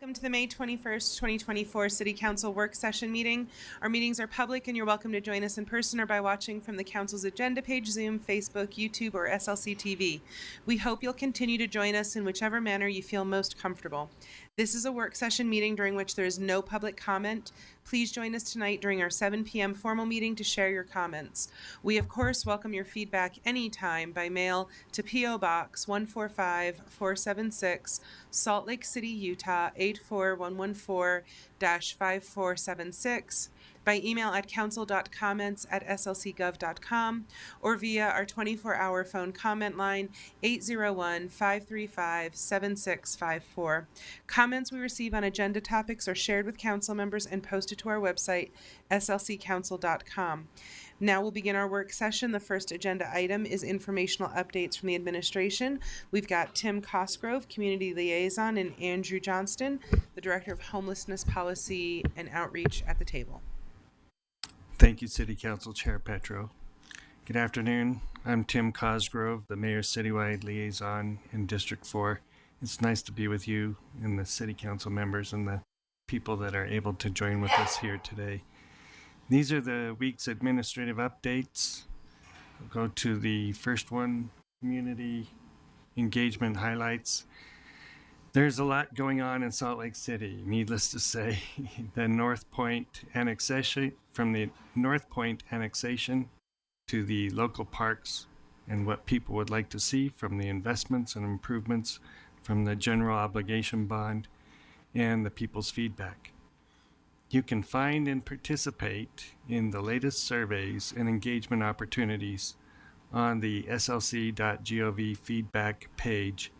Welcome to the May 21st, 2024 City Council Work Session meeting. Our meetings are public and you're welcome to join us in person or by watching from the Council's agenda page, Zoom, Facebook, YouTube, or SLC TV. We hope you'll continue to join us in whichever manner you feel most comfortable. This is a work session meeting during which there is no public comment. Please join us tonight during our 7 p.m. formal meeting to share your comments. We, of course, welcome your feedback anytime by mail to P.O. Box 145476, Salt Lake City, Utah 84114-5476, by email at council.comments@slcgov.com, or via our 24-hour phone comment line 801-535-7654. Comments we receive on agenda topics are shared with council members and posted to our website, slccouncil.com. Now we'll begin our work session. The first agenda item is informational updates from the administration. We've got Tim Cosgrove, Community Liaison, and Andrew Johnston, the Director of Homelessness Policy and Outreach, at the table. Thank you, City Council Chair Petro. Good afternoon. I'm Tim Cosgrove, the Mayor's Citywide Liaison in District 4. It's nice to be with you and the City Council members and the people that are able to join with us here today. These are the week's administrative updates. We'll go to the first one, community engagement highlights. There's a lot going on in Salt Lake City, needless to say. The North Point annexation, from the North Point annexation to the local parks and what people would like to see from the investments and improvements from the general obligation bond and the people's feedback. You can find and participate in the latest surveys and engagement opportunities on the slc.gov feedback page,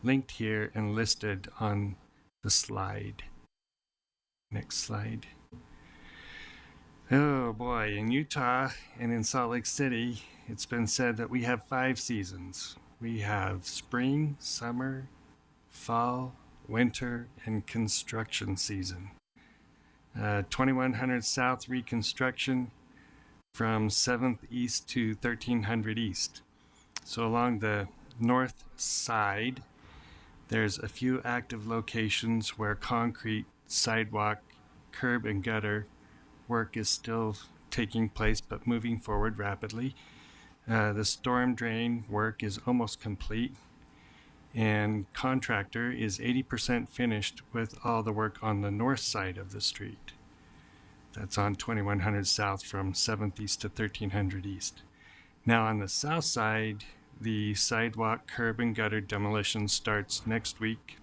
linked here and listed on the slide. Next slide. Oh boy, in Utah and in Salt Lake City, it's been said that we have 5 seasons. We have spring, summer, fall, winter, and construction season. 2100 South reconstruction from 7th East to 1300 East. So along the north side, there's a few active locations where concrete, sidewalk, curb, and gutter work is still taking place but moving forward rapidly. The storm drain work is almost complete, and contractor is 80% finished with all the work on the north side of the street. That's on 2100 South from 7th East to 1300 East. Now on the south side, the sidewalk, curb, and gutter demolition starts next week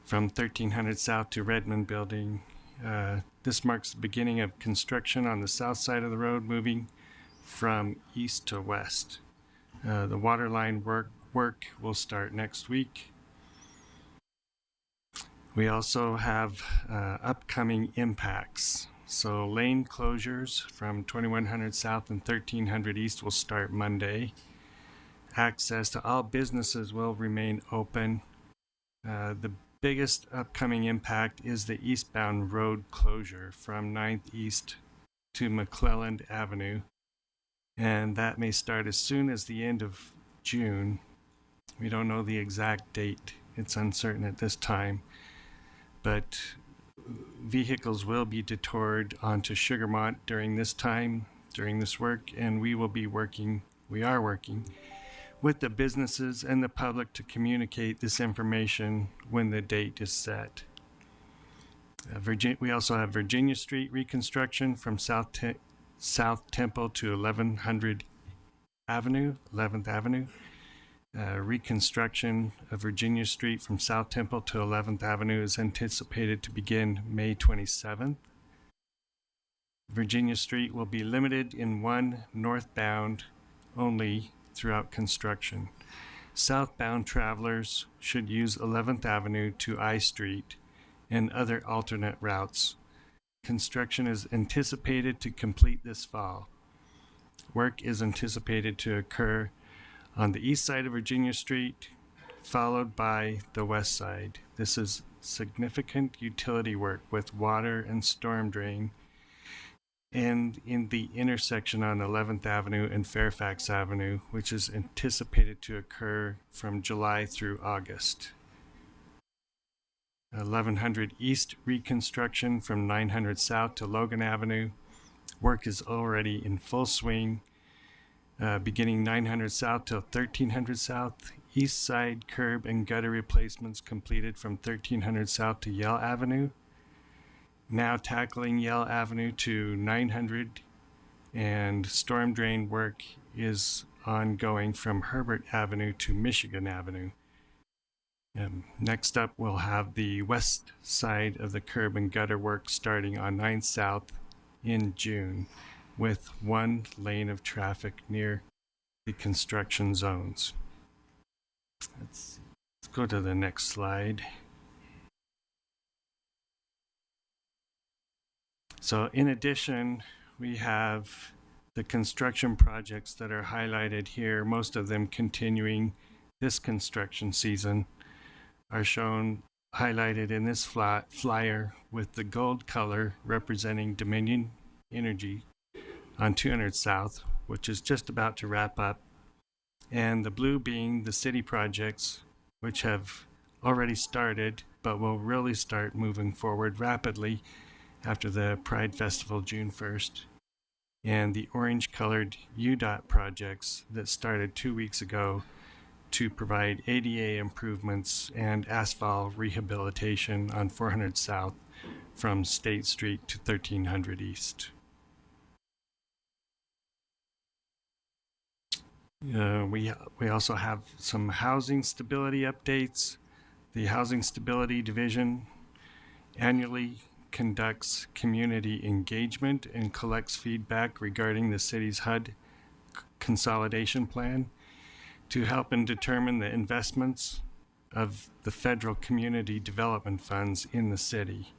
from 1300 South to Redmond Building. This marks the beginning of construction on the south side of the road, moving from east to west. The water line work will start next week. We also have upcoming impacts. So lane closures from 2100 South and 1300 East will start Monday. Access to all businesses will remain open. The biggest upcoming impact is the eastbound road closure from 9th East to McClelland Avenue, and that may start as soon as the end of June. We don't know the exact date. It's uncertain at this time, but vehicles will be detoured onto Sugarmont during this time, during this work, and we are working with the businesses and the public to communicate this information when the date is set. We also have Virginia Street reconstruction from South Temple to 11th Avenue. Reconstruction of Virginia Street from South Temple to 11th Avenue is anticipated to begin May 27th. Virginia Street will be limited in one northbound only throughout construction. Southbound travelers should use 11th Avenue to I Street and other alternate routes. Construction is anticipated to complete this fall. Work is anticipated to occur on the east side of Virginia Street, followed by the west side. This is significant utility work with water and storm drain, and in the intersection on 11th Avenue and Fairfax Avenue, which is anticipated to occur from July through August. 1100 East reconstruction from 900 South to Logan Avenue. Work is already in full swing, beginning 900 South till 1300 South. East side curb and gutter replacements completed from 1300 South to Yale Avenue. Now tackling Yale Avenue to 900, and storm drain work is ongoing from Herbert Avenue to Michigan Avenue. Next up, we'll have the west side of the curb and gutter work starting on 9 South in June, with 1 lane of traffic near the construction zones. Let's go to the next slide. So in addition, we have the construction projects that are highlighted here, most of them continuing this construction season, are shown highlighted in this flyer with the gold color representing Dominion Energy on 200 South, which is just about to wrap up, and the blue being the city projects, which have already started but will really start moving forward rapidly after the Pride Festival June 1st, and the orange colored UDOT projects that started 2 weeks ago to provide ADA improvements and asphalt rehabilitation on 400 South from State Street to 1300 East. We also have some housing stability updates. The Housing Stability Division annually conducts community engagement and collects feedback regarding the city's HUD consolidation plan to help and determine the investments of the federal community development funds in the city.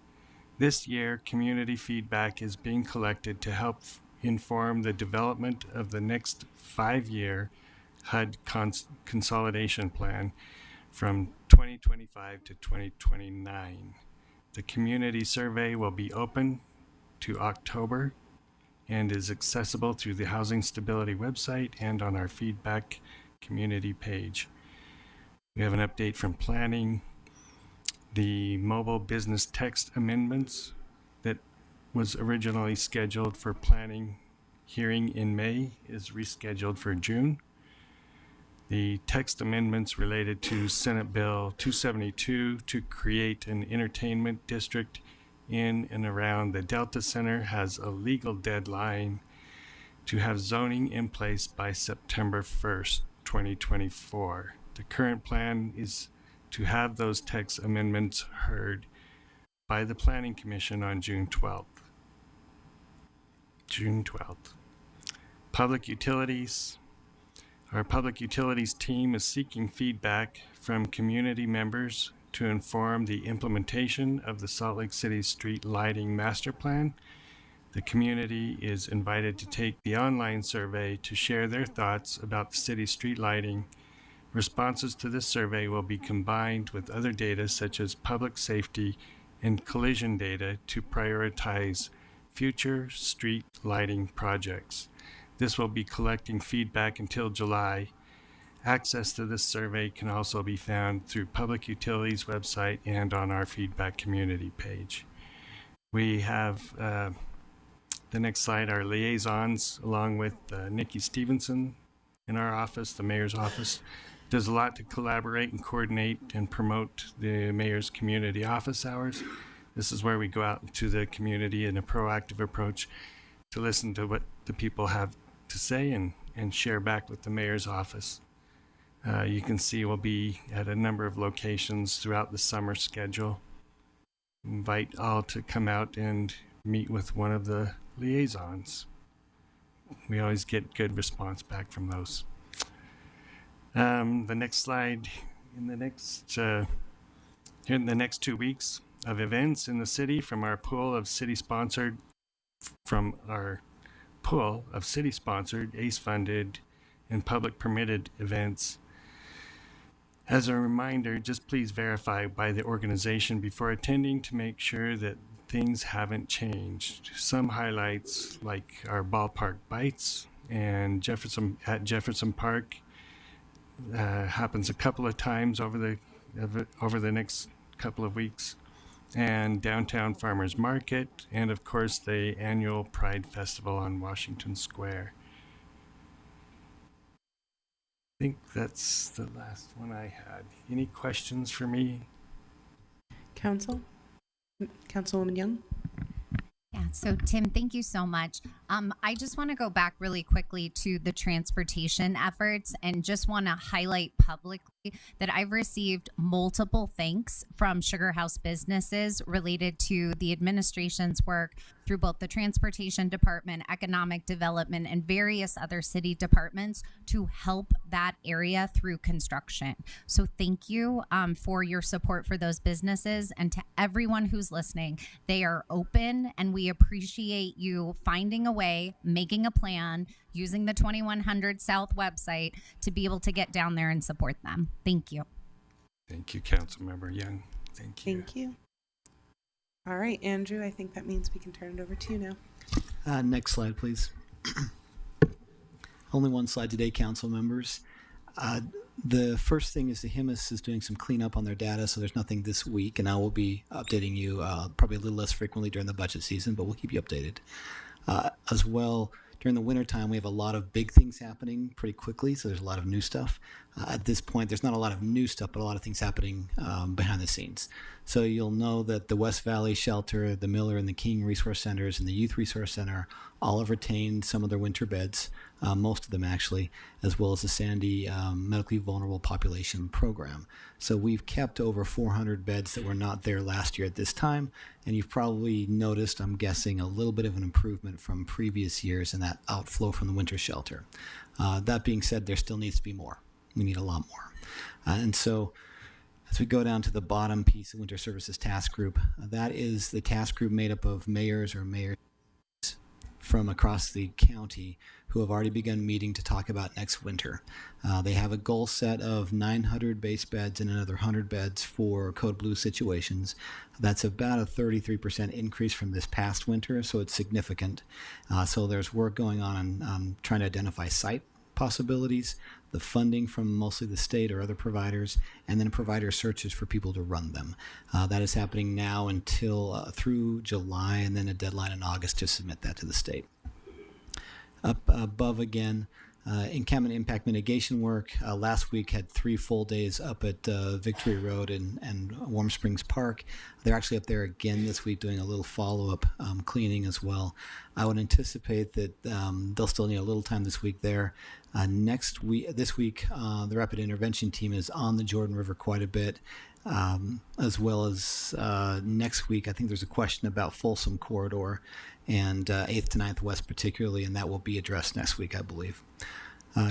This year, community feedback is being collected to help inform the development of the next 5-year HUD consolidation plan from 2025 to 2029. The community survey will be open to October and is accessible through the Housing Stability website and on our feedback community page. We have an update from planning. The mobile business text amendments that was originally scheduled for planning hearing in May is rescheduled for June. The text amendments related to Senate Bill 272 to create an entertainment district in and around the Delta Center has a legal deadline to have zoning in place by September 1st, 2024. The current plan is to have those text amendments heard by the Planning Commission on June 12th. Public utilities. Our public utilities team is seeking feedback from community members to inform the implementation of the Salt Lake City Street Lighting Master Plan. The community is invited to take the online survey to share their thoughts about the city's street lighting. Responses to this survey will be combined with other data such as public safety and collision data to prioritize future street lighting projects. This will be collecting feedback until July. Access to this survey can also be found through Public Utilities website and on our feedback community page. We have the next slide, our liaisons, along with Nikki Stevenson in our office, the mayor's office, does a lot to collaborate and coordinate and promote the mayor's community office hours. This is where we go out to the community in a proactive approach to listen to what the people have to say and share back with the mayor's office. You can see we'll be at a number of locations throughout the summer schedule. Invite all to come out and meet with one of the liaisons. We always get good response back from those. The next slide, in the next 2 weeks of events in the city from our pool of city-sponsored, ACE-funded, and public-permitted events. As a reminder, just please verify by the organization before attending to make sure that things haven't changed. Some highlights, like our ballpark bites and Jefferson Park, happens a couple of times over the next couple of weeks, and Downtown Farmers Market, and of course the annual Pride Festival on Washington Square. I think that's the last one I had. Any questions for me? Councilwoman Young? Yeah, so Tim, thank you so much. I just want to go back really quickly to the transportation efforts and just want to highlight publicly that I've received multiple thanks from Sugar House businesses related to the administration's work through both the transportation department, economic development, and various other city departments to help that area through construction. So thank you for your support for those businesses, and to everyone who's listening, they are open and we appreciate you finding a way, making a plan, using the 2100 South website to be able to get down there and support them. Thank you. Thank you, Councilmember Young. Thank you. Thank you. All right, Andrew, I think that means we can turn it over to you now. Next slide, please. Only one slide today, council members. The first thing is the HIMIS is doing some cleanup on their data, so there's nothing this week, and I will be updating you probably a little less frequently during the budget season, but we'll keep you updated. As well, during the winter time, we have a lot of big things happening pretty quickly, so there's a lot of new stuff. At this point, there's not a lot of new stuff, but a lot of things happening behind the scenes. So you'll know that the West Valley Shelter, the Miller and the King Resource Centers, and the Youth Resource Center all have retained some of their winter beds, most of them actually, as well as the Sandy Medically Vulnerable Population Program. So we've kept over 400 beds that were not there last year at this time, and you've probably noticed, I'm guessing, a little bit of an improvement from previous years in that outflow from the winter shelter. That being said, there still needs to be more. We need a lot more. And so as we go down to the bottom piece, the Winter Services Task Group, that is the task group made up of mayors from across the county who have already begun meeting to talk about next winter. They have a goal set of 900 base beds and another 100 beds for Code Blue situations. That's about a 33% increase from this past winter, so it's significant. So there's work going on trying to identify site possibilities, the funding from mostly the state or other providers, and then provider searches for people to run them. That is happening now until through July, and then a deadline in August to submit that to the state. Up above again, encampment impact mitigation work. Last week had 3 full days up at Victory Road and Warm Springs Park. They're actually up there again this week doing a little follow-up cleaning as well. I would anticipate that they'll still need a little time this week there. This week, the Rapid Intervention Team is on the Jordan River quite a bit, as well as next week. I think there's a question about Folsom Corridor and 8th to 9th West particularly, and that will be addressed next week, I believe.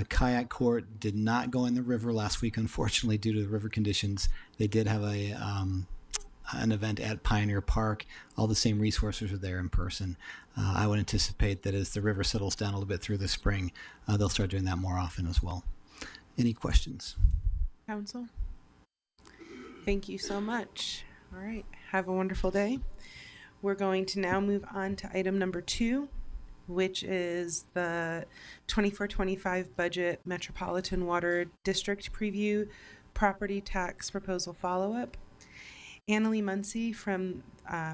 Kayak Court did not go in the river last week, unfortunately, due to the river conditions. They did have an event at Pioneer Park. All the same resources are there in person. I would anticipate that as the river settles down a little bit through the spring, they'll start doing that more often as well. Any questions? Council? Thank you so much. All right. Have a wonderful day. We're going to now move on to item number 2, which is the 24-25 budget Metropolitan Water District preview property tax proposal follow-up. Annalee Muncy from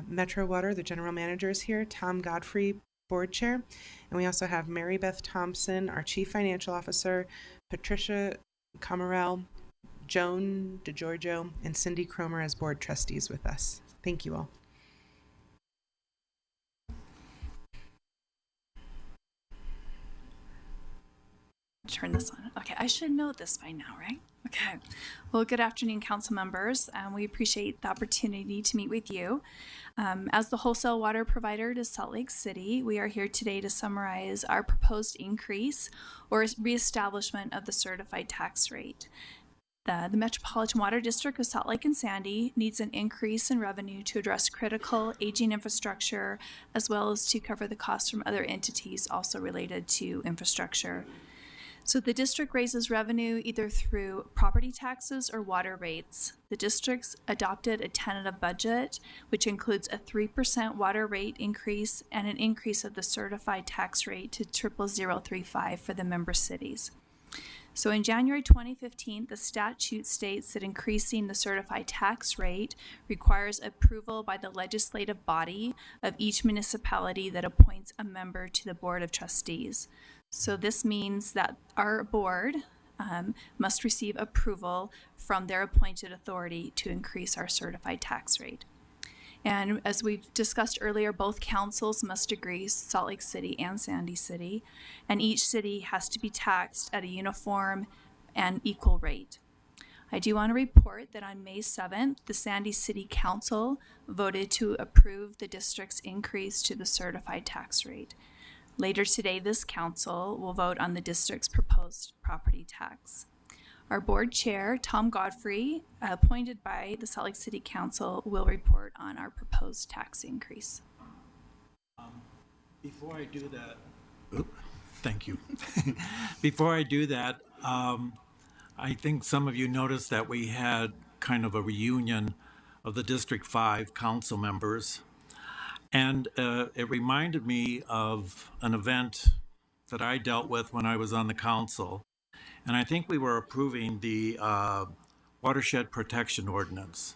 Metro Water, the general manager, is here. Tom Godfrey, board chair. And we also have Mary Beth Thompson, our chief financial officer, Patricia Camarel, Joan DeGiorgio, and Cindy Cromer as board trustees with us. Thank you all. Turn this on. Okay, I should know this by now, right? Okay. Well, good afternoon, council members. We appreciate the opportunity to meet with you. As the wholesale water provider to Salt Lake City, we are here today to summarize our proposed increase or reestablishment of the certified tax rate. The Metropolitan Water District of Salt Lake and Sandy needs an increase in revenue to address critical aging infrastructure, as well as to cover the costs from other entities also related to infrastructure. So the district raises revenue either through property taxes or water rates. The district's adopted a tentative budget, which includes a 3% water rate increase and an increase of the certified tax rate to 00035 for the member cities. So in January 2015, the statute states that increasing the certified tax rate requires approval by the legislative body of each municipality that appoints a member to the Board of Trustees. So this means that our board must receive approval from their appointed authority to increase our certified tax rate. And as we've discussed earlier, both councils must agree, Salt Lake City and Sandy City, and each city has to be taxed at a uniform and equal rate. I do want to report that on May 7th, the Sandy City Council voted to approve the district's increase to the certified tax rate. Later today, this council will vote on the district's proposed property tax. Our board chair, Tom Godfrey, appointed by the Salt Lake City Council, will report on our proposed tax increase. Before I do that, thank you. Before I do that, I think some of you noticed that we had kind of a reunion of the District 5 council members. And it reminded me of an event that I dealt with when I was on the council. And I think we were approving the Watershed Protection Ordinance.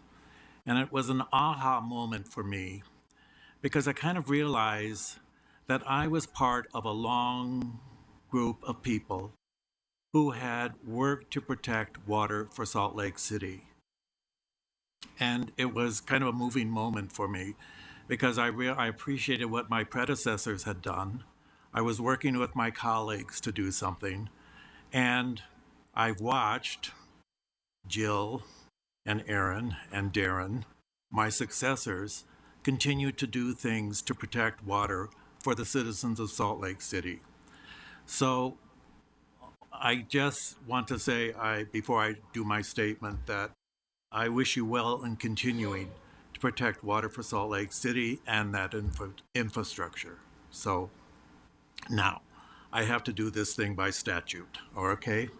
And it was an aha moment for me because I kind of realized that I was part of a long group of people who had worked to protect water for Salt Lake City. And it was kind of a moving moment for me because I appreciated what my predecessors had done. I was working with my colleagues to do something. And I've watched Jill and Aaron and Darren, my successors, continue to do things to protect water for the citizens of Salt Lake City. So I just want to say, before I do my statement, that I wish you well in continuing to protect water for Salt Lake City and that infrastructure. So now, I have to do this thing by statute, okay?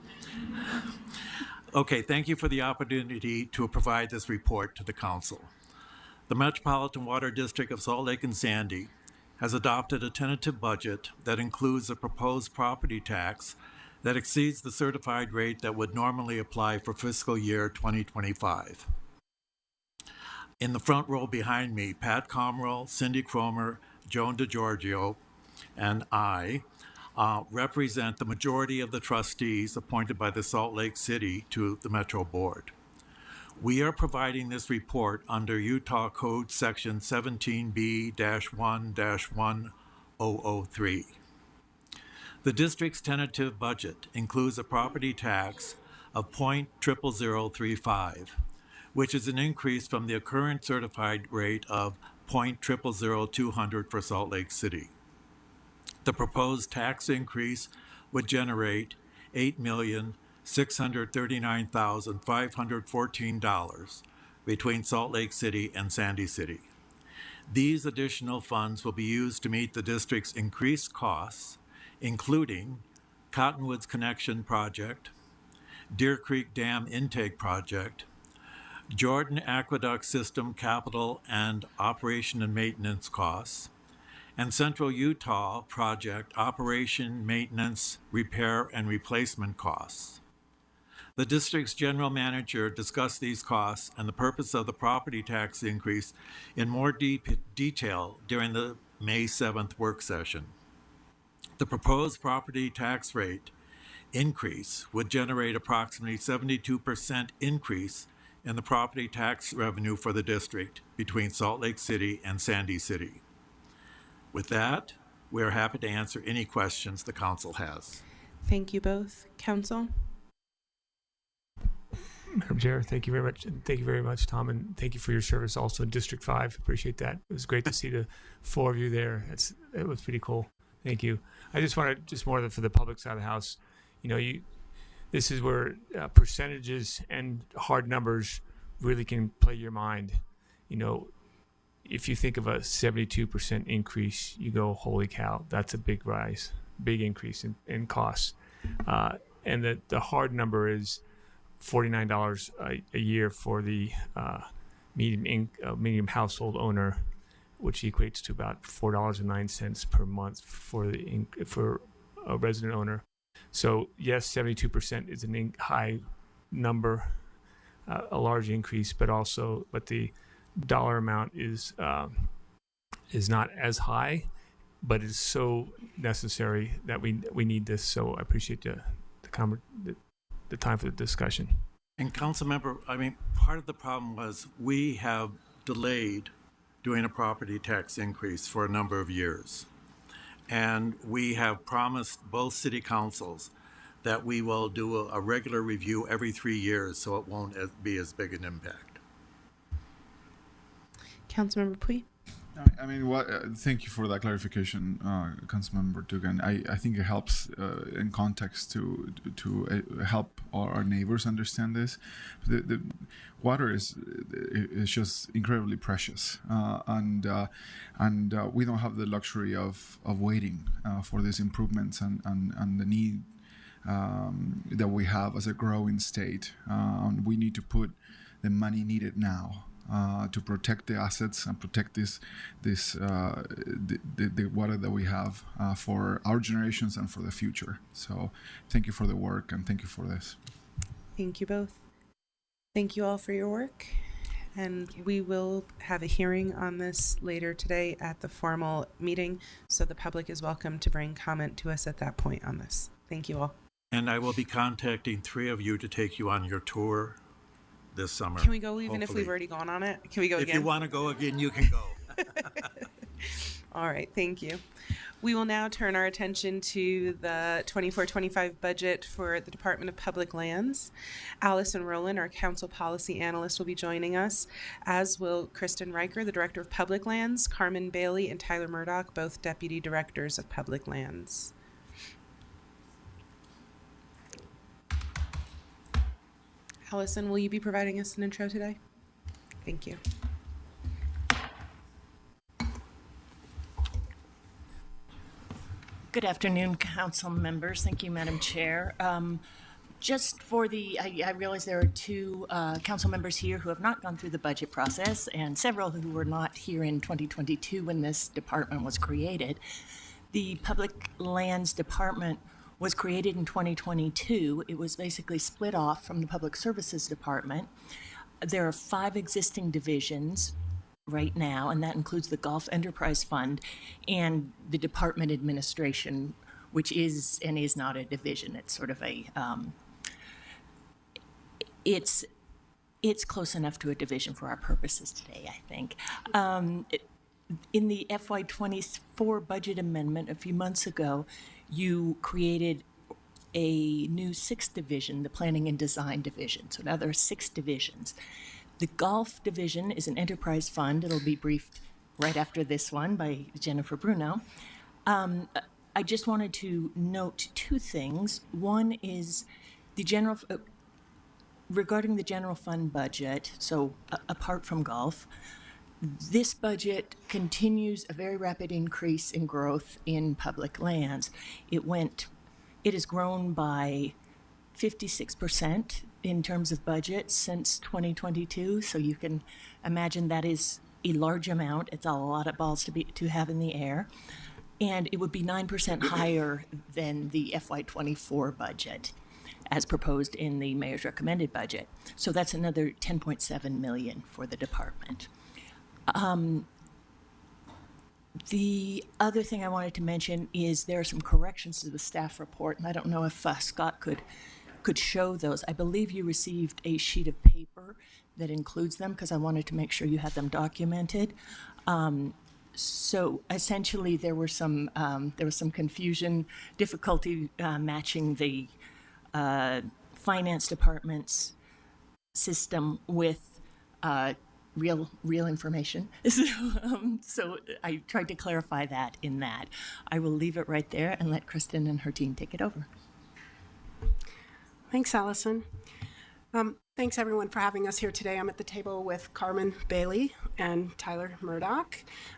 Okay, thank you for the opportunity to provide this report to the council. The Metropolitan Water District of Salt Lake and Sandy has adopted a tentative budget that includes a proposed property tax that exceeds the certified rate that would normally apply for fiscal year 2025. In the front row behind me, Pat Comrell, Cindy Cromer, Joan DeGiorgio, and I represent the majority of the trustees appointed by the Salt Lake City to the Metro Board. We are providing this report under Utah Code Section 17B-1-1003. The district's tentative budget includes a property tax of .00035, which is an increase from the current certified rate of .000200 for Salt Lake City. The proposed tax increase would generate $8,639,514 between Salt Lake City and Sandy City. These additional funds will be used to meet the district's increased costs, including Cottonwoods Connection Project, Deer Creek Dam Intake Project, Jordan Aqueduct System capital and operation and maintenance costs, and Central Utah Project operation, maintenance, repair, and replacement costs. The district's general manager discussed these costs and the purpose of the property tax increase in more detail during the May 7th work session. The proposed property tax rate increase would generate approximately 72% increase in the property tax revenue for the district between Salt Lake City and Sandy City. With that, we are happy to answer any questions the council has. Thank you both. Council? Madam Chair, thank you very much. And thank you very much, Tom, and thank you for your service also in District 5. Appreciate that. It was great to see the four of you there. It was pretty cool. Thank you. I just wanted, just more for the public side of the house, this is where percentages and hard numbers really can play your mind. If you think of a 72% increase, you go, holy cow, that's a big rise, big increase in costs. And the hard number is $49 a year for the medium household owner, which equates to about $4.09 per month for a resident owner. So yes, 72% is an high number, a large increase, but the dollar amount is not as high, but it's so necessary that we need this. So I appreciate the time for the discussion. And council member, I mean, part of the problem was we have delayed doing a property tax increase for a number of years. And we have promised both city councils that we will do a regular review every 3 years, so it won't be as big an impact. Councilmember Pui. I mean, thank you for that clarification, Councilmember Dugan. I think it helps in context to help our neighbors understand this. The water is just incredibly precious, and we don't have the luxury of waiting for these improvements and the need that we have as a growing state. We need to put the money needed now. To protect the assets and protect the water that we have for our generations and for the future. So thank you for the work and thank you for this. Thank you both. Thank you all for your work. And we will have a hearing on this later today at the formal meeting. So the public is welcome to bring comment to us at that point on this. Thank you all. And I will be contacting 3 of you to take you on your tour this summer. Can we go even if hopefully. we've already gone on it? Can we go again? If you want to go again, you can go. All right, thank you. We will now turn our attention to the 24-25 budget for the Department of Public Lands. Allison Rowland, our council policy analyst, will be joining us, as will Kristen Riker, the Director of Public Lands, Carmen Bailey, and Tyler Murdoch, both Deputy Directors of Public Lands. Allison, will you be providing us an intro today? Thank you. Good afternoon, council members. Thank you, Madam Chair. Just for I realize there are 2 council members here who have not gone through the budget process and several who were not here in 2022 when this department was created. The Public Lands Department was created in 2022. It was basically split off from the Public Services Department. There are 5 existing divisions right now, and that includes the Gulf Enterprise Fund and the Department Administration, which is and is not a division. It's sort of a, it's close enough to a division for our purposes today, I think. In the FY24 budget amendment a few months ago, you created a new 6th division, the Planning and Design Division. So now there are 6 divisions. The Gulf Division is an enterprise fund. It'll be briefed right after this one by Jennifer Bruno. I just wanted to note 2 things. One is the regarding the general fund budget, so apart from Gulf, this budget continues a very rapid increase in growth in public lands. It has grown by 56% in terms of budget since 2022. So you can imagine that is a large amount. It's a lot of balls to have in the air. And it would be 9% higher than the FY24 budget as proposed in the mayor's recommended budget. So that's another $10.7 million for the department. The other thing I wanted to mention is there are some corrections to the staff report, and I don't know if Scott could show those. I believe you received a sheet of paper that includes them because I wanted to make sure you had them documented. So essentially, there was some confusion, difficulty matching the finance department's system with real information. So I tried to clarify that in that. I will leave it right there and let Kristen and her team take it over. Thanks, Allison. Thanks, everyone, for having us here today. I'm at the table with Carmen Bailey and Tyler Murdoch.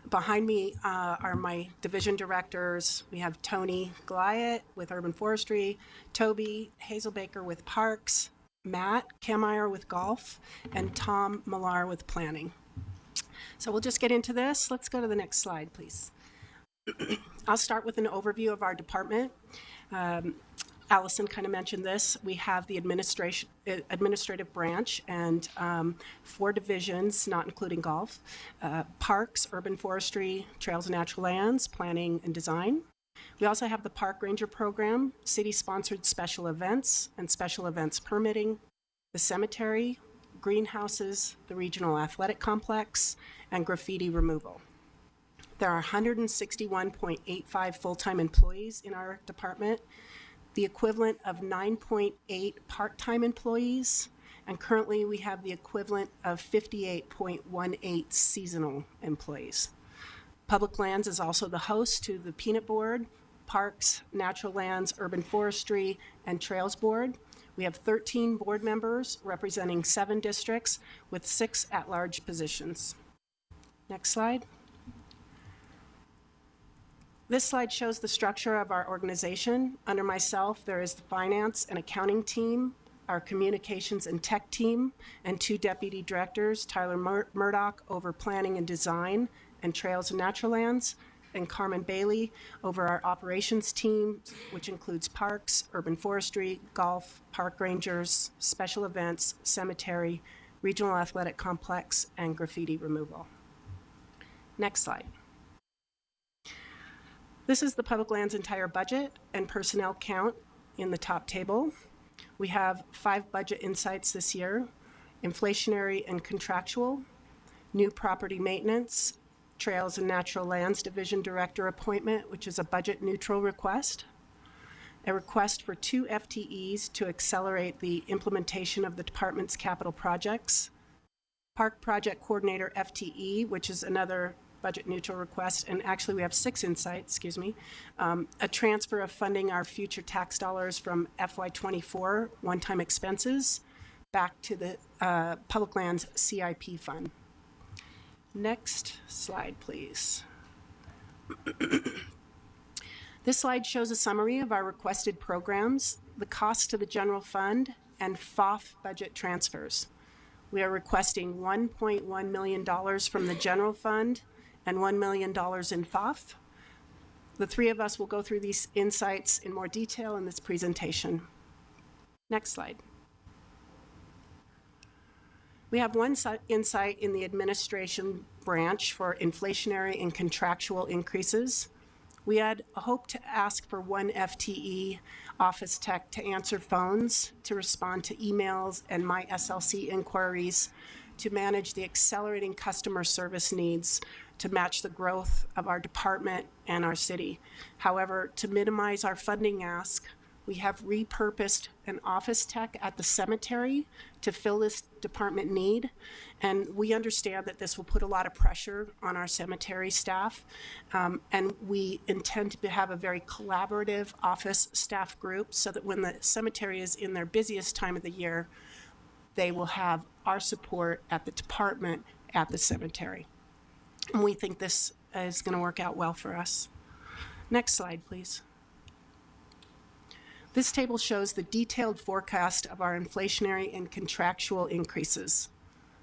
Behind me are my division directors. We have Tony Goliath with Urban Forestry, Toby Hazelbaker with Parks, Matt Kameyer with Golf, and Tom Millar with Planning. So we'll just get into this. Let's go to the next slide, please. I'll start with an overview of our department. Allison kind of mentioned this. We have the administrative branch and 4 divisions, not including golf, parks, urban forestry, trails and natural lands, planning and design. We also have the park ranger program, city-sponsored special events and special events permitting, the cemetery, greenhouses, the regional athletic complex, and graffiti removal. There are 161.85 full-time employees in our department, the equivalent of 9.8 part-time employees, and currently we have the equivalent of 58.18 seasonal employees. Public Lands is also the host to the Peanut Board, Parks, Natural Lands, Urban Forestry, and Trails Board. We have 13 board members representing 7 districts with 6 at-large positions. Next slide. This slide shows the structure of our organization. Under myself, there is the finance and accounting team, our communications and tech team, and 2 deputy directors, Tyler Murdoch over planning and design and trails and natural lands, and Carmen Bailey over our operations team, which includes parks, urban forestry, golf, park rangers, special events, cemetery, regional athletic complex, and graffiti removal. Next slide. This is the Public Lands entire budget and personnel count in the top table. We have 5 budget insights this year: inflationary and contractual, new property maintenance, Trails and Natural Lands Division Director appointment, which is a budget neutral request, a request for 2 FTEs to accelerate the implementation of the department's capital projects, Park Project Coordinator FTE, which is another budget neutral request, and actually we have 6 insights, a transfer of funding our future tax dollars from FY24 one-time expenses back to the Public Lands CIP fund. Next slide, please. This slide shows a summary of our requested programs, the cost to the general fund, and FOF budget transfers. We are requesting $1.1 million from the general fund and $1 million in FOF. The 3 of us will go through these insights in more detail in this presentation. Next slide. We have 1 insight in the administration branch for inflationary and contractual increases. We had hoped to ask for 1 FTE office tech to answer phones, to respond to emails and my SLC inquiries, to manage the accelerating customer service needs to match the growth of our department and our city. However, to minimize our funding ask, we have repurposed an office tech at the cemetery to fill this department need. And we understand that this will put a lot of pressure on our cemetery staff. And we intend to have a very collaborative office staff group so that when the cemetery is in their busiest time of the year, they will have our support at the department at the cemetery. And we think this is going to work out well for us. Next slide, please. This table shows the detailed forecast of our inflationary and contractual increases.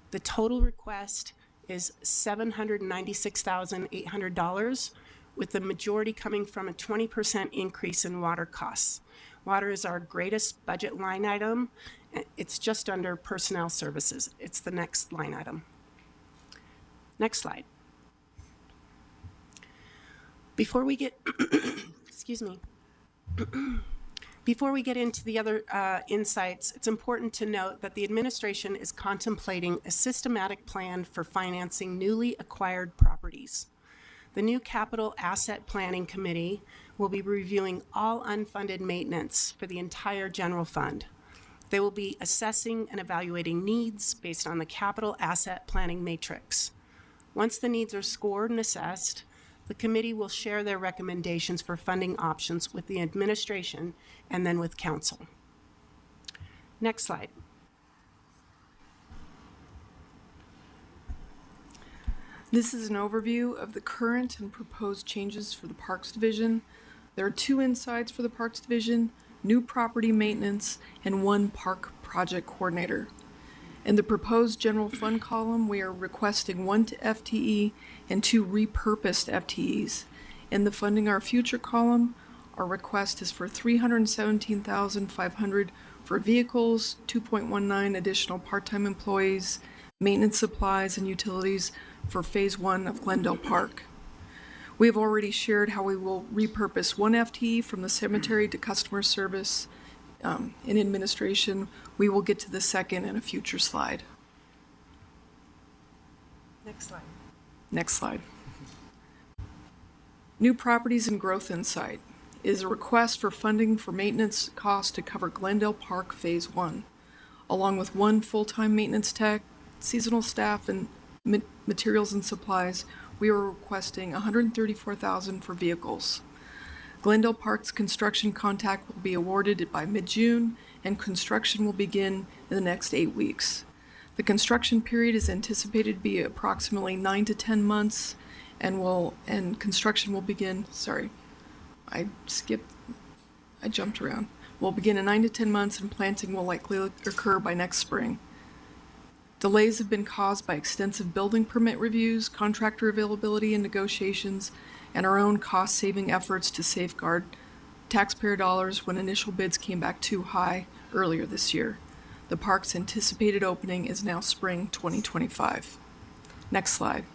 The total request is $796,800, with the majority coming from a 20% increase in water costs. Water is our greatest budget line item. It's just under personnel services. It's the next line item. Next slide. Before we get, excuse me. Before we get into the other insights, it's important to note that the administration is contemplating a systematic plan for financing newly acquired properties. The new Capital Asset Planning Committee will be reviewing all unfunded maintenance for the entire general fund. They will be assessing and evaluating needs based on the Capital Asset Planning Matrix. Once the needs are scored and assessed, the committee will share their recommendations for funding options with the administration and then with council. Next slide. This is an overview of the current and proposed changes for the Parks Division. There are 2 insights for the Parks Division: new property maintenance and 1 park project coordinator. In the proposed general fund column, we are requesting 1 FTE and 2 repurposed FTEs. In the funding our future column, our request is for $317,500 for vehicles, 2.19 additional part-time employees, maintenance supplies, and utilities for Phase 1 of Glendale Park. We have already shared how we will repurpose one FTE from the cemetery to customer service in administration. We will get to the second in a future slide. Next slide. Next slide. New properties and growth insight is a request for funding for maintenance costs to cover Glendale Park Phase 1, along with one full-time maintenance tech, seasonal staff, and materials and supplies. We are requesting $134,000 for vehicles. Glendale Park's construction contract will be awarded by mid-June, and construction will begin in the next 8 weeks. The construction period is anticipated to be approximately 9 to 10 months, and construction will begin. Sorry, I jumped around. Will begin in 9 to 10 months, and planting will likely occur by next spring. Delays have been caused by extensive building permit reviews, contractor availability and negotiations, and our own cost-saving efforts to safeguard taxpayer dollars when initial bids came back too high earlier this year. The park's anticipated opening is now spring 2025. Next slide.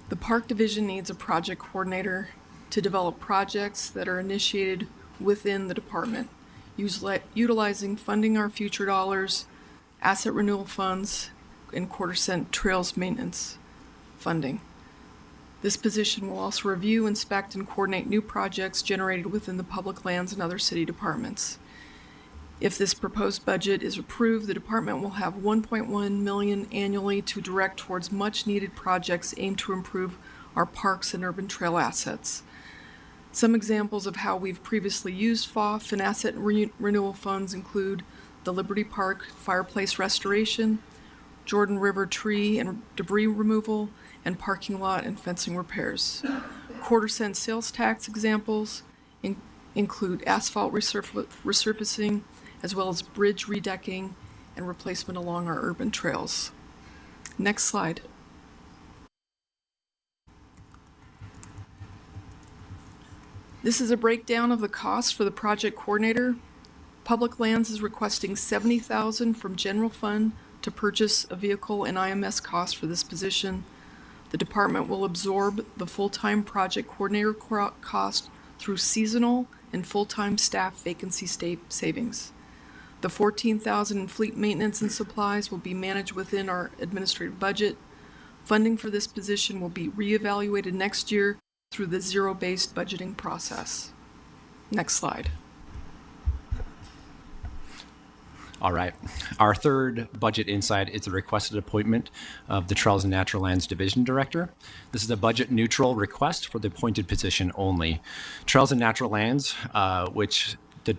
The Park Division needs a project coordinator to develop projects that are initiated within the department, utilizing Funding Our Future dollars, asset renewal funds, and quarter-cent trails maintenance funding. This position will also review, inspect, and coordinate new projects generated within the public lands and other city departments. If this proposed budget is approved, the department will have $1.1 million annually to direct towards much-needed projects aimed to improve our parks and urban trail assets. Some examples of how we've previously used FOF and asset renewal funds include the Liberty Park fireplace restoration, Jordan River tree and debris removal, and parking lot and fencing repairs. Quarter-cent sales tax examples include asphalt resurfacing, as well as bridge redecking and replacement along our urban trails. Next slide. This is a breakdown of the costs for the project coordinator. Public Lands is requesting $70,000 from general fund to purchase a vehicle and IMS costs for this position. The department will absorb the full-time project coordinator cost through seasonal and full-time staff vacancy savings. The $14,000 in fleet maintenance and supplies will be managed within our administrative budget. Funding for this position will be reevaluated next year through the zero-based budgeting process. Next slide. All right. Our third budget insight is the requested appointment of the Trails and Natural Lands Division Director. This is a budget neutral request for the appointed position only. Trails and Natural Lands, which the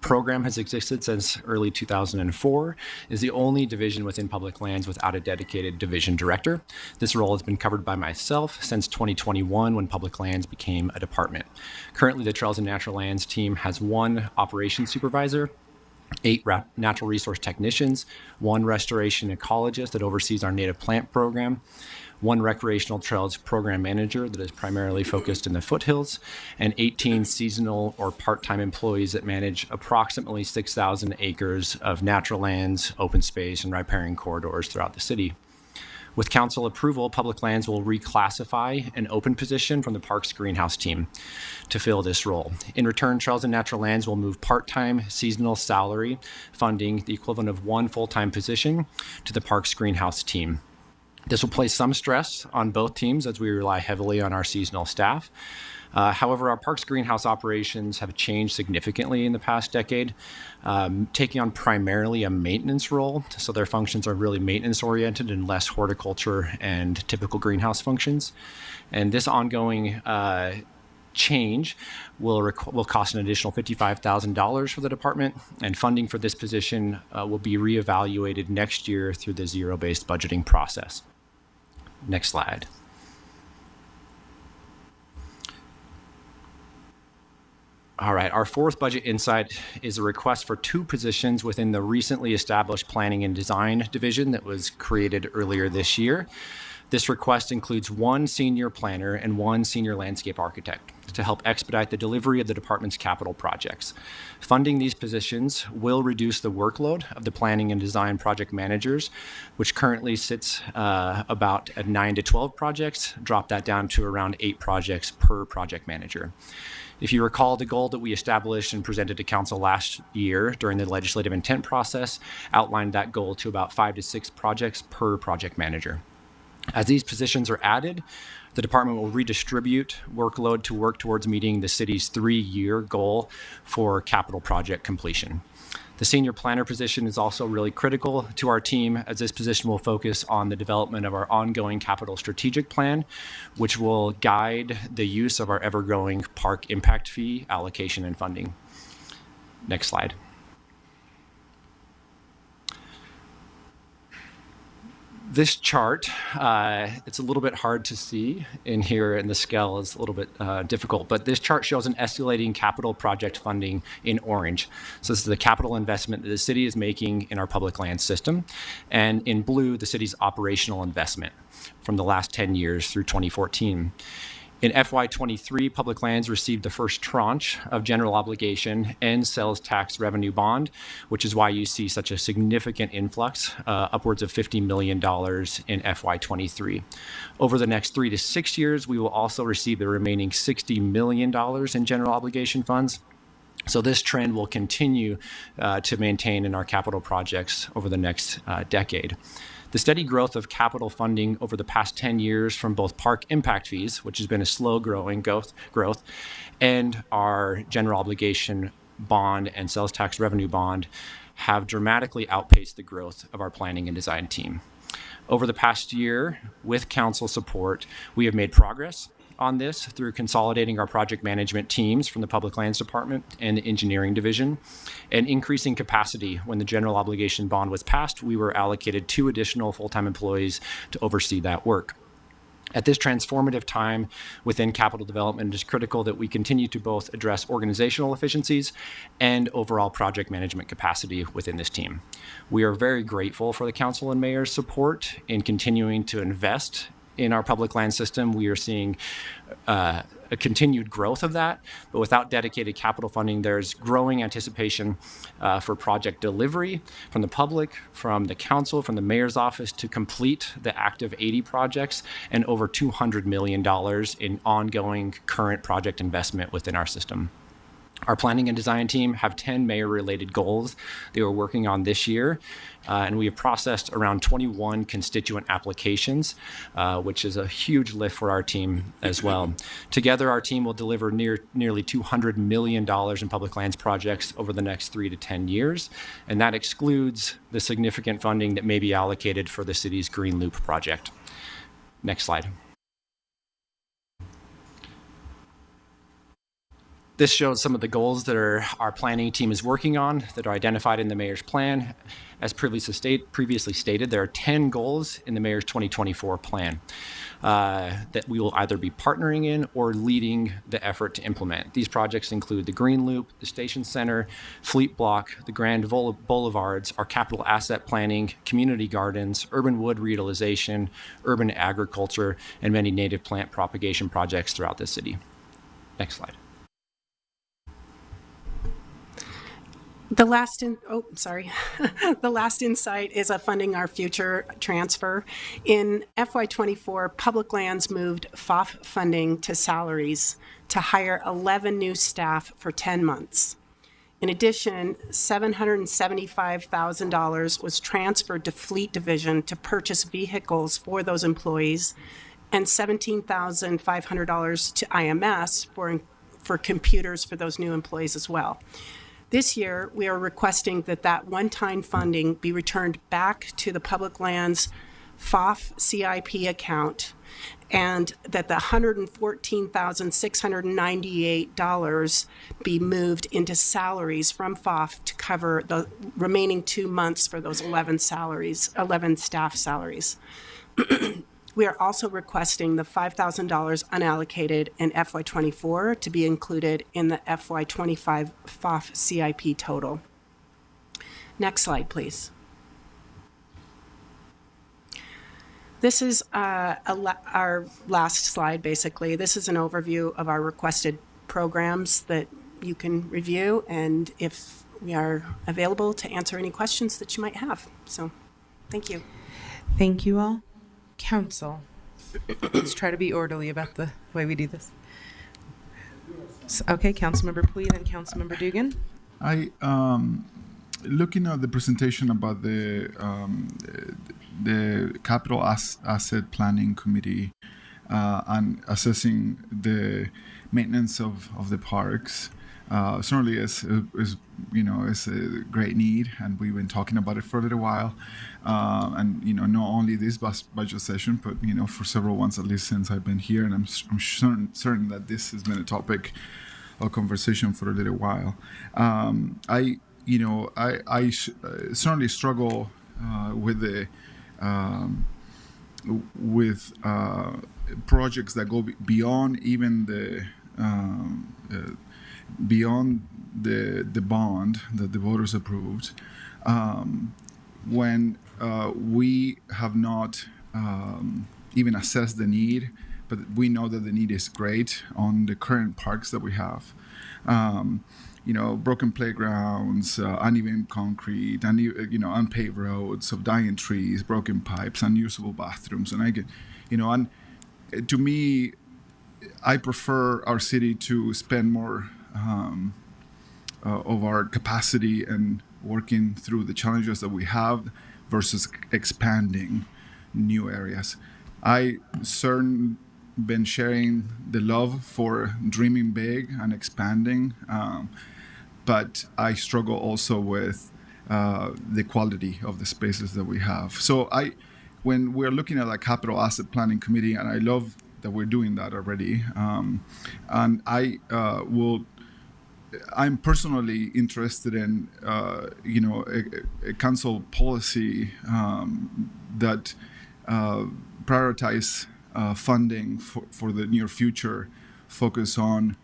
program has existed since early 2004, is the only division within Public Lands without a dedicated division director. This role has been covered by myself since 2021 when Public Lands became a department. Currently, the Trails and Natural Lands team has one operations supervisor, 8 natural resource technicians, 1 restoration ecologist that oversees our native plant program, 1 recreational trails program manager that is primarily focused in the foothills, and 18 seasonal or part-time employees that manage approximately 6,000 acres of natural lands, open space, and riparian corridors throughout the city. With council approval, Public Lands will reclassify an open position from the Parks Greenhouse team to fill this role. In return, Trails and Natural Lands will move part-time seasonal salary funding, the equivalent of 1 full-time position, to the Parks Greenhouse team. This will place some stress on both teams as we rely heavily on our seasonal staff. However, our Parks Greenhouse operations have changed significantly in the past decade, taking on primarily a maintenance role. So their functions are really maintenance oriented and less horticulture and typical greenhouse functions. And this ongoing change will cost an additional $55,000 for the department, and funding for this position will be reevaluated next year through the zero-based budgeting process. Next slide. All right, our fourth budget insight is a request for 2 positions within the recently established Planning and Design Division that was created earlier this year. This request includes one senior planner and one senior landscape architect to help expedite the delivery of the department's capital projects. Funding these positions will reduce the workload of the planning and design project managers, which currently sits about at 9 to 12 projects, drop that down to around 8 projects per project manager. If you recall, the goal that we established and presented to council last year during the legislative intent process outlined that goal to about 5 to 6 projects per project manager. As these positions are added, the department will redistribute workload to work towards meeting the city's 3-year goal for capital project completion. The senior planner position is also really critical to our team, as this position will focus on the development of our ongoing capital strategic plan, which will guide the use of our ever-growing park impact fee allocation and funding. Next slide. This chart, it's a little bit hard to see in here, and the scale is a little bit difficult, but this chart shows an escalating capital project funding in orange. So this is the capital investment that the city is making in our public land system, and in blue, the city's operational investment from the last 10 years through 2014. In FY23, Public Lands received the first tranche of general obligation and sales tax revenue bond, which is why you see such a significant influx, upwards of $50 million in FY23. Over the next 3 to 6 years, we will also receive the remaining $60 million in general obligation funds. So this trend will continue to maintain in our capital projects over the next decade. The steady growth of capital funding over the past 10 years from both park impact fees, which has been a slow growing growth, and our general obligation bond and sales tax revenue bond have dramatically outpaced the growth of our planning and design team. Over the past year, with council support, we have made progress on this through consolidating our project management teams from the Public Lands Department and the Engineering Division, and increasing capacity. When the general obligation bond was passed, we were allocated 2 additional full-time employees to oversee that work. At this transformative time within capital development, it is critical that we continue to both address organizational efficiencies and overall project management capacity within this team. We are very grateful for the council and mayor's support in continuing to invest in our public land system. We are seeing a continued growth of that, but without dedicated capital funding, there's growing anticipation for project delivery from the public, from the council, from the mayor's office to complete the active 80 projects and over $200 million in ongoing current project investment within our system. Our planning and design team have 10 mayor-related goals they were working on this year, and we have processed around 21 constituent applications, which is a huge lift for our team as well. Together, our team will deliver nearly $200 million in public lands projects over the next 3 to 10 years, and that excludes the significant funding that may be allocated for the city's Green Loop project. Next slide. This shows some of the goals that our planning team is working on that are identified in the mayor's plan. As previously stated, there are 10 goals in the mayor's 2024 plan that we will either be partnering in or leading the effort to implement. These projects include the Green Loop, the Station Center, Fleet Block, the Grand Boulevards, our capital asset planning, community gardens, urban wood reutilization, urban agriculture, and many native plant propagation projects throughout the city. Next slide. The last insight is a Funding Our Future transfer. In FY24, Public Lands moved FOF funding to salaries to hire 11 new staff for 10 months. In addition, $775,000 was transferred to Fleet Division to purchase vehicles for those employees, and $17,500 to IMS for computers for those new employees as well. This year, we are requesting that one-time funding be returned back to the Public Lands FOF CIP account, and that the $114,698 be moved into salaries from FOF to cover the remaining 2 months for those 11 staff salaries. We are also requesting the $5,000 unallocated in FY24 to be included in the FY25 FOF CIP total. Next slide, please. This is our last slide, basically. This is an overview of our requested programs that you can review, and if we are available to answer any questions that you might have. So, thank you. Thank you all. Council, let's try to be orderly about the way we do this. Okay, Councilmember Puig and Councilmember Dugan. Looking at the presentation about the Capital Asset Planning Committee and assessing the maintenance of the parks, certainly is a great need, and we've been talking about it for a little while. And not only this budget session, but for several ones at least since I've been here, and I'm certain that this has been a topic of conversation for a little while. I certainly struggle with the projects that go beyond even beyond the bond that the voters approved, when we have not even assessed the need, but we know that the need is great on the current parks that we have. Broken playgrounds, uneven concrete, and unpaved roads, of dying trees, broken pipes, unusable bathrooms, and to me, I prefer our city to spend more of our capacity and working through the challenges that we have versus expanding new areas. I certainly been sharing the love for dreaming big and expanding, but I struggle also with the quality of the spaces that we have. So when we're looking at a capital asset planning committee, and I love that we're doing that already, and I'm personally interested in a council policy that prioritize funding for the near future, focus on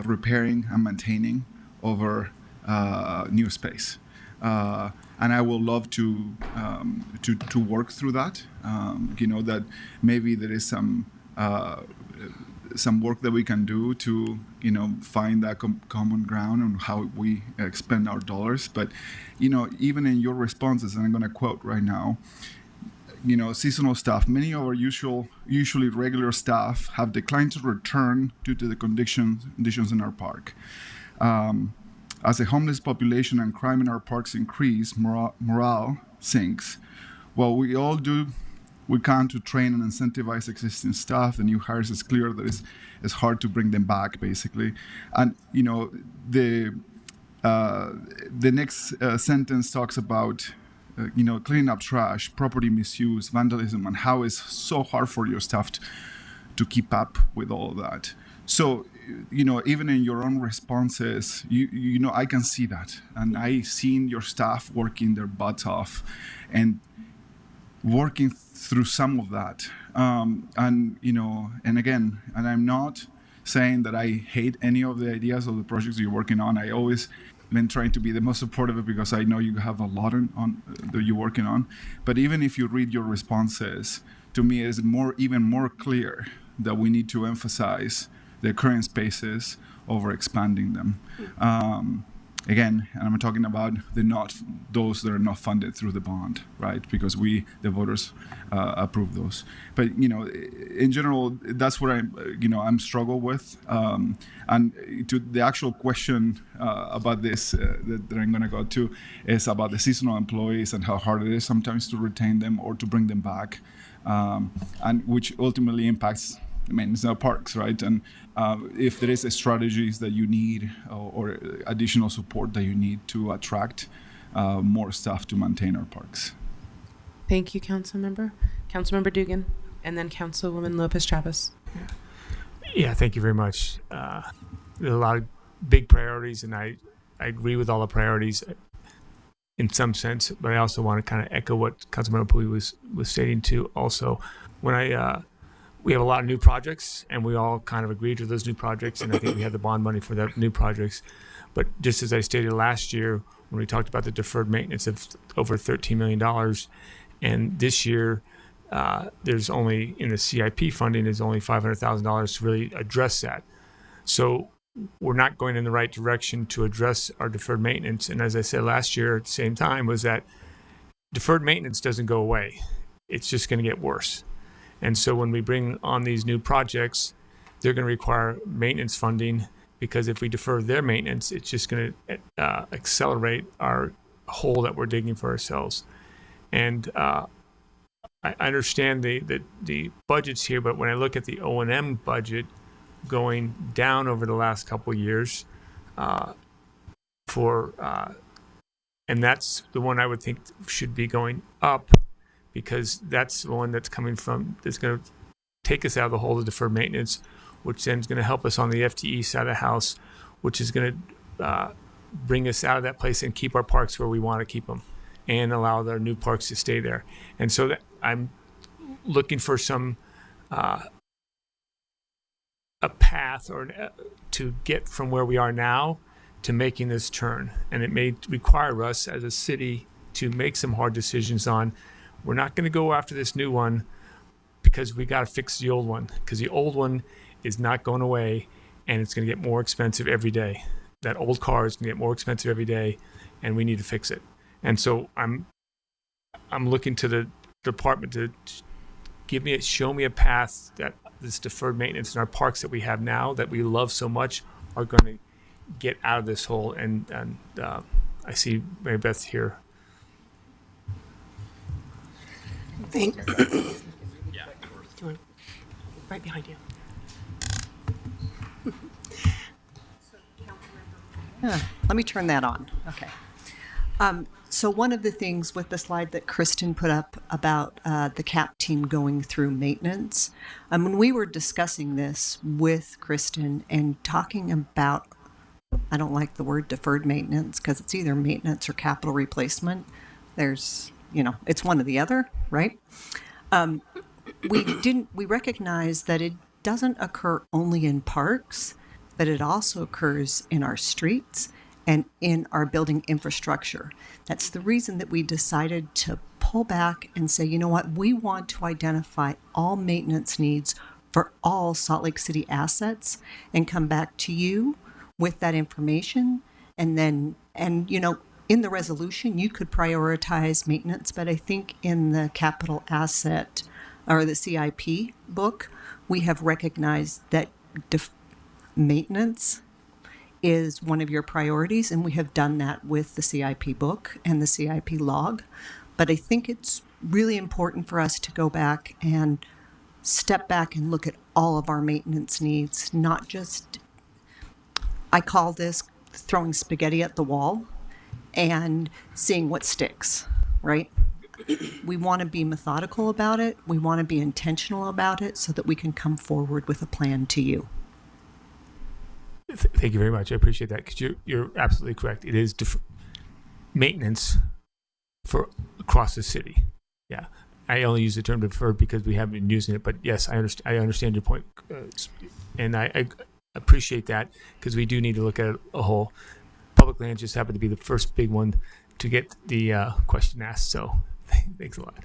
repairing and maintaining over new space, and I will love to work through that. That maybe there is some work that we can do to find that common ground on how we expend our dollars. But even in your responses, and I'm going to quote right now, seasonal staff, many of our usually regular staff have declined to return due to the conditions in our park. As the homeless population and crime in our parks increase, morale sinks. While we all do we can to train and incentivize existing staff, the new hires, is clear that it's hard to bring them back, basically. And the next sentence talks about cleaning up trash, property misuse, vandalism, and how it's so hard for your staff to keep up with all of that. So, even in your own responses, I can see that. And I've seen your staff working their butts off and working through some of that. And I'm not saying that I hate any of the ideas of the projects you're working on. I always been trying to be the most supportive because I know you have a lot on that you're working on. But even if you read your responses, to me, it's even more clear that we need to emphasize the current spaces over expanding them. Again, and I'm talking about those that are not funded through the bond, right? Because the voters, approve those. But in general, that's what I'm struggle with. And to the actual question about this that I'm going to go to is about the seasonal employees and how hard it is sometimes to retain them or to bring them back, and which ultimately impacts maintenance of parks, right? And if there is strategies that you need or additional support that you need to attract more staff to maintain our parks. Thank you, Councilmember. Councilmember Dugan, and then Councilwoman Lopez-Chavez. Yeah, thank you very much. There's a lot of big priorities, and I agree with all the priorities in some sense, but I also want to kind of echo what Councilmember Puig was stating too. Also, when we have a lot of new projects, and we all kind of agreed to those new projects, and I think we have the bond money for the new projects. But just as I stated last year, when we talked about the deferred maintenance of over $13 million, And this year, there's only, in the CIP funding, there's only $500,000 to really address that. So we're not going in the right direction to address our deferred maintenance. And as I said last year at the same time, was that deferred maintenance doesn't go away. It's just going to get worse. And so when we bring on these new projects, they're going to require maintenance funding, because if we defer their maintenance, it's just going to accelerate our hole that we're digging for ourselves. And I understand the budgets here, but when I look at the O&M budget going down over the last couple of years, and that's the one I would think should be going up, because that's the one that's coming from, that's going to take us out of the hole of deferred maintenance, which then is going to help us on the FTE side of the house, which is going to bring us out of that place and keep our parks where we want to keep them, and allow our new parks to stay there. And so I'm looking for some a path to get from where we are now to making this turn. And it may require us as a city to make some hard decisions on, we're not going to go after this new one because we got to fix the old one, because the old one is not going away, and it's going to get more expensive every day. That old car is going to get more expensive every day, and we need to fix it. And so I'm looking to the department to show me a path that this deferred maintenance in our parks that we have now, that we love so much, are going to get out of this hole. And I see Mary Beth here. Thank yeah. Right behind you. Let me turn that on. Okay. So one of the things with the slide that Kristen put up about the CAP team going through maintenance, when we were discussing this with Kristen and talking about, I don't like the word deferred maintenance because it's either maintenance or capital replacement. There's, it's one or the other, right? We recognize that it doesn't occur only in parks, but it also occurs in our streets and in our building infrastructure. That's the reason that we decided to pull back and say, you know what, we want to identify all maintenance needs for all Salt Lake City assets and come back to you with that information. And in the resolution, you could prioritize maintenance, but I think in the capital asset or the CIP book, we have recognized that maintenance is one of your priorities, and we have done that with the CIP book and the CIP log. But I think it's really important for us to go back and step back and look at all of our maintenance needs, not just, I call this throwing spaghetti at the wall and seeing what sticks, right? We want to be methodical about it. We want to be intentional about it so that we can come forward with a plan to you. Thank you very much. I appreciate that, because you're absolutely correct. It is maintenance for across the city. Yeah, I only use the term deferred because we haven't been using it. But yes, I understand your point, and I appreciate that, because we do need to look at it a whole. Public land just happened to be the first big one to get the question asked. So thanks a lot.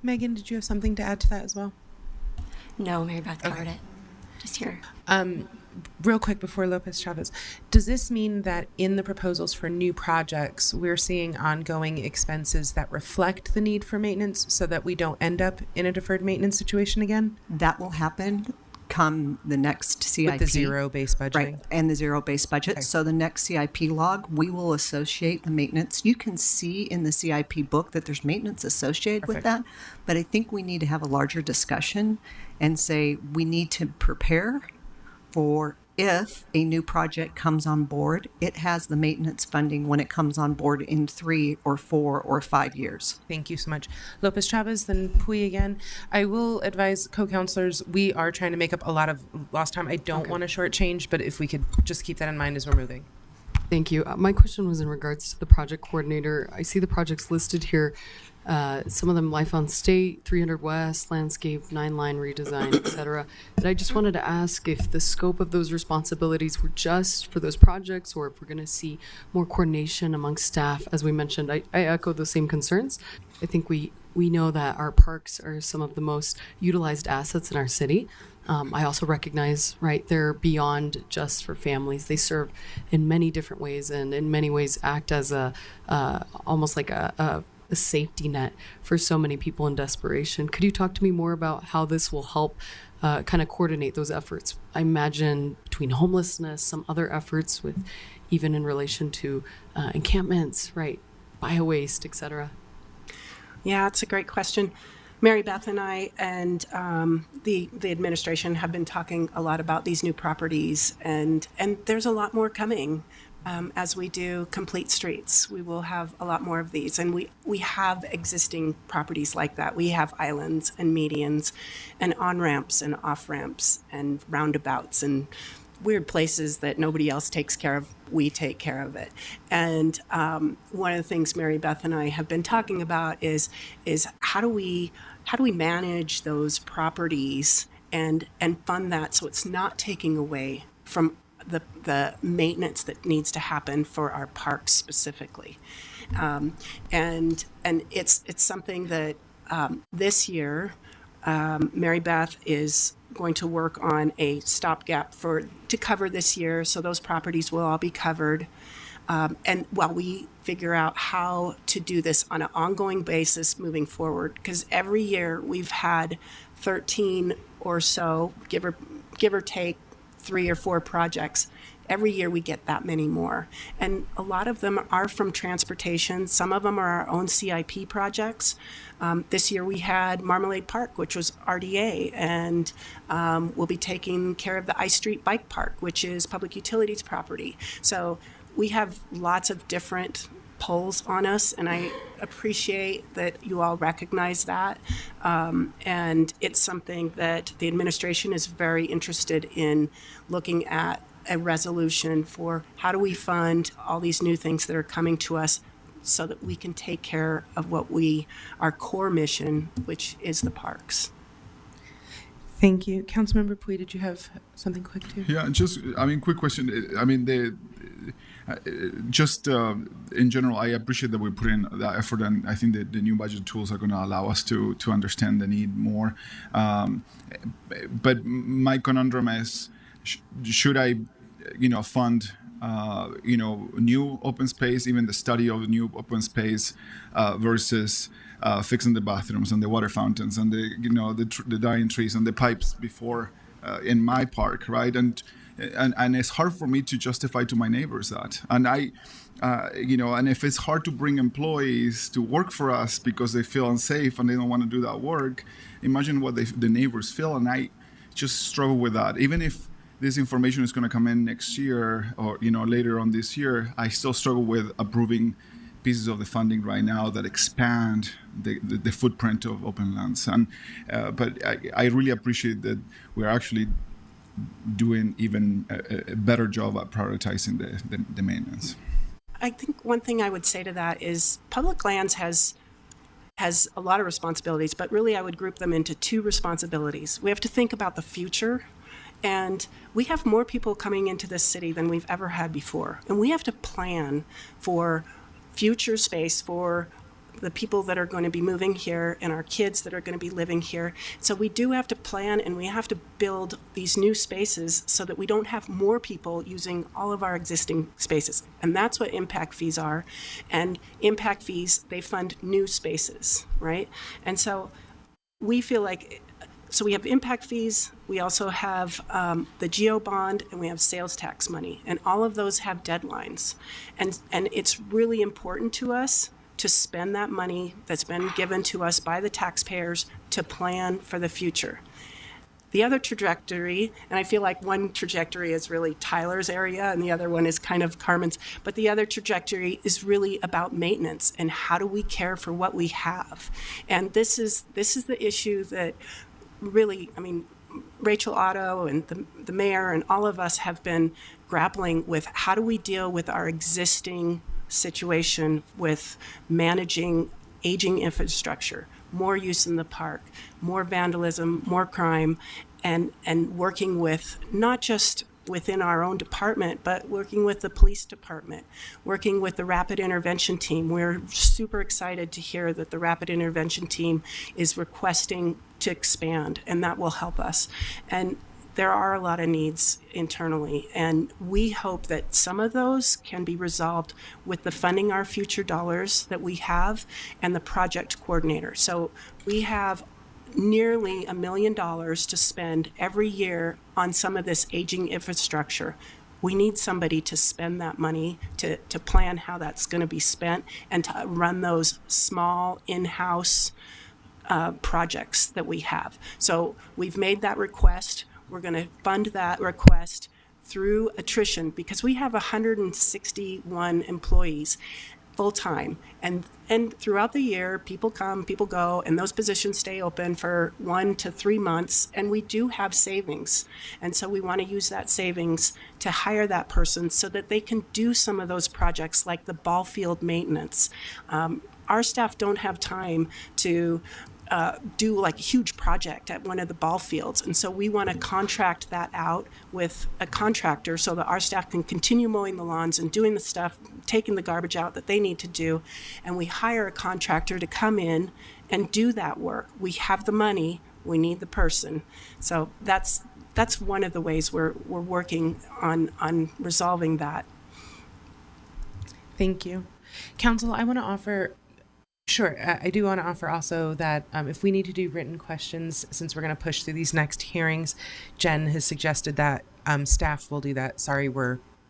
Megan, did you have something to add to that as well? No, Mary Beth covered it. Just here. Real quick before Lopez Chavez, does this mean that in the proposals for new projects, we're seeing ongoing expenses that reflect the need for maintenance so that we don't end up in a deferred maintenance situation again? That will happen come the next CIP. With the zero-based budgeting. Right, and the zero-based budget. Okay. So the next CIP log, we will associate the maintenance. You can see in the CIP book that there's maintenance associated with that, but I think we need to have a larger discussion and say we need to prepare for if a new project comes on board, it has the maintenance funding when it comes on board in 3 or 4 or 5 years. Thank you so much. Lopez Chavez, then Pui again. I will advise co-counselors, we are trying to make up a lot of lost time. I don't want to shortchange, but if we could just keep that in mind as we're moving. Thank you. My question was in regards to the project coordinator. I see the projects listed here. Some of them Life on State, 300 West, landscape, 9-line redesign, etc. But I just wanted to ask if the scope of those responsibilities were just for those projects, or if we're going to see more coordination amongst staff. As we mentioned, I echo those same concerns. I think we We know that our parks are some of the most utilized assets in our city. I also recognize, right, they're beyond just for families. They serve in many different ways, and in many ways act as a almost like a safety net for so many people in desperation. Could you talk to me more about how this will help kind of coordinate those efforts? I imagine between homelessness, some other efforts with even in relation to encampments, right, bio-waste, etc. Yeah, it's a great question. Mary Beth and I and the administration have been talking a lot about these new properties, and there's a lot more coming. As we do complete streets, we will have a lot more of these, and we have existing properties like that. We have islands and medians and on-ramps and off-ramps and roundabouts and weird places that nobody else takes care of. We take care of it. And one of the things Mary Beth and I have been talking about is how do we manage those properties and fund that so it's not taking away from the maintenance that needs to happen for our parks specifically. And it's something that this year Mary Beth is going to work on a stopgap to cover this year, so those properties will all be covered. And while we figure out how to do this on an ongoing basis moving forward, because every year we've had 13 or so, give or take 3 or 4 projects. Every year we get that many more. And a lot of them are from transportation. Some of them are our own CIP projects. This year we had Marmalade Park, which was RDA, and we'll be taking care of the I Street Bike Park, which is public utilities property. So we have lots of different pulls on us, and I appreciate that you all recognize that. And it's something that the administration is very interested in looking at a resolution for how do we fund all these new things that are coming to us so that we can take care of our core mission, which is the parks. Thank you. Councilmember Pui, did you have something quick too? Yeah, quick question. I mean, in general, I appreciate that we put in the effort, and I think that the new budget tools are going to allow us to understand the need more. But my conundrum is, should I, fund, new open space, even the study of new open space, versus fixing the bathrooms and the water fountains and the dying trees and the pipes before in my park, right? And it's hard for me to justify to my neighbors that. And and if it's hard to bring employees to work for us because they feel unsafe and they don't want to do that work, imagine what the neighbors feel. And I just struggle with that. Even if this information is going to come in next year or later on this year, I still struggle with approving pieces of the funding right now that expand the footprint of open lands. And but I really appreciate that we're actually doing even a better job at prioritizing the maintenance. I think one thing I would say to that is public lands has a lot of responsibilities, but really I would group them into 2 responsibilities. We have to think about the future, and we have more people coming into this city than we've ever had before. And we have to plan for future space for the people that are going to be moving here and our kids that are going to be living here. So we do have to plan, and we have to build these new spaces so that we don't have more people using all of our existing spaces. And that's what impact fees are. And impact fees, they fund new spaces, right? And so we feel like, so we have impact fees, we also have the GEO bond, and we have sales tax money. And all of those have deadlines. And it's really important to us to spend that money that's been given to us by the taxpayers to plan for the future. The other trajectory, and I feel like one trajectory is really Tyler's area and the other one is kind of Carmen's, but the other trajectory is really about maintenance and how do we care for what we have. And this is the issue that really, I mean, Rachel Otto and the mayor and all of us have been grappling with how do we deal with our existing situation with managing aging infrastructure, more use in the park, more vandalism, more crime, and working with not just within our own department, but working with the police department, working with the rapid intervention team. We're super excited to hear that the rapid intervention team is requesting to expand, and that will help us. And there are a lot of needs internally, and we hope that some of those can be resolved with the Funding Our Future dollars that we have and the project coordinator. So we have nearly $1 million to spend every year on some of this aging infrastructure. We need somebody to spend that money, to plan how that's going to be spent, and to run those small in-house projects that we have. So we've made that request. We're going to fund that request through attrition because we have 161 employees full-time, and throughout the year people come, people go, and those positions stay open for 1 to 3 months, and we do have savings, and so we want to use that savings to hire that person so that they can do some of those projects like the ball field maintenance. Our staff don't have time to do like a huge project at one of the ball fields. And so we want to contract that out with a contractor so that our staff can continue mowing the lawns and doing the stuff, taking the garbage out that they need to do. And we hire a contractor to come in and do that work. We have the money, we need the person. So that's one of the ways we're working on resolving that. Thank you. Council, I want to offer. Sure. I do want to offer also that if we need to do written questions, since we're going to push through these next hearings, Jen has suggested that staff will do that. Sorry,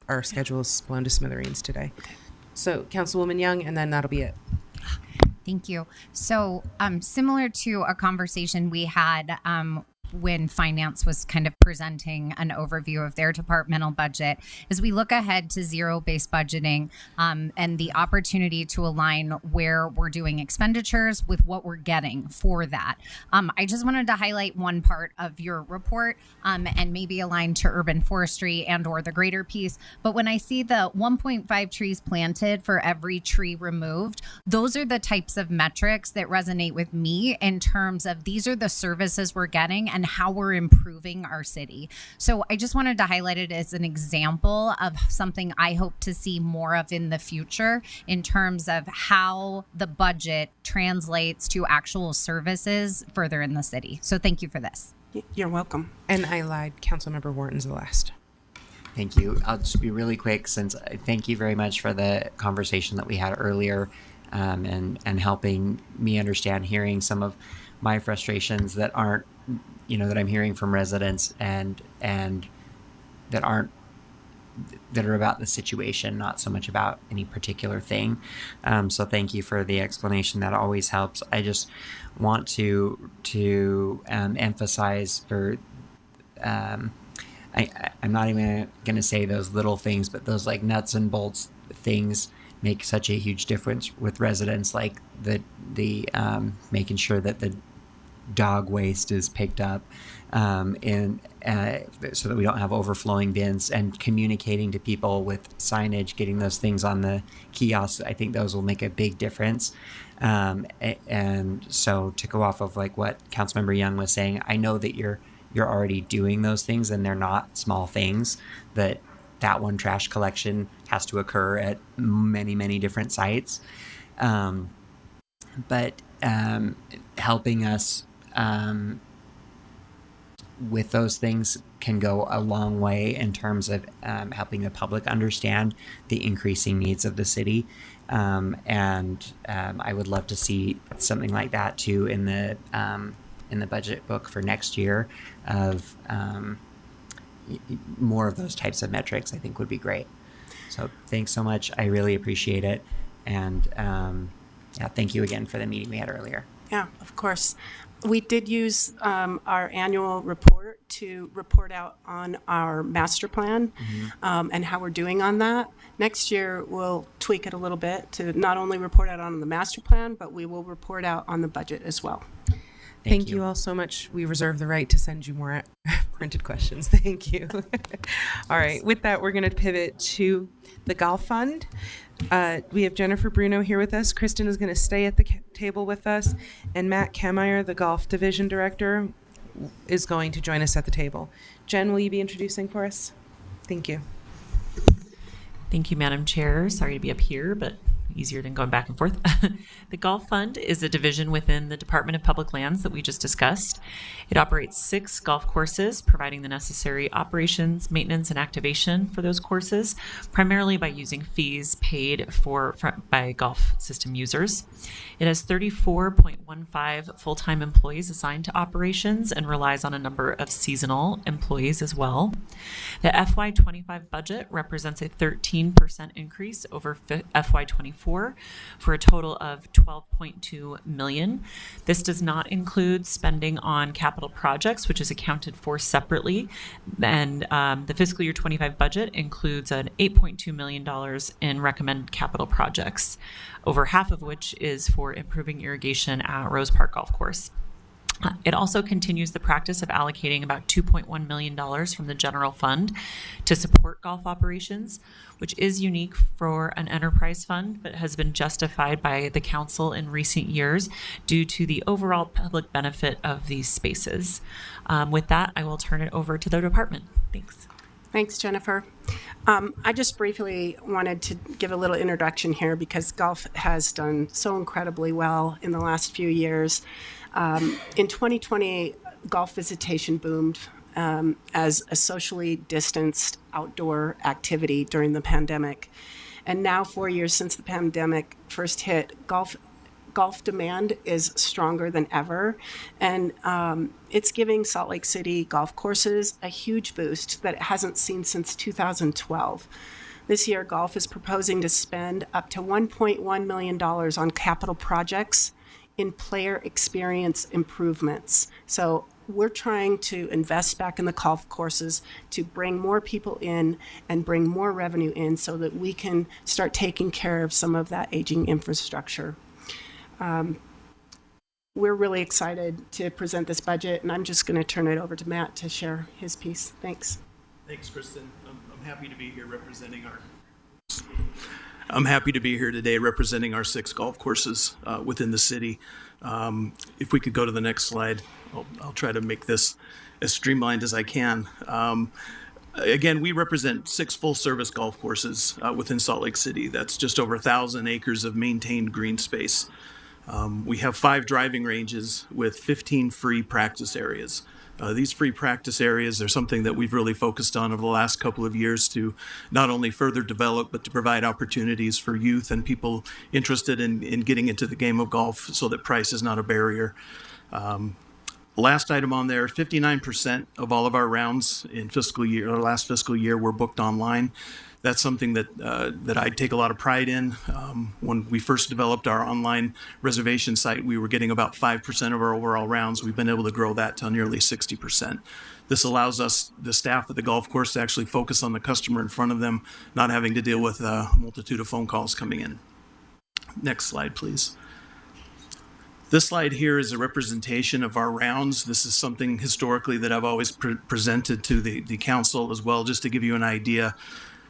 our schedule is blown to smithereens today. So Councilwoman Young, and then that'll be it. Thank you. So similar to a conversation we had when finance was kind of presenting an overview of their departmental budget, as we look ahead to zero-based budgeting and the opportunity to align where we're doing expenditures with what we're getting for that. I just wanted to highlight one part of your report and maybe align to urban forestry and or the greater piece. But when I see the 1.5 trees planted for every tree removed, those are the types of metrics that resonate with me in terms of these are the services we're getting and how we're improving our city. So I just wanted to highlight it as an example of something I hope to see more of in the future in terms of how the budget translates to actual services further in the city. So thank you for this. You're welcome. And I lied. Councilmember Wharton's the last. Thank you. I'll just be really quick since I thank you very much for the conversation that we had earlier and helping me understand, hearing some of my frustrations that aren't, that I'm hearing from residents and that are about the situation, not so much about any particular thing. So thank you for the explanation. That always helps. I just want to emphasize for, I'm not even going to say those little things, but those like nuts and bolts things make such a huge difference with residents, like the making sure that the dog waste is picked up so that we don't have overflowing bins, and communicating to people with signage, getting those things on the kiosks. I think those will make a big difference. And so to go off of like what Councilmember Young was saying, I know that you're already doing those things and they're not small things. That one trash collection has to occur at many, many different sites. But helping us with those things can go a long way in terms of helping the public understand the increasing needs of the city. And I would love to see something like that too in the budget book for next year of more of those types of metrics. I think would be great. So thanks so much. I really appreciate it. And thank you again for the meeting we had earlier. Yeah, of course. We did use our annual report to report out on our master plan and how we're doing on that. Next year, we'll tweak it a little bit to not only report out on the master plan, but we will report out on the budget as well. Thank you all so much. We reserve the right to send you more printed questions. Thank you. All right. With that, we're going to pivot to the Golf Fund. We have Jennifer Bruno here with us. Kristen is going to stay at the table with us. And Matt Kameyer, the Golf Division Director, is going to join us at the table. Jen, will you be introducing for us? Thank you. Thank you, Madam Chair. Sorry to be up here, but easier than going back and forth. The Golf Fund is a division within the Department of Public Lands that we just discussed. It operates 6 golf courses, providing the necessary operations, maintenance, and activation for those courses, primarily by using fees paid by golf system users. It has 34.15 full-time employees assigned to operations and relies on a number of seasonal employees as well. The FY25 budget represents a 13% increase over FY24 for a total of $12.2 million. This does not include spending on capital projects, which is accounted for separately. And the fiscal year 25 budget includes an $8.2 million in recommended capital projects, over half of which is for improving irrigation at Rose Park Golf Course. It also continues the practice of allocating about $2.1 million from the general fund to support golf operations, which is unique for an enterprise fund, but has been justified by the council in recent years due to the overall public benefit of these spaces. With that, I will turn it over to the department. Thanks. Thanks, Jennifer. I just briefly wanted to give a little introduction here because golf has done so incredibly well in the last few years. In 2020, golf visitation boomed as a socially distanced outdoor activity during the pandemic. And now, 4 years since the pandemic first hit, golf demand is stronger than ever. And it's giving Salt Lake City golf courses a huge boost that it hasn't seen since 2012. This year, golf is proposing to spend up to $1.1 million on capital projects in player experience improvements. So we're trying to invest back in the golf courses to bring more people in and bring more revenue in so that we can start taking care of some of that aging infrastructure. We're really excited to present this budget, and I'm just going to turn it over to Matt to share his piece. Thanks. Thanks, Kristen. I'm happy to be here representing I'm happy to be here today representing our 6 golf courses within the city. If we could go to the next slide, I'll try to make this as streamlined as I can. Again, we represent 6 full-service golf courses within Salt Lake City. That's just over 1,000 acres of maintained green space. We have 5 driving ranges with 15 free practice areas. These free practice areas are something that we've really focused on over the last couple of years to not only further develop, but to provide opportunities for youth and people interested in getting into the game of golf so that price is not a barrier. Last item on there, 59% of all of our rounds in last fiscal year were booked online. That's something that I take a lot of pride in. When we first developed our online reservation site, we were getting about 5% of our overall rounds. We've been able to grow that to nearly 60%. This allows us, the staff at the golf course, to actually focus on the customer in front of them, not having to deal with a multitude of phone calls coming in. Next slide, please. This slide here is a representation of our rounds. This is something historically that I've always presented to the council as well, just to give you an idea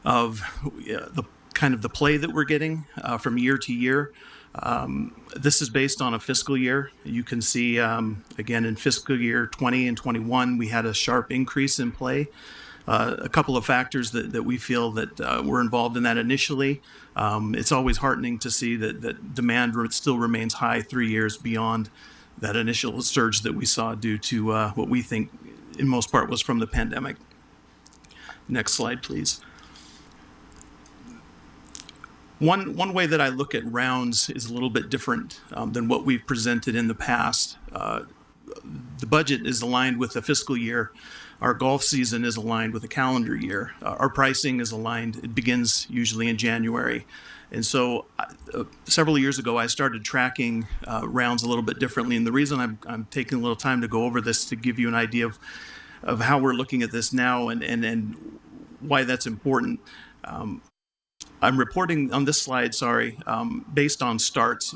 of the kind of the play that we're getting from year to year. This is based on a fiscal year. You can see, again, in fiscal year 20 and 21, we had a sharp increase in play. A couple of factors that we feel that were involved in that initially. It's always heartening to see that demand still remains high 3 years beyond that initial surge that we saw due to what we think in most part was from the pandemic. Next slide, please. One way that I look at rounds is a little bit different than what we've presented in the past. The budget is aligned with the fiscal year. Our golf season is aligned with the calendar year. Our pricing is aligned. It begins usually in January. And so several years ago, I started tracking rounds a little bit differently. And the reason I'm taking a little time to go over this to give you an idea of how we're looking at this now and why that's important. I'm reporting on this slide, based on starts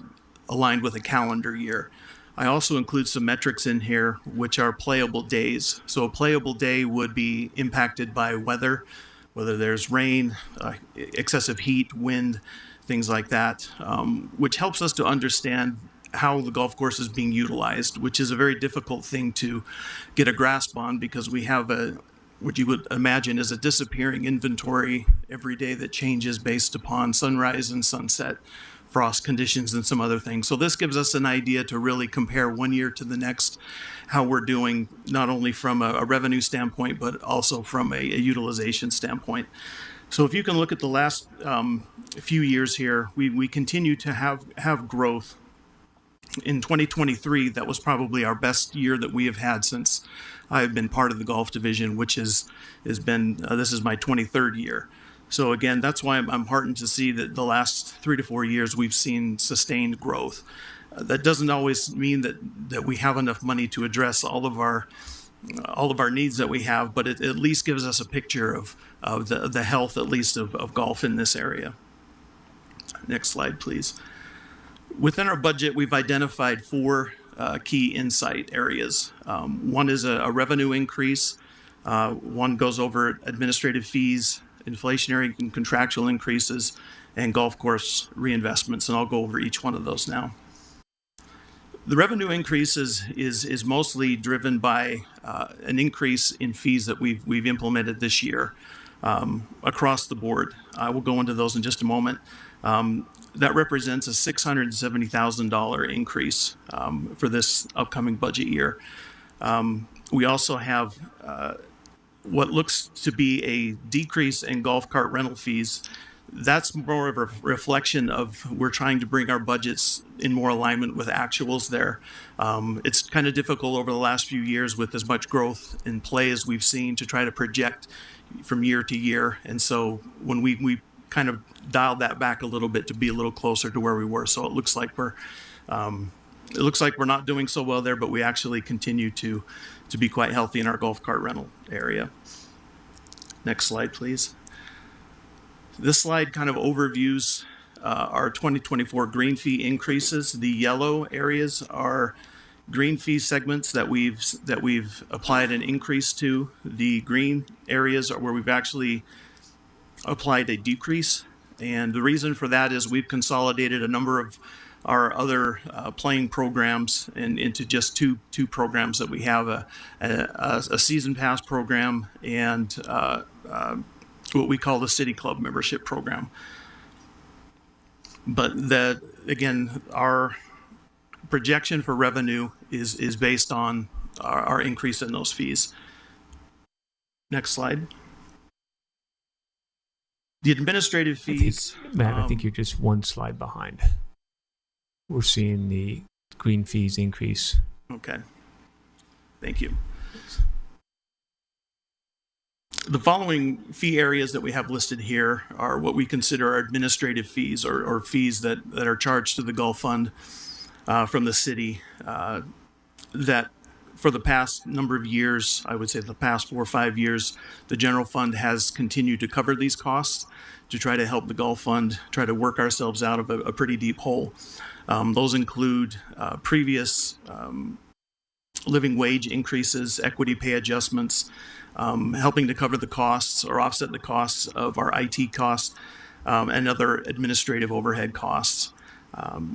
aligned with a calendar year. I also include some metrics in here, which are playable days. So a playable day would be impacted by weather, whether there's rain, excessive heat, wind, things like that, which helps us to understand how the golf course is being utilized, which is a very difficult thing to get a grasp on because we have what you would imagine is a disappearing inventory every day that changes based upon sunrise and sunset, frost conditions, and some other things. So this gives us an idea to really compare one year to the next, how we're doing, not only from a revenue standpoint, but also from a utilization standpoint. So if you can look at the last few years here, we continue to have growth. In 2023, that was probably our best year that we have had since I've been part of the Golf Division, which has been, this is my 23rd year. So again, that's why I'm heartened to see that the last 3 to 4 years we've seen sustained growth. That doesn't always mean that we have enough money to address all of our needs that we have, but it at least gives us a picture of the health, at least of golf in this area. Next slide, please. Within our budget, we've identified 4 key insight areas. One is a revenue increase. One goes over administrative fees, inflationary and contractual increases, and golf course reinvestments, and I'll go over each one of those now. The revenue increase is mostly driven by an increase in fees that we've implemented this year across the board. I will go into those in just a moment. That represents a $670,000 increase for this upcoming budget year. We also have what looks to be a decrease in golf cart rental fees. That's more of a reflection of we're trying to bring our budgets in more alignment with actuals there. It's kind of difficult over the last few years with as much growth in play as we've seen to try to project from year to year. And so when we kind of dialed that back a little bit to be a little closer to where we were. So it looks like we're not doing so well there, but we actually continue to be quite healthy in our golf cart rental area. Next slide, please. This slide kind of overviews our 2024 green fee increases. The yellow areas are green fee segments that we've applied an increase to. The green areas are where we've actually applied a decrease. And the reason for that is we've consolidated a number of our other playing programs into just two programs that we have, a season pass program and what we call the City Club membership program. But that, again, our projection for revenue is based on our increase in those fees. Next slide. The administrative fees. Matt, I think you're just one slide behind. We're seeing the green fees increase. Okay. Thank you. The following fee areas that we have listed here are what we consider our administrative fees or fees that are charged to the Golf Fund from the city that for the past number of years, I would say the past 4 or 5 years, the general fund has continued to cover these costs to try to help the Golf Fund try to work ourselves out of a pretty deep hole. Those include previous living wage increases, equity pay adjustments, helping to cover the costs or offset the costs of our IT costs and other administrative overhead costs.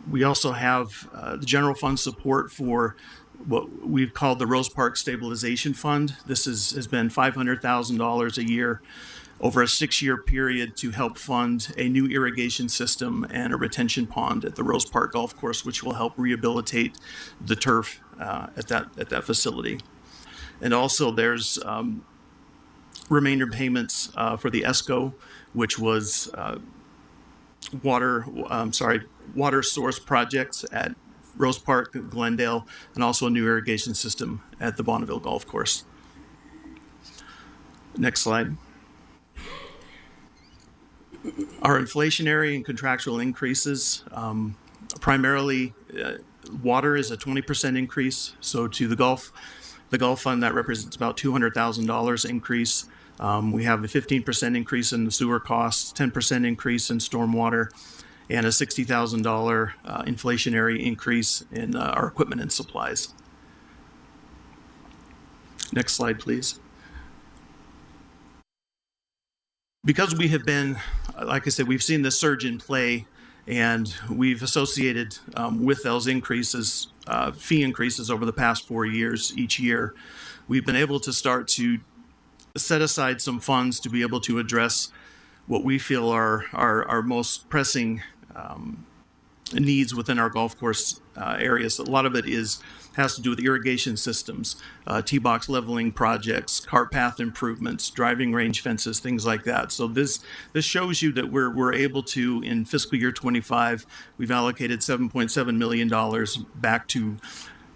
We also have the general fund support for what we've called the Rose Park Stabilization Fund. This has been $500,000 a year over a 6-year period to help fund a new irrigation system and a retention pond at the Rose Park Golf Course, which will help rehabilitate the turf at that facility. And also there's remainder payments for the ESCO, which was water source projects at Rose Park, Glendale, and also a new irrigation system at the Bonneville Golf Course. Next slide. Our inflationary and contractual increases, primarily water is a 20% increase. So to the Golf Fund, that represents about $200,000 increase. We have a 15% increase in the sewer costs, 10% increase in stormwater, and a $60,000 inflationary increase in our equipment and supplies. Next slide, please. Because we have been, like I said, we've seen this surge in play, and we've associated with those increases, fee increases over the past 4 years each year, we've been able to start to set aside some funds to be able to address what we feel are our most pressing needs within our golf course areas. A lot of it has to do with irrigation systems, tee box leveling projects, cart path improvements, driving range fences, things like that. So this shows you that we're able to, in fiscal year 25, we've allocated $7.7 million back to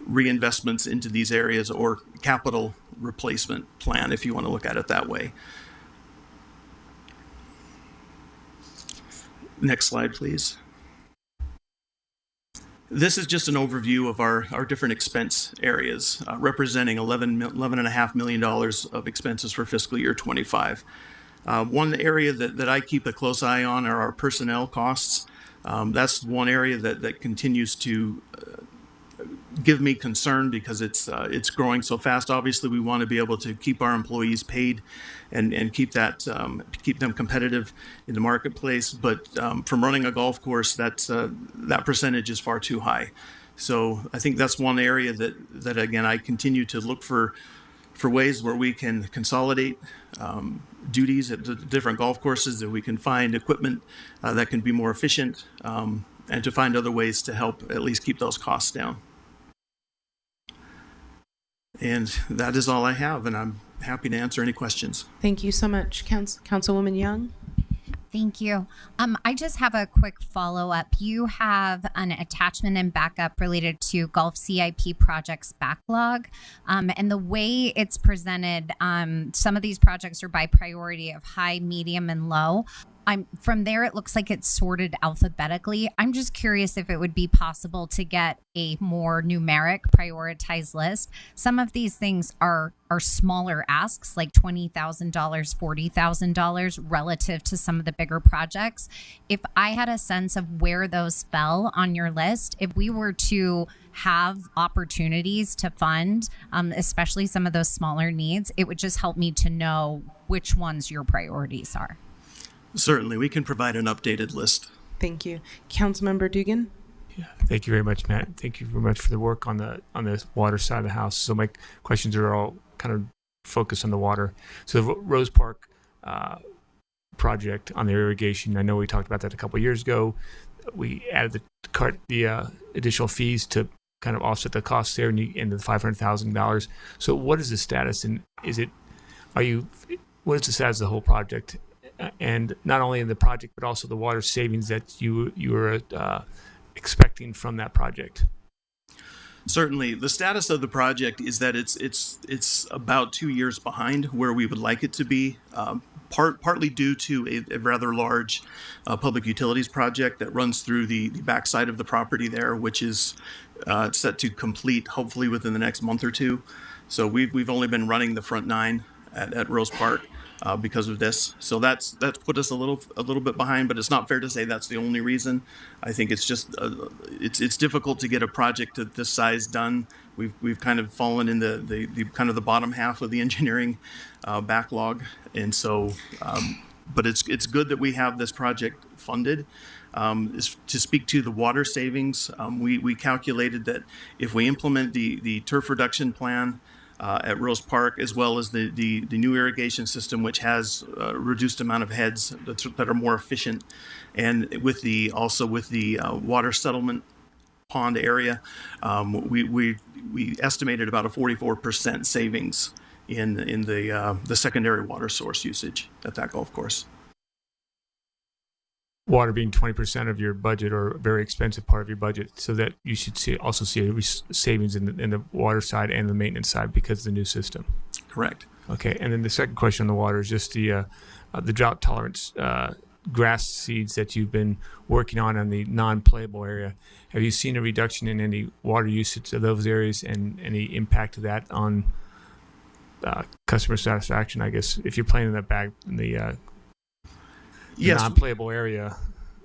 reinvestments into these areas, or capital replacement plan, if you want to look at it that way. Next slide, please. This is just an overview of our different expense areas, representing $11.5 million of expenses for fiscal year 25. One area that I keep a close eye on are our personnel costs. That's one area that continues to give me concern because it's growing so fast. Obviously, we want to be able to keep our employees paid and keep them competitive in the marketplace. But from running a golf course, that percentage is far too high. So I think that's one area that again, I continue to look for ways where we can consolidate duties at the different golf courses, that we can find equipment that can be more efficient, and to find other ways to help at least keep those costs down. And that is all I have, and I'm happy to answer any questions. Thank you so much, Councilwoman Young. Thank you. I just have a quick follow-up. You have an attachment and backup related to Golf CIP projects backlog. And the way it's presented, some of these projects are by priority of high, medium, and low. From there, it looks like it's sorted alphabetically. I'm just curious if it would be possible to get a more numeric prioritized list. Some of these things are smaller asks, like $20,000, $40,000 relative to some of the bigger projects. If I had a sense of where those fell on your list, if we were to have opportunities to fund, especially some of those smaller needs, it would just help me to know which ones your priorities are. Certainly, we can provide an updated list. Thank you. Councilmember Dugan? Yeah, thank you very much, Matt. Thank you very much for the work on the water side of the house. So my questions are all kind of focused on the water. So the Rose Park project on the irrigation, I know we talked about that a couple of years ago. We added the additional fees to kind of offset the costs there, and the $500,000. So what is the status, and what is the status of the whole project? And not only in the project, but also the water savings that you were expecting from that project. Certainly, the status of the project is that it's about 2 years behind where we would like it to be, partly due to a rather large public utilities project that runs through the backside of the property there, which is set to complete hopefully within the next month or two. So we've only been running the front 9 at Rose Park. Because of this, so that's put us a little bit behind, but it's not fair to say that's the only reason. I think it's just it's difficult to get a project of this size done. We've kind of fallen in the kind of the bottom half of the engineering backlog, and so but it's good that we have this project funded. To speak to the water savings, we calculated that if we implement the turf reduction plan at Rose Park, as well as the new irrigation system, which has a reduced amount of heads that are more efficient, and with the water settlement pond area, we estimated about a 44% savings in the secondary water source usage at that golf course. Water being 20% of your budget, or a very expensive part of your budget, so that you should also see a savings in the water side and the maintenance side because of the new system. Correct. Okay, and then the second question on the water is just the drought tolerance grass seeds that you've been working on the non-playable area. Have you seen a reduction in any water usage of those areas, and any impact of that on customer satisfaction? I guess if you're playing in that bag in the yes, non-playable area.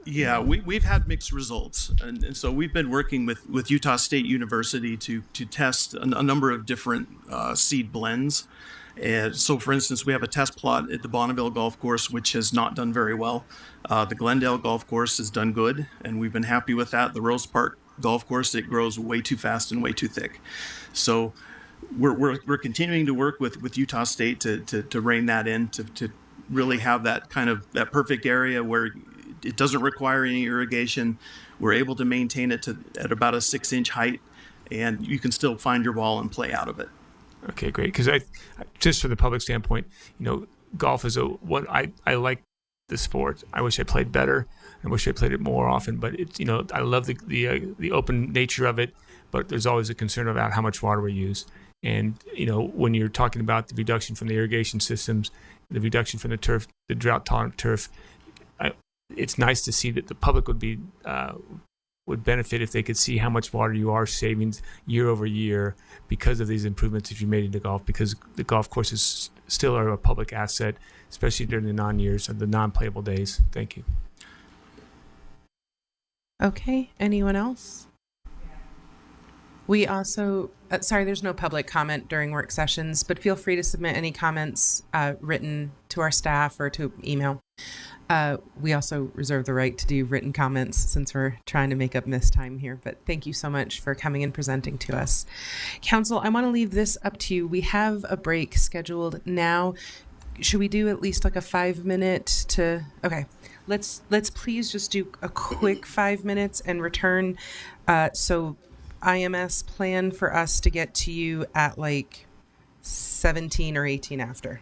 Yeah, we've had mixed results, and so we've been working with Utah State University to test a number of different seed blends. And so, for instance, we have a test plot at the Bonneville Golf Course, which has not done very well. The Glendale Golf Course has done good, and we've been happy with that. The Rose Park Golf Course, it grows way too fast and way too thick. So we're continuing to work with Utah State to rein that in, to really have that kind of that perfect area where it doesn't require any irrigation. We're able to maintain it at about a 6-inch height, and you can still find your ball and play out of it. Okay, great. Because just from the public standpoint, golf is I like the sport. I wish I played better. I wish I played it more often. But it's I love the open nature of it. But there's always a concern about how much water we use. And when you're talking about the reduction from the irrigation systems, the reduction from the turf, the drought-tolerant turf, it's nice to see that the public would benefit if they could see how much water you are saving year over year because of these improvements that you made into golf. Because the golf courses still are a public asset, especially during the non-years and the non-playable days. Thank you. Okay, anyone else? We also, sorry, there's no public comment during work sessions, but feel free to submit any comments written to our staff or to email. We also reserve the right to do written comments since we're trying to make up missed time here, but thank you so much for coming and presenting to us. Council, I want to leave this up to you. We have a break scheduled now. Should we do at least like a 5-minute okay. Let's please just do a quick 5 minutes and return. So IMS plan for us to get to you at like 17 or 18 after.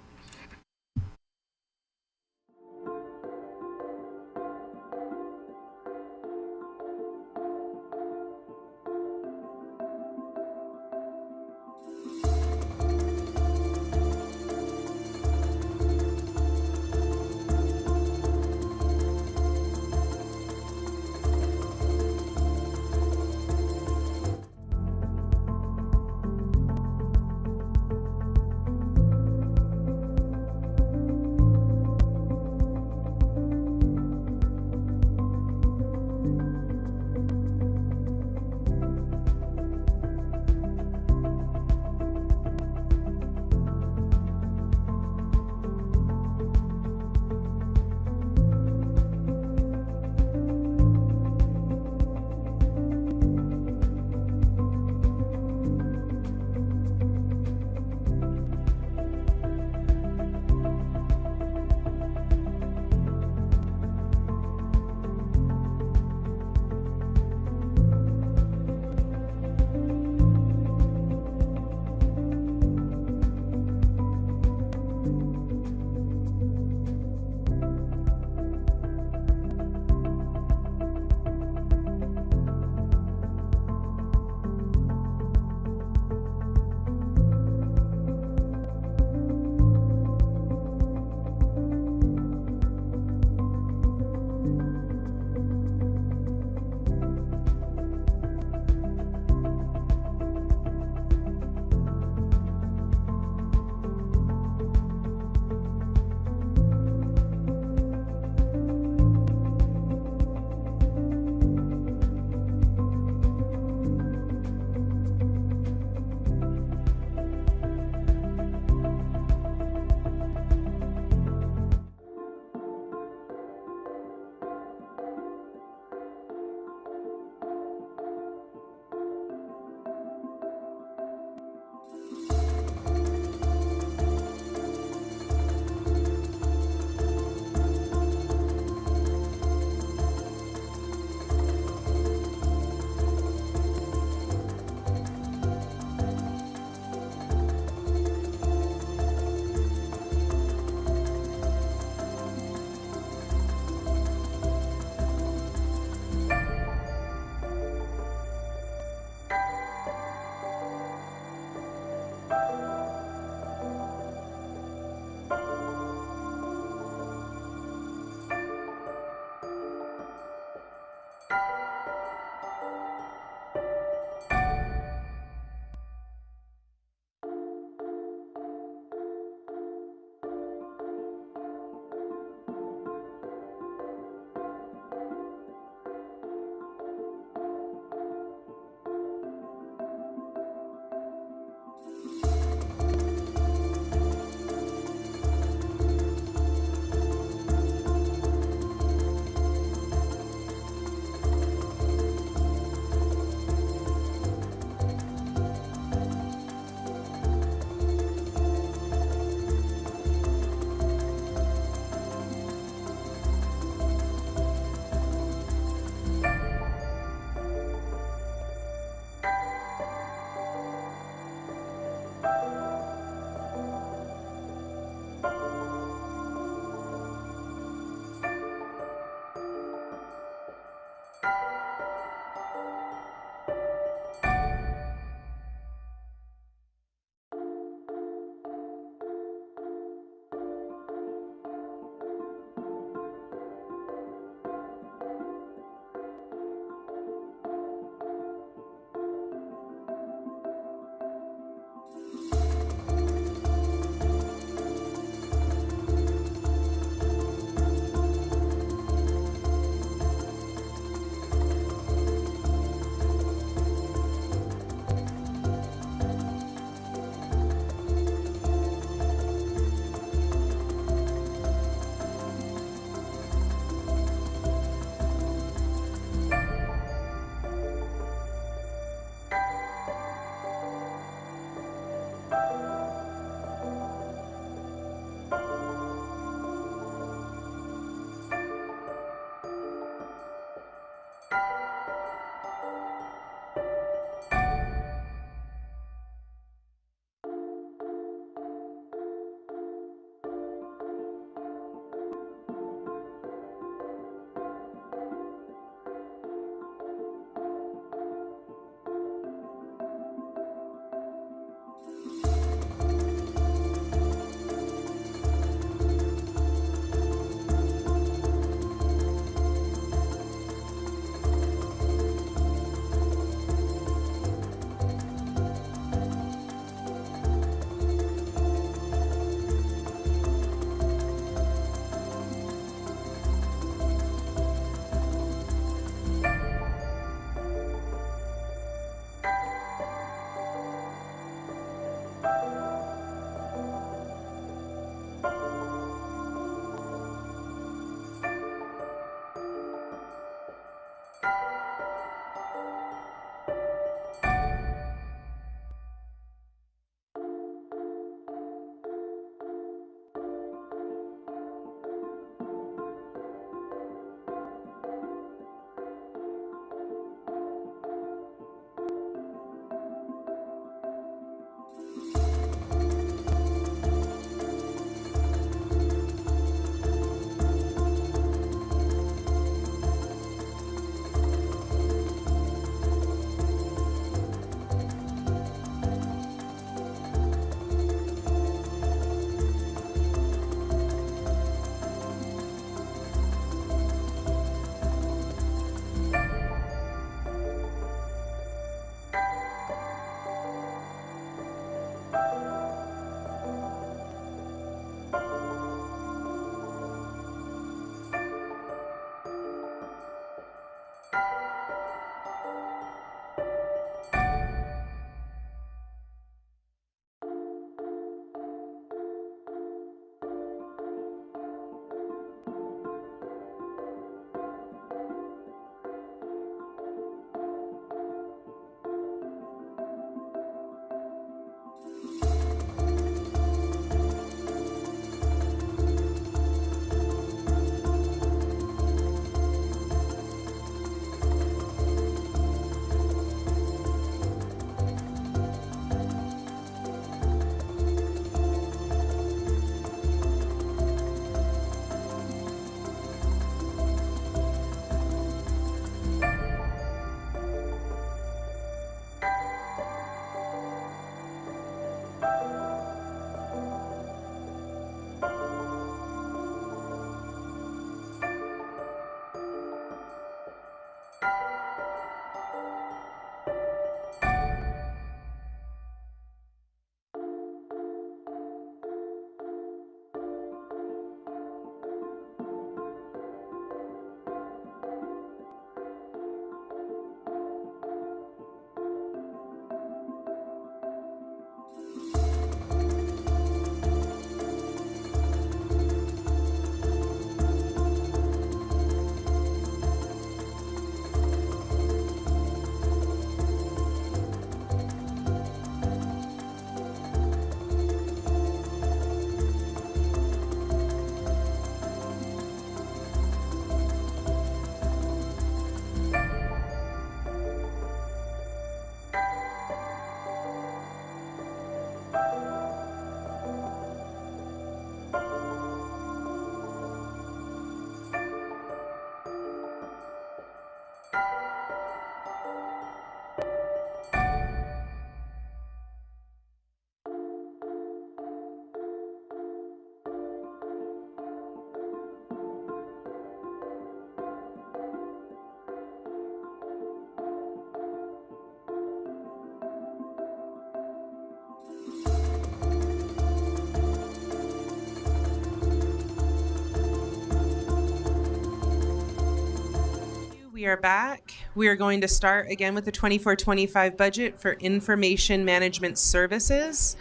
we are back. We are going to start again with the 24-25 budget for Information Management Services.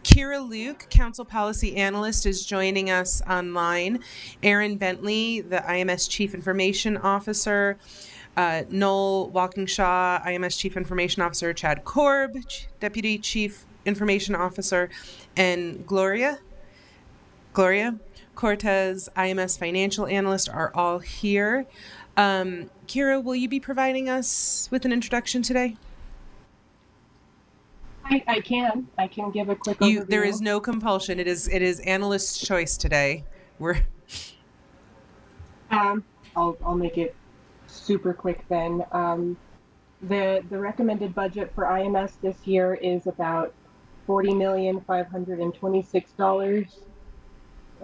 Kira Luke, Council Policy Analyst, is joining us online. Aaron Bentley, the IMS Chief Information Officer. Noel Walkingshaw, IMS Chief Information Officer. Chad Korb, Deputy Chief Information Officer. And Gloria Cortez, IMS Financial Analyst, are all here. Kira, will you be providing us with an introduction today? I can give a quick overview. There is no compulsion. It is analyst's choice today. I'll make it super quick then. The recommended budget for IMS this year is about $40,526,000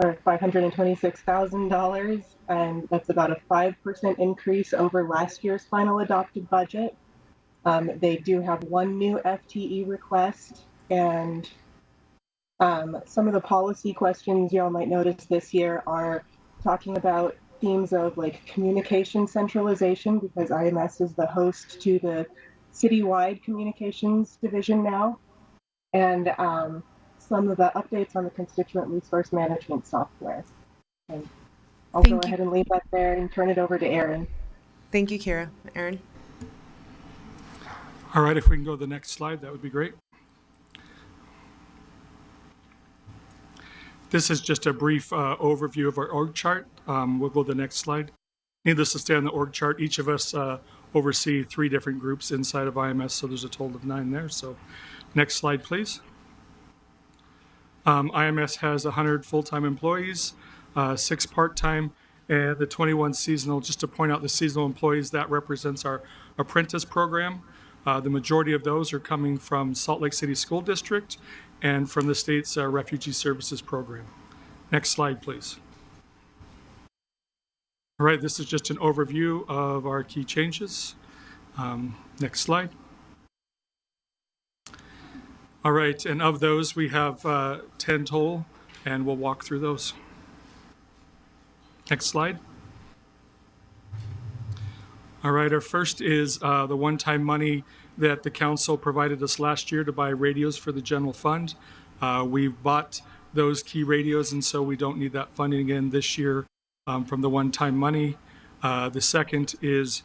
or $526,000, and that's about a 5% increase over last year's final adopted budget. They do have one new FTE request, and some of the policy questions y'all might notice this year are talking about themes of like communication centralization, because IMS is the host to the citywide communications division now, and some of the updates on the constituent resource management software. And I'll go ahead and leave that there and turn it over to Aaron. Thank you, Kira. Aaron? All right, if we can go to the next slide, that would be great. This is just a brief overview of our org chart. We'll go to the next slide. Needless to say, on the org chart, each of us oversee 3 different groups inside of IMS, so there's a total of 9 there. So next slide, please. IMS has 100 full-time employees, 6 part-time, and the 21 seasonal. Just to point out the seasonal employees, that represents our apprentice program. The majority of those are coming from Salt Lake City School District and from the state's Refugee Services Program. Next slide, please. All right, this is just an overview of our key changes. Next slide. All right, and of those, we have 10 total, and we'll walk through those. Next slide. All right, our first is the one-time money that the council provided us last year to buy radios for the general fund. We've bought those key radios, and so we don't need that funding again this year from the one-time money. The second is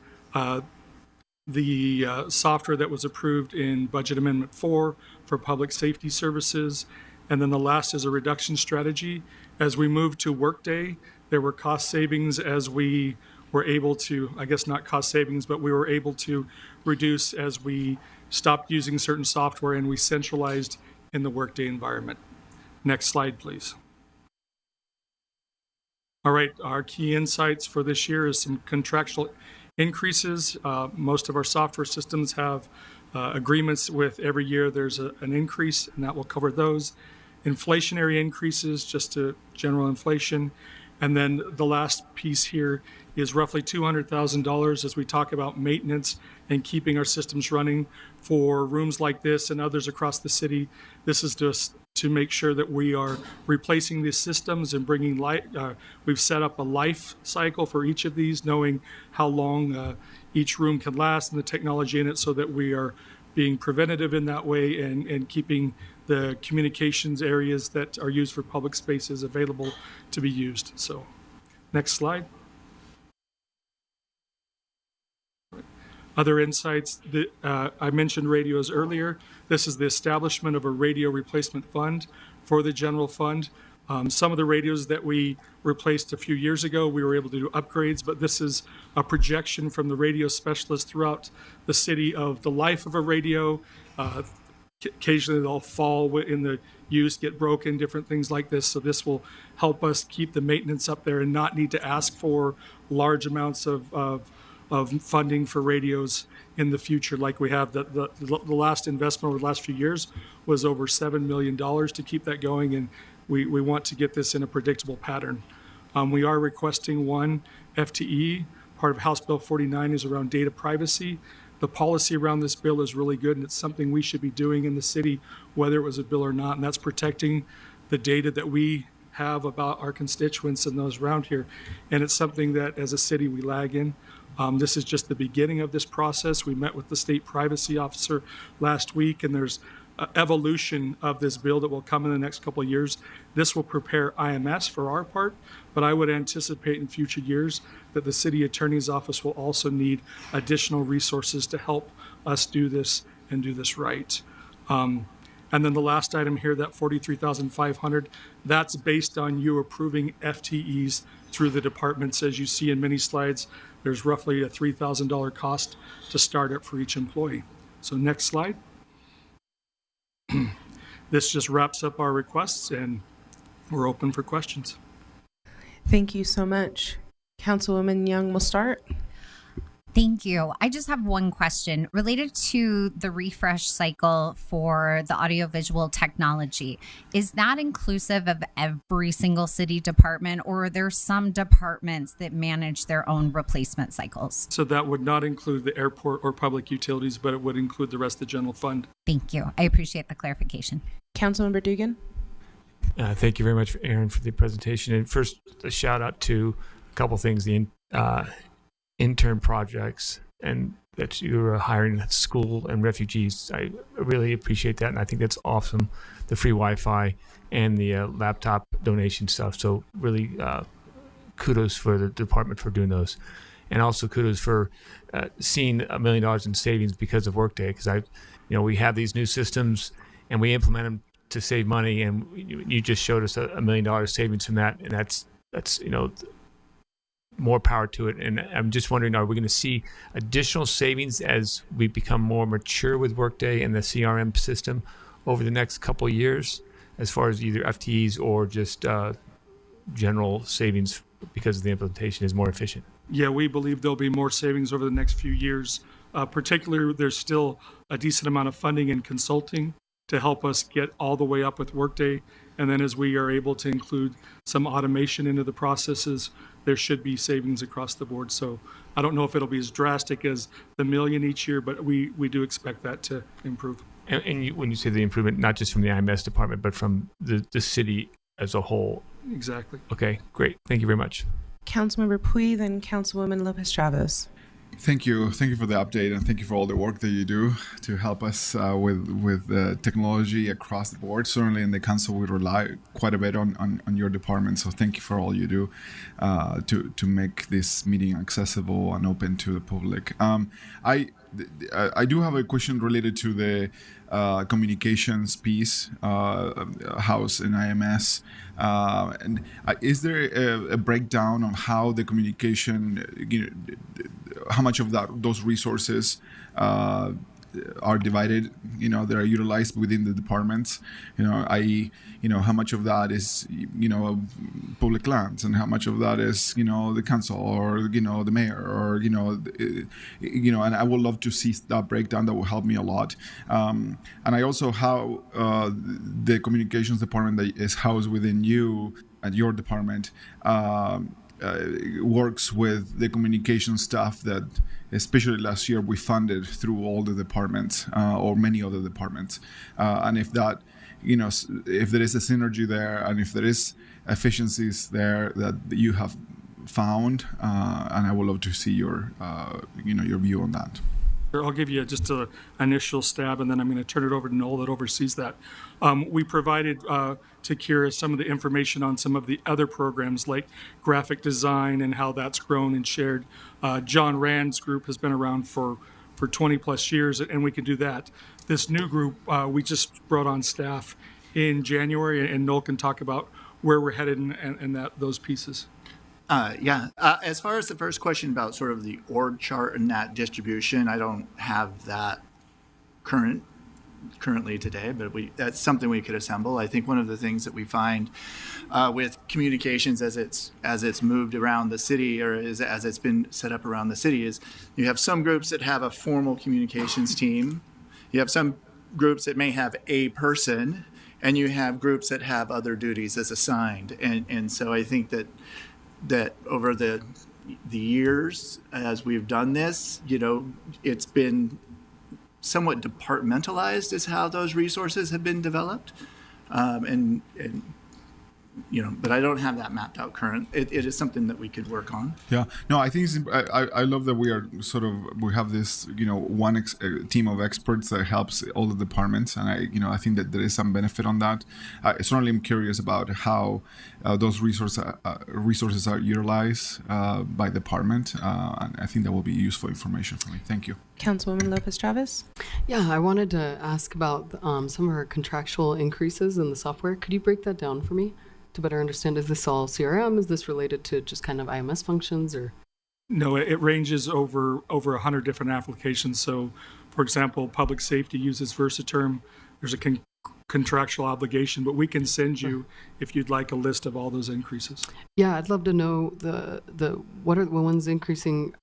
the software that was approved in Budget Amendment 4 for public safety services. And then the last is a reduction strategy. As we moved to Workday, there were cost savings as we were able to, I guess not cost savings, but we were able to reduce as we stopped using certain software and we centralized in the Workday environment. Next slide, please. All right, our key insights for this year is some contractual increases. Most of our software systems have agreements with every year there's an increase, and that will cover those. Inflationary increases, just to general inflation. And then the last piece here is roughly $200,000 as we talk about maintenance and keeping our systems running for rooms like this and others across the city. This is just to make sure that we are replacing these systems and bringing life. We've set up a life cycle for each of these, knowing how long each room can last and the technology in it, so that we are being preventative in that way and keeping the communications areas that are used for public spaces available to be used. So next slide. Other insights, I mentioned radios earlier. This is the establishment of a radio replacement fund for the general fund. Some of the radios that we replaced a few years ago, we were able to do upgrades, but this is a projection from the radio specialists throughout the city of the life of a radio. Occasionally they'll fall in the use, get broken, different things like this. So this will help us keep the maintenance up there and not need to ask for large amounts of funding for radios in the future like we have. The last investment over the last few years was over $7 million to keep that going, and we want to get this in a predictable pattern. We are requesting one FTE. Part of House Bill 49 is around data privacy. The policy around this bill is really good, and it's something we should be doing in the city, whether it was a bill or not, and that's protecting the data that we have about our constituents and those around here. And it's something that as a city we lag in. This is just the beginning of this process. We met with the state privacy officer last week, and there's evolution of this bill that will come in the next couple of years. This will prepare IMS for our part, but I would anticipate in future years that the city attorney's office will also need additional resources to help us do this and do this right. And then the last item here, that $43,500, that's based on you approving FTEs through the departments. As you see in many slides, there's roughly a $3,000 cost to start up for each employee. So next slide. This just wraps up our requests, and we're open for questions. Thank you so much. Councilwoman Young will start. Thank you. I just have one question related to the refresh cycle for the audiovisual technology. Is that inclusive of every single city department, or are there some departments that manage their own replacement cycles? So that would not include the airport or public utilities, but it would include the rest of the general fund. Thank you. I appreciate the clarification. Councilmember Dugan. Thank you very much, Aaron, for the presentation. And first, a shout out to a couple things. The intern projects and that you're hiring at school and refugees. I really appreciate that, and I think that's awesome. The free Wi-Fi and the laptop donation stuff. So really kudos for the department for doing those. And also kudos for seeing $1 million in savings because of Workday, because we have these new systems and we implement them to save money, and you just showed us $1 million savings from that, and that's more power to it. And I'm just wondering, are we going to see additional savings as we become more mature with Workday and the CRM system over the next couple of years, as far as either FTEs or just general savings because the implementation is more efficient? Yeah, we believe there'll be more savings over the next few years. Particularly, there's still a decent amount of funding in consulting to help us get all the way up with Workday. And then as we are able to include some automation into the processes, there should be savings across the board. So I don't know if it'll be as drastic as the $1 million each year, but we do expect that to improve. And when you say the improvement, not just from the IMS department, but from the city as a whole. Exactly. Okay, great. Thank you very much. Councilmember Pui, then Councilwoman Lopez Chavez. Thank you for the update, and thank you for all the work that you do to help us with technology across the board. Certainly in the council, we rely quite a bit on your department, so thank you for all you do to make this meeting accessible and open to the public. I do have a question related to the communications piece, house in IMS. And is there a breakdown on how the communication, how much of those resources are divided, that are utilized within the departments, i.e., how much of that is, public lands, and how much of that is, the council or, the mayor or, and I would love to see that breakdown. That will help me a lot. And I also how the communications department that is housed within you at your department works with the communication staff that, especially last year, we funded through all the departments or many other departments. And if that, if there is a synergy there and if there is efficiencies there that you have found, and I would love to see your, your view on that. I'll give you just an initial stab, and then I'm going to turn it over to Noel that oversees that. We provided to Kira some of the information on some of the other programs like graphic design and how that's grown and shared. John Rand's group has been around for 20 plus years, and we can do that. This new group we just brought on staff in January, and Noel can talk about where we're headed and those pieces. As far as the first question about sort of the org chart and that distribution, I don't have that currently today, but that's something we could assemble. I think one of the things that we find with communications as it's moved around the city, or as it's been set up around the city, is you have some groups that have a formal communications team, you have some groups that may have a person, and you have groups that have other duties as assigned. And so I think that over the years as we've done this, it's been somewhat departmentalized as how those resources have been developed. And but I don't have that mapped out current. It is something that we could work on. Yeah, no, I think I love that we have this one team of experts that helps all the departments, and I think that there is some benefit on that. I certainly am curious about how those resources are utilized by department, and I think that will be useful information for me. Thank you. Councilwoman Lopez Chavez. Yeah, I wanted to ask about some of our contractual increases in the software. Could you break that down for me to better understand? Is this all CRM? Is this related to just kind of IMS functions, or? No, it ranges over 100 different applications. So, for example, public safety uses Versaterm. There's a contractual obligation, but we can send you, if you'd like, a list of all those increases. Yeah, I'd love to know what are the ones increasing,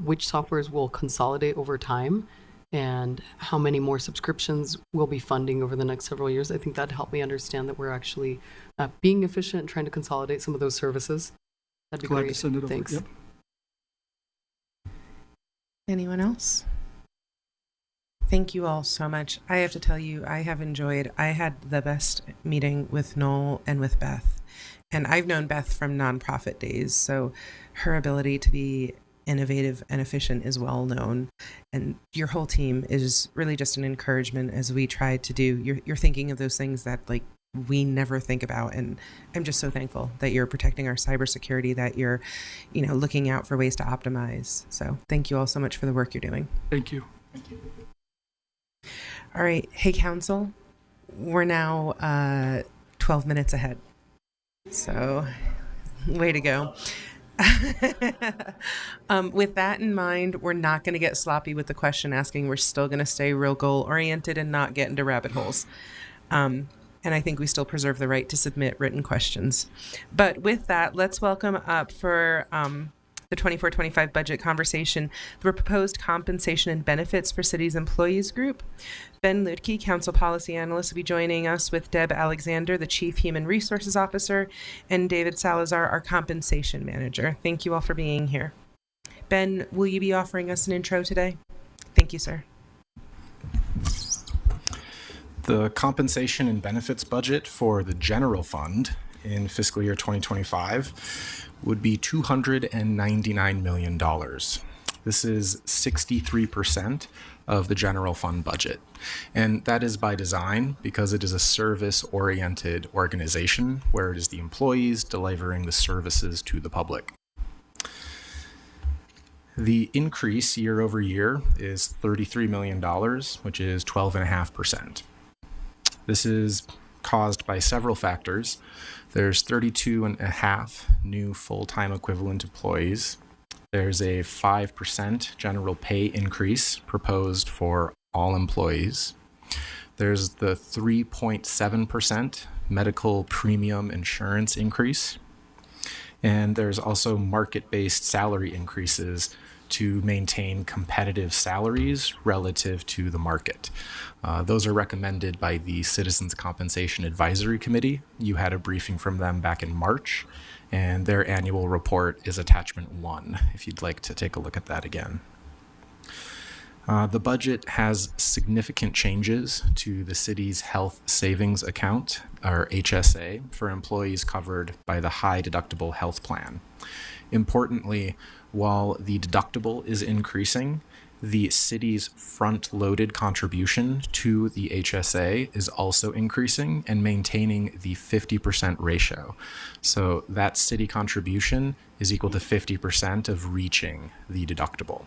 which softwares will consolidate over time, and how many more subscriptions we'll be funding over the next several years. I think that'd help me understand that we're actually being efficient and trying to consolidate some of those services. That'd be Glad great. to send it over. Thanks. Yep. Anyone else? Thank you all so much. I have to tell you, I had the best meeting with Noel and with Beth. And I've known Beth from nonprofit days, so her ability to be innovative and efficient is well known. And your whole team is really just an encouragement as we try to do. You're thinking of those things that we never think about, and I'm just so thankful that you're protecting our cybersecurity, that you're, looking out for ways to optimize. So thank you all so much for the work you're doing. Thank you. All right. Hey, Council, we're now 12 minutes ahead. So way to go. With that in mind, we're not going to get sloppy with the question asking. We're still going to stay real goal oriented and not get into rabbit holes. And I think we still preserve the right to submit written questions. But with that, let's welcome up for the 24-25 budget conversation, the proposed compensation and benefits for city's employees group. Ben Lutke, Council Policy Analyst, will be joining us with Deb Alexander, the Chief Human Resources Officer, and David Salazar, our Compensation Manager. Thank you all for being here. Ben, will you be offering us an intro today? Thank you, sir. The compensation and benefits budget for the general fund in fiscal year 2025 would be $299 million. This is 63% of the general fund budget. And that is by design because it is a service-oriented organization where it is the employees delivering the services to the public. The increase year over year is $33 million, which is 12.5%. This is caused by several factors. There's 32.5 new full-time equivalent employees. There's a 5% general pay increase proposed for all employees. There's the 3.7% medical premium insurance increase. And there's also market-based salary increases to maintain competitive salaries relative to the market. Those are recommended by the Citizens Compensation Advisory Committee. You had a briefing from them back in March, and their annual report is attachment 1, if you'd like to take a look at that again. The budget has significant changes to the city's health savings account, or HSA, for employees covered by the high deductible health plan. Importantly, while the deductible is increasing, the city's front-loaded contribution to the HSA is also increasing and maintaining the 50% ratio. So that city contribution is equal to 50% of reaching the deductible.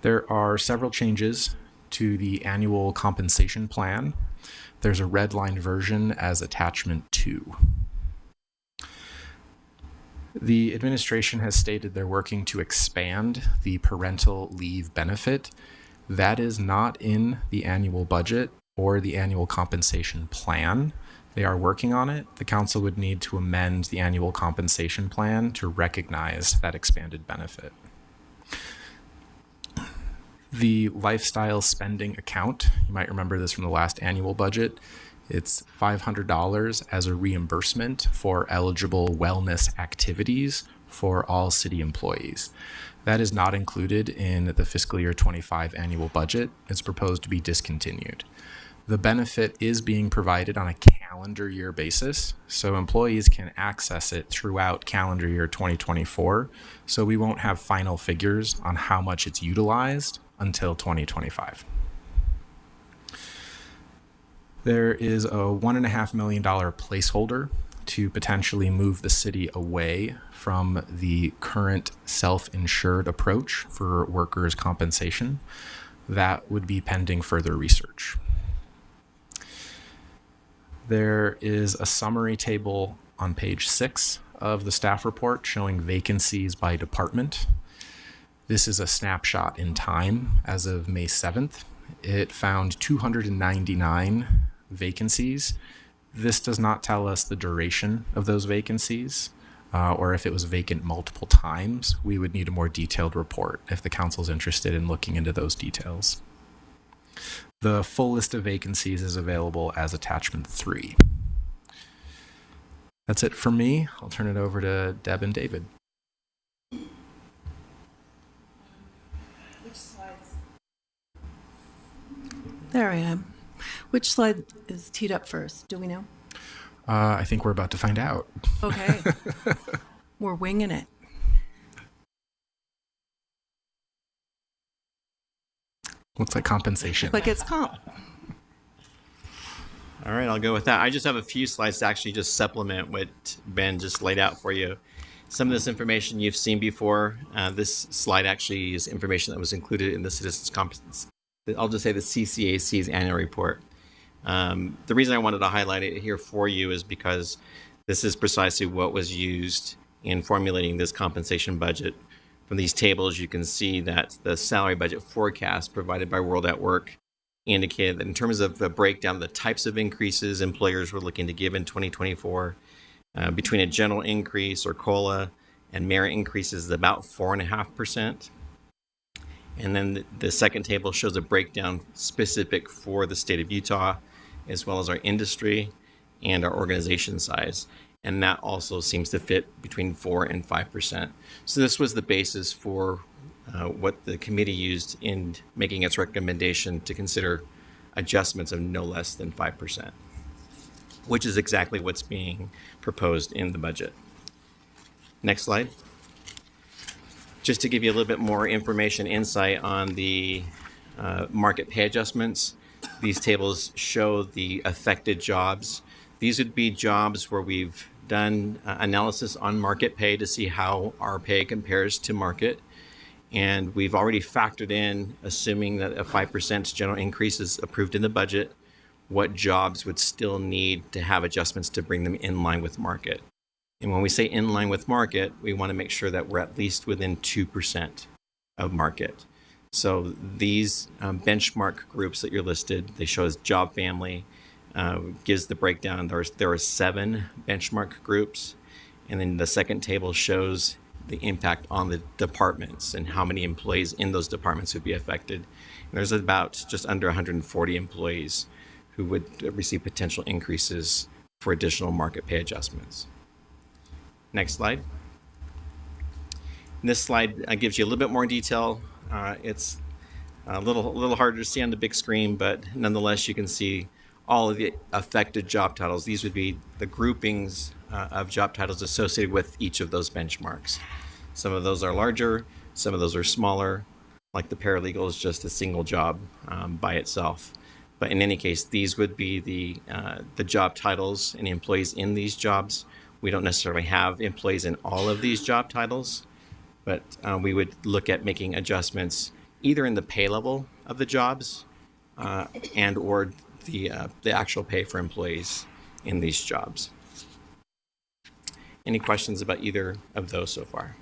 There are several changes to the annual compensation plan. There's a redlined version as attachment 2. The administration has stated they're working to expand the parental leave benefit. That is not in the annual budget or the annual compensation plan. They are working on it. The council would need to amend the annual compensation plan to recognize that expanded benefit. The lifestyle spending account, you might remember this from the last annual budget. It's $500 as a reimbursement for eligible wellness activities for all city employees. That is not included in the fiscal year 25 annual budget. It's proposed to be discontinued. The benefit is being provided on a calendar year basis, so employees can access it throughout calendar year 2024. So we won't have final figures on how much it's utilized until 2025. There is a $1.5 million placeholder to potentially move the city away from the current self-insured approach for workers' compensation. That would be pending further research. There is a summary table on page 6 of the staff report showing vacancies by department. This is a snapshot in time as of May 7th. It found 299 vacancies. This does not tell us the duration of those vacancies or if it was vacant multiple times. We would need a more detailed report if the council's interested in looking into those details. The full list of vacancies is available as attachment 3. That's it for me. I'll turn it over to Deb and David. Which slides? There I am. Which slide is teed up first? Do we know? I think we're about to find out. Okay. We're winging it. Looks like compensation. Like it's comp. All right, I'll go with that. I just have a few slides to actually just supplement what Ben just laid out for you. Some of this information you've seen before. This slide actually is information that was included in the Citizens Compensation. I'll just say the CCAC's annual report. The reason I wanted to highlight it here for you is because this is precisely what was used in formulating this compensation budget. From these tables, you can see that the salary budget forecast provided by World at Work indicated that in terms of the breakdown of the types of increases employers were looking to give in 2024, between a general increase or COLA and merit increases is about 4.5%. And then the second table shows a breakdown specific for the state of Utah, as well as our industry and our organization size. And that also seems to fit between 4 and 5%. So this was the basis for what the committee used in making its recommendation to consider adjustments of no less than 5%, which is exactly what's being proposed in the budget. Next slide. Just to give you a little bit more information, insight on the market pay adjustments, these tables show the affected jobs. These would be jobs where we've done analysis on market pay to see how our pay compares to market. And we've already factored in, assuming that a 5% general increase is approved in the budget, what jobs would still need to have adjustments to bring them in line with market. And when we say in line with market, we want to make sure that we're at least within 2% of market. So these benchmark groups that you're listed, they show as job family, gives the breakdown. There are 7 benchmark groups. And then the second table shows the impact on the departments and how many employees in those departments would be affected. And there's about just under 140 employees who would receive potential increases for additional market pay adjustments. Next slide. This slide gives you a little bit more detail. It's a little harder to see on the big screen, but nonetheless, you can see all of the affected job titles. These would be the groupings of job titles associated with each of those benchmarks. Some of those are larger, some of those are smaller, like the paralegal is just a single job by itself. But in any case, these would be the job titles and the employees in these jobs. We don't necessarily have employees in all of these job titles, but we would look at making adjustments either in the pay level of the jobs and or the actual pay for employees in these jobs. Any questions about either of those so far?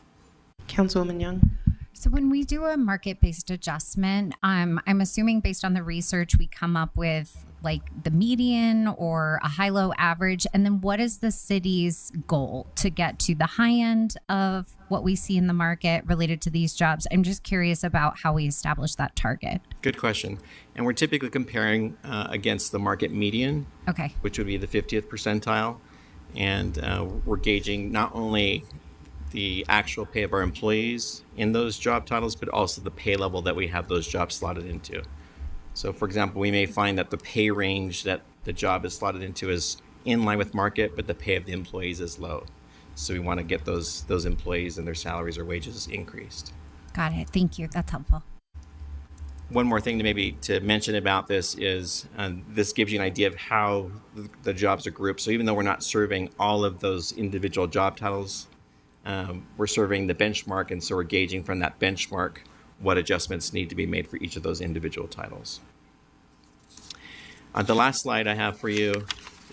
Councilwoman Young. So when we do a market-based adjustment, I'm assuming based on the research, we come up with like the median or a high-low average. And then what is the city's goal to get to the high end of what we see in the market related to these jobs? I'm just curious about how we establish that target. Good question. And we're typically comparing against the market median, Okay. which would be the 50th percentile. And we're gauging not only the actual pay of our employees in those job titles, but also the pay level that we have those jobs slotted into. So, for example, we may find that the pay range that the job is slotted into is in line with market, but the pay of the employees is low. So we want to get those employees and their salaries or wages increased. Got it. Thank you. That's helpful. One more thing to mention about this is this gives you an idea of how the jobs are grouped. So even though we're not serving all of those individual job titles, we're serving the benchmark, and so we're gauging from that benchmark what adjustments need to be made for each of those individual titles. The last slide I have for you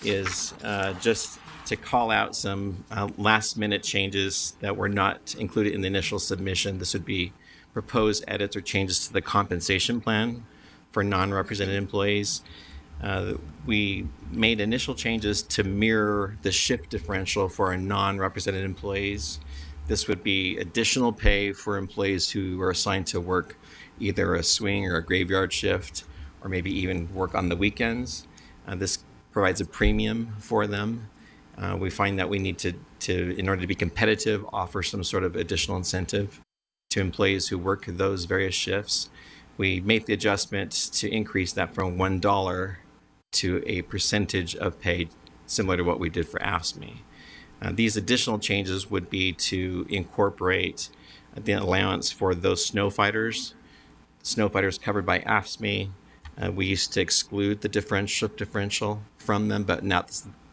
is just to call out some last-minute changes that were not included in the initial submission. This would be proposed edits or changes to the compensation plan for non-represented employees. We made initial changes to mirror the shift differential for our non-represented employees. This would be additional pay for employees who are assigned to work either a swing or a graveyard shift, or maybe even work on the weekends. This provides a premium for them. We find that we need to, in order to be competitive, offer some sort of additional incentive to employees who work those various shifts. We made the adjustment to increase that from $1 to a percentage of pay, similar to what we did for AFSCME. These additional changes would be to incorporate the allowance for those snow fighters covered by AFSCME. We used to exclude the shift differential from them, but now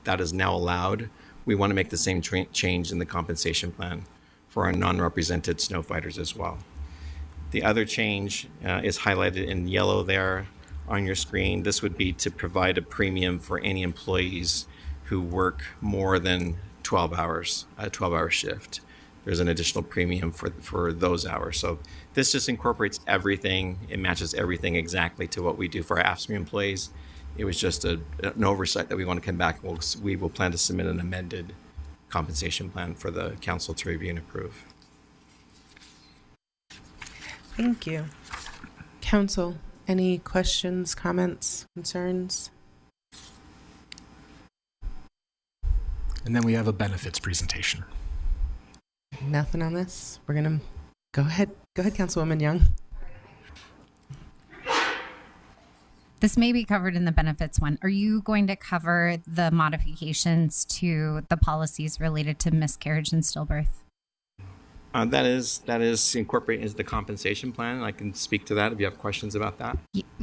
that is now allowed. We want to make the same change in the compensation plan for our non-represented snow fighters as well. The other change is highlighted in yellow there on your screen. This would be to provide a premium for any employees who work more than 12 hours, a 12-hour shift. There's an additional premium for those hours. So this just incorporates everything. It matches everything exactly to what we do for our AFSCME employees. It was just an oversight that we want to come back. We will plan to submit an amended compensation plan for the council to review and approve. Thank you. Council, any questions, comments, concerns? And then we have a benefits presentation. Nothing on this? We're going to go ahead. Go ahead, Councilwoman Young. This may be covered in the benefits one. Are you going to cover the modifications to the policies related to miscarriage and stillbirth? That is incorporated into the compensation plan. I can speak to that if you have questions about that.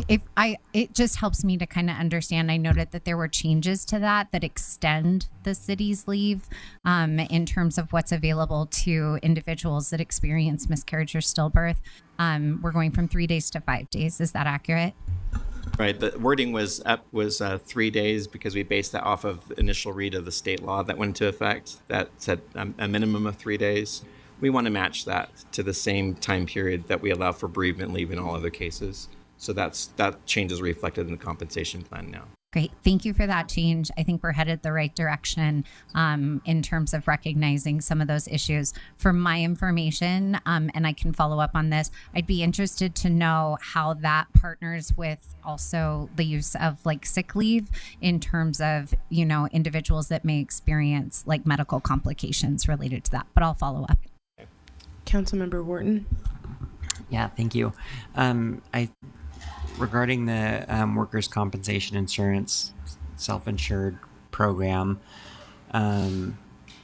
It just helps me to kind of understand. I noted that there were changes to that extend the city's leave in terms of what's available to individuals that experience miscarriage or stillbirth. We're going from 3 days to 5 days. Is that accurate? Right. The wording was 3 days because we based that off of the initial read of the state law that went into effect that said a minimum of 3 days. We want to match that to the same time period that we allow for bereavement leave in all other cases. So that change is reflected in the compensation plan now. Great. Thank you for that change. I think we're headed the right direction in terms of recognizing some of those issues. For my information, and I can follow up on this, I'd be interested to know how that partners with also the use of like sick leave in terms of, individuals that may experience like medical complications related to that. But I'll follow up. Councilmember Wharton. Yeah, thank you. Regarding the workers' compensation insurance self-insured program,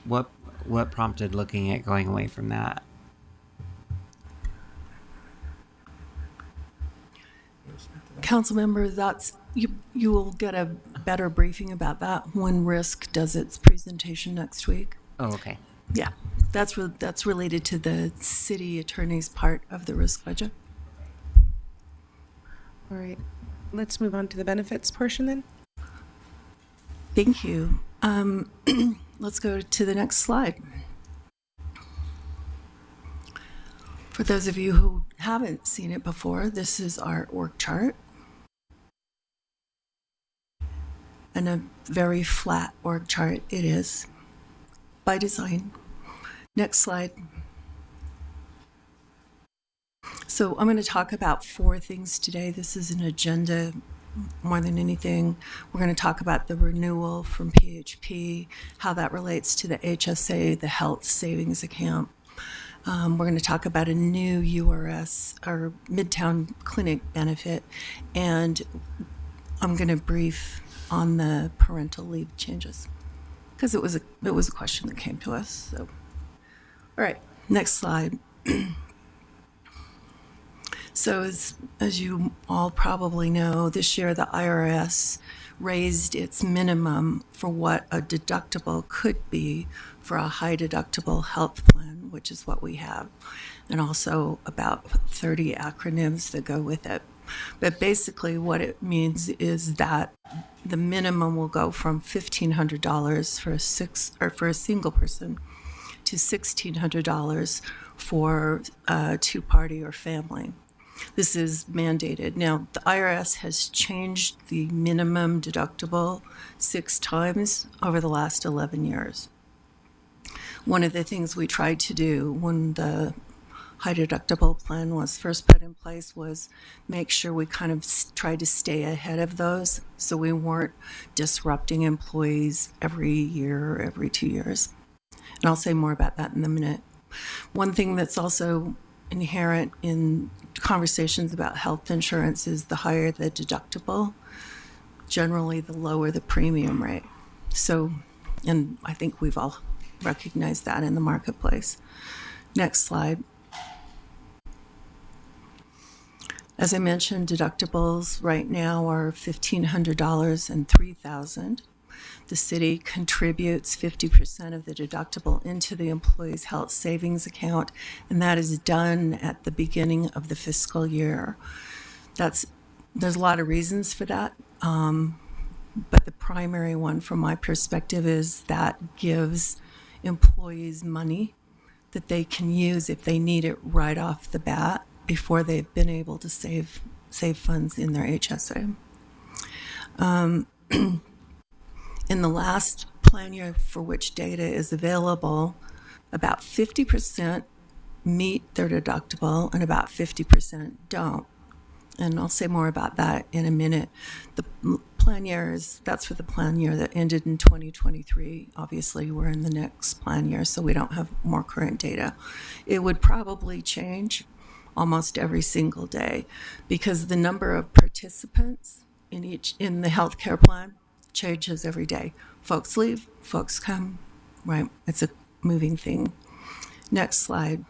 what prompted looking at going away from that? Councilmember, that's you will get a better briefing about that when RISC does its presentation next week. Oh, okay. Yeah, that's related to the city attorney's part of the RISC budget. All right, let's move on to the benefits portion then. Thank you. Let's go to the next slide. For those of you who haven't seen it before, this is our org chart. And a very flat org chart it is, by design. Next slide. So I'm going to talk about 4 things today. This is an agenda more than anything. We're going to talk about the renewal from PHP, how that relates to the HSA, the health savings account. We're going to talk about a new URS or Midtown Clinic benefit, and I'm going to brief on the parental leave changes because it was a question that came to us. So, all right, next slide. So as you all probably know, this year the IRS raised its minimum for what a deductible could be for a high deductible health plan, which is what we have, and also about 30 acronyms that go with it. But basically what it means is that the minimum will go from $1,500 for a single person to $1,600 for a two-party or family. This is mandated. Now, the IRS has changed the minimum deductible 6 times over the last 11 years. One of the things we tried to do when the high deductible plan was first put in place was make sure we kind of tried to stay ahead of those so we weren't disrupting employees every year or every 2 years. And I'll say more about that in a minute. One thing that's also inherent in conversations about health insurance is the higher the deductible, generally the lower the premium rate. So, and I think we've all recognized that in the marketplace. Next slide. As I mentioned, deductibles right now are $1,500 and $3,000. The city contributes 50% of the deductible into the employee's health savings account, and that is done at the beginning of the fiscal year. There's a lot of reasons for that, but the primary one from my perspective is that gives employees money that they can use if they need it right off the bat before they've been able to save funds in their HSA. In the last plan year for which data is available, about 50% meet their deductible and about 50% don't. And I'll say more about that in a minute. The plan year that's for the plan year that ended in 2023. Obviously, we're in the next plan year, so we don't have more current data. It would probably change almost every single day because the number of participants in the healthcare plan changes every day. Folks leave, folks come, right? It's a moving thing. Next slide.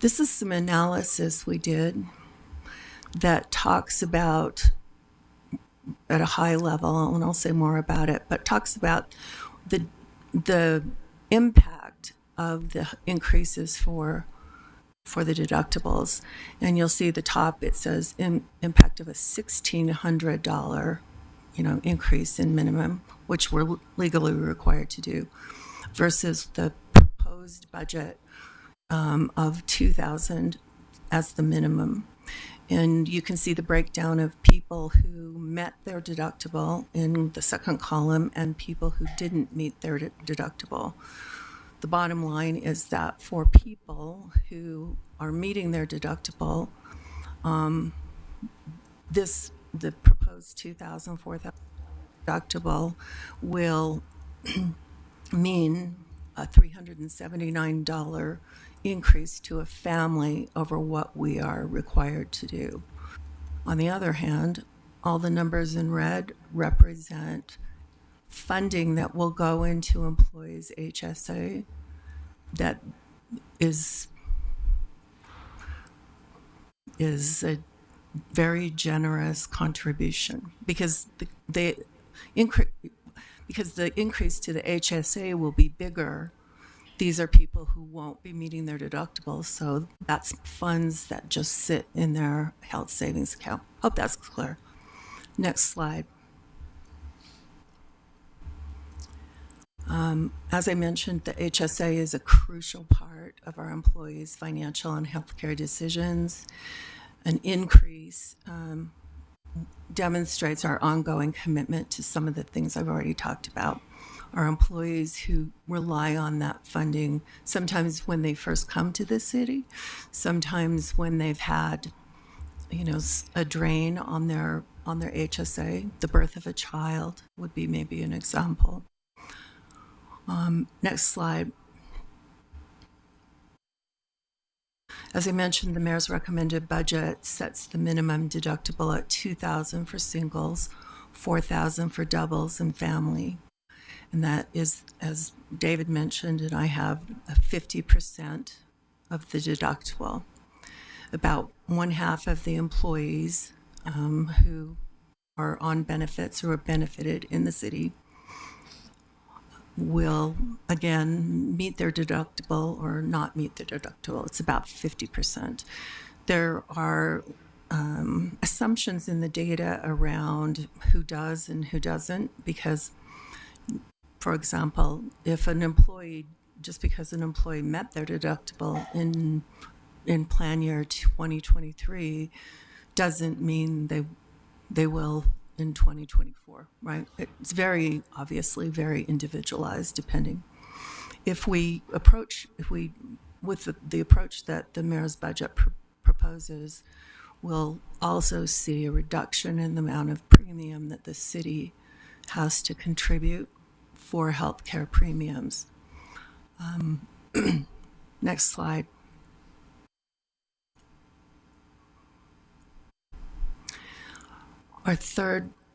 This is some analysis we did that talks about, at a high level, and I'll say more about it, but talks about the impact of the increases for the deductibles. And you'll see the top, it says impact of a $1,600 increase in minimum, which we're legally required to do, versus the proposed budget of $2,000 as the minimum. And you can see the breakdown of people who met their deductible in the second column and people who didn't meet their deductible. The bottom line is that for people who are meeting their deductible, the proposed $2,000, $4,000 deductible will mean a $379 increase to a family over what we are required to do. On the other hand, all the numbers in red represent funding that will go into employees' HSA that is a very generous contribution because the increase to the HSA will be bigger. These are people who won't be meeting their deductibles, so that's funds that just sit in their health savings account. Hope that's clear. Next slide. As I mentioned, the HSA is a crucial part of our employees' financial and healthcare decisions. An increase demonstrates our ongoing commitment to some of the things I've already talked about. Our employees who rely on that funding, sometimes when they first come to the city, sometimes when they've had, a drain on their HSA. The birth of a child would be maybe an example. Next slide. As I mentioned, the mayor's recommended budget sets the minimum deductible at $2,000 for singles, $4,000 for doubles and family. And that is, as David mentioned, and I have 50% of the deductible. About one half of the employees who are on benefits or are benefited in the city will, again, meet their deductible or not meet their deductible. It's about 50%. There are assumptions in the data around who does and who doesn't, because, for example, if an employee, just because an employee met their deductible in plan year 2023, doesn't mean they will in 2024, right? It's very obviously very individualized, depending. With the approach that the mayor's budget proposes, we'll also see a reduction in the amount of premium that the city has to contribute for healthcare premiums. Next slide.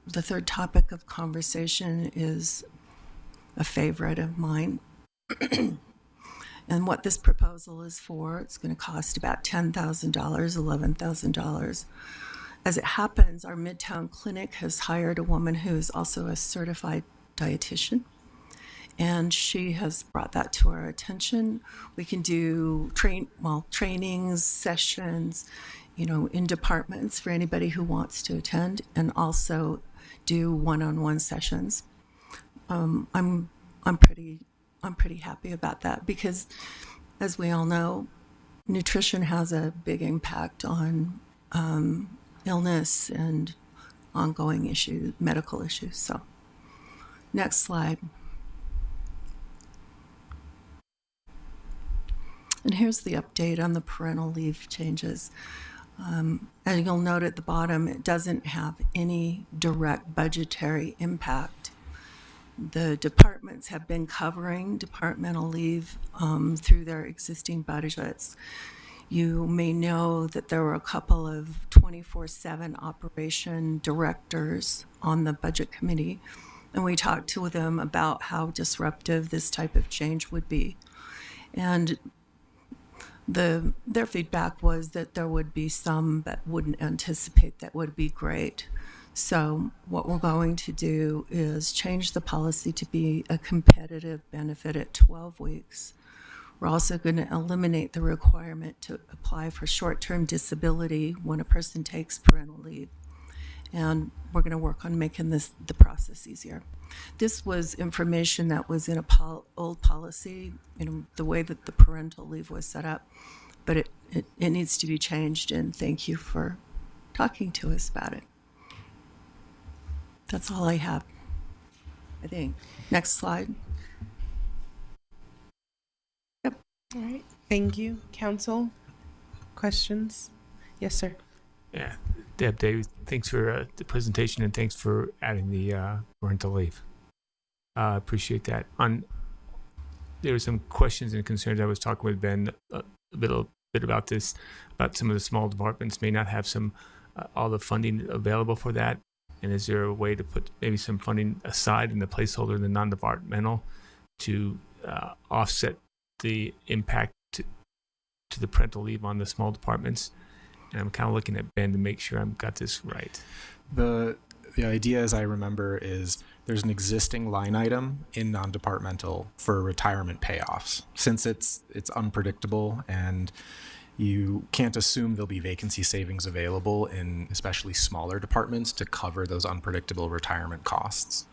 The third topic of conversation is a favorite of mine. And what this proposal is for, it's going to cost about $10,000, $11,000. As it happens, our Midtown Clinic has hired a woman who is also a certified dietitian, and she has brought that to our attention. We can do trainings, sessions, in departments for anybody who wants to attend, and also do one-on-one sessions. I'm pretty happy about that because, as we all know, nutrition has a big impact on illness and ongoing issues, medical issues. So, next slide. And here's the update on the parental leave changes. As you'll note at the bottom, it doesn't have any direct budgetary impact. The departments have been covering departmental leave through their existing budgets. You may know that there were a couple of 24/7 operation directors on the budget committee, and we talked to them about how disruptive this type of change would be. And their feedback was that there would be some that wouldn't anticipate that would be great. So what we're going to do is change the policy to be a competitive benefit at 12 weeks. We're also going to eliminate the requirement to apply for short-term disability when a person takes parental leave. And we're going to work on making the process easier. This was information that was in a old policy, the way that the parental leave was set up, but it needs to be changed, and thank you for talking to us about it. That's all I have, I think. Next slide. Yep. All right. Thank you. Council, questions? Yes, sir. Yeah, Dave, thanks for the presentation and thanks for adding the parental leave. Appreciate that. There were some questions and concerns. I was talking with Ben a bit about this, about some of the small departments may not have all the funding available for that. And is there a way to put maybe some funding aside in the placeholder in the non-departmental to offset the impact to the parental leave on the small departments? And I'm kind of looking at Ben to make sure I've got this right. The idea, as I remember, is there's an existing line item in non-departmental for retirement payoffs. Since it's unpredictable and you can't assume there'll be vacancy savings available in especially smaller departments to cover those unpredictable retirement costs.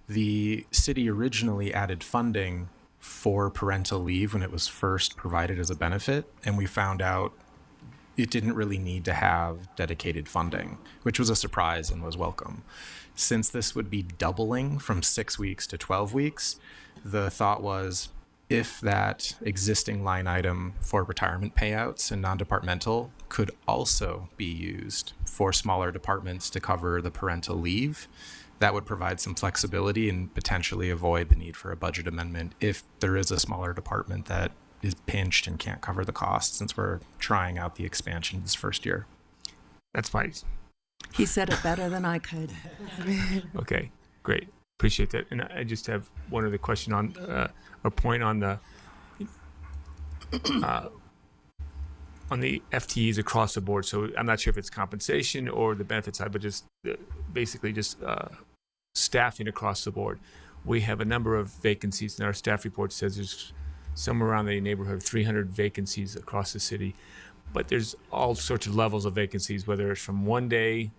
The city originally added funding for parental leave when it was first provided as a benefit, and we found out it didn't really need to have dedicated funding, which was a surprise and was welcome. Since this would be doubling from 6 weeks to 12 weeks, the thought was if that existing line item for retirement payouts and non-departmental could also be used for smaller departments to cover the parental leave, that would provide some flexibility and potentially avoid the need for a budget amendment if there is a smaller department that is pinched and can't cover the cost, since we're trying out the expansion this first year. That's fine. He said it better than I could. Okay, great. Appreciate that. And I just have one other question on, a point on the FTEs across the board. So I'm not sure if it's compensation or the benefit side, but just basically just staffing across the board. We have a number of vacancies, and our staff report says there's somewhere around the neighborhood of 300 vacancies across the city. But there's all sorts of levels of vacancies, whether it's from 1 day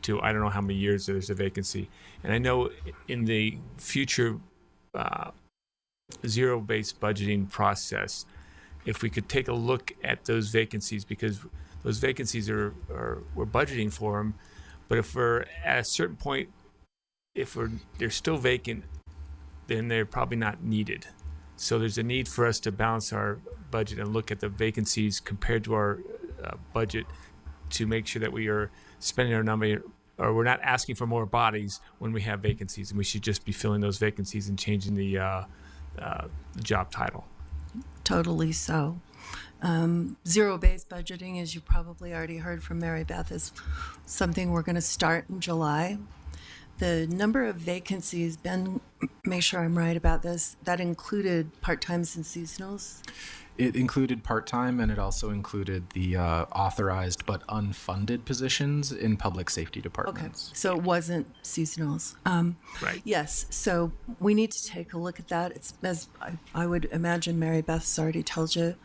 to I don't know how many years there's a vacancy. And I know in the future zero-based budgeting process, if we could take a look at those vacancies, because those vacancies are we're budgeting for them, but if we're at a certain point, if they're still vacant, then they're probably not needed. So there's a need for us to balance our budget and look at the vacancies compared to our budget to make sure that we are spending our number, or we're not asking for more bodies when we have vacancies, and we should just be filling those vacancies and changing the job title. Totally so. Zero-based budgeting, as you probably already heard from Mary Beth, is something we're going to start in July. The number of vacancies, Ben, make sure I'm right about this, that included part-times and seasonals? It included part-time, and it also included the authorized but unfunded positions in public safety departments. Okay, so it wasn't seasonals. Right. Yes, so we need to take a look at that. It's, as I would imagine Mary Beth's already told you,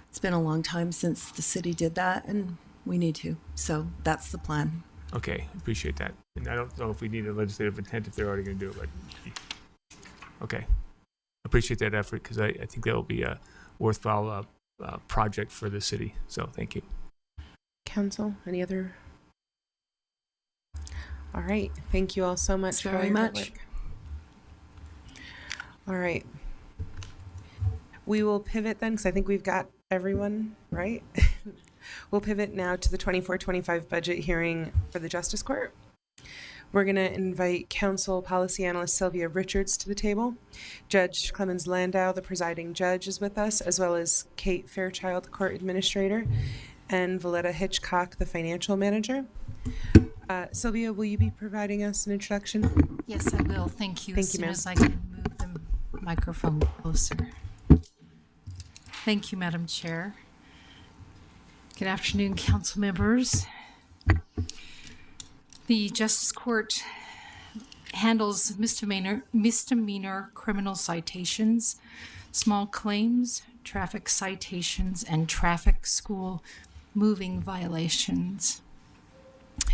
it's been a long time since the city did that, and we need to. So that's the plan. Okay, appreciate that. And I don't know if we need a legislative intent if they're already going to do it, but okay. Appreciate that effort, because I think that will be a worthwhile project for the city. So thank you. Council, any other? All right. Thank you all so much. Very your much. work. All right. We will pivot then, because I think we've got everyone, right? We'll pivot now to the 24-25 budget hearing for the Justice Court. We're going to invite Council Policy Analyst Sylvia Richards to the table. Judge Clemens Landau, the presiding judge, is with us, as well as Kate Fairchild, the court administrator, and Valletta Hitchcock, the financial manager. Sylvia, will you be providing us an introduction? Yes, I will. Thank you. Thank As you, soon ma'am. as I can move the microphone closer. Thank you, Madam Chair. Good afternoon, council members. The Justice Court handles misdemeanor criminal citations, small claims, traffic citations, and traffic school moving violations.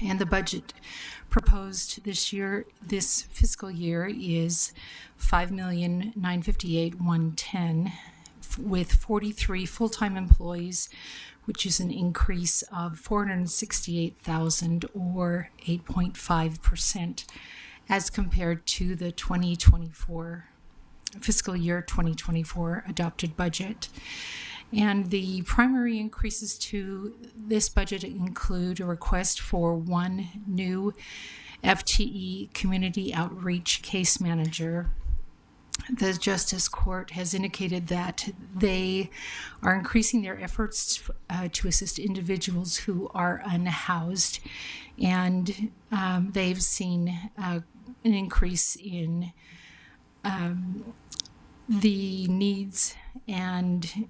And the budget proposed this fiscal year is $5,958,110 with 43 full-time employees, which is an increase of $468,000 or 8.5% as compared to the 2024 fiscal year 2024 adopted budget. And the primary increases to this budget include a request for one new FTE community outreach case manager. The Justice Court has indicated that they are increasing their efforts to assist individuals who are unhoused, and they've seen an increase in the needs, and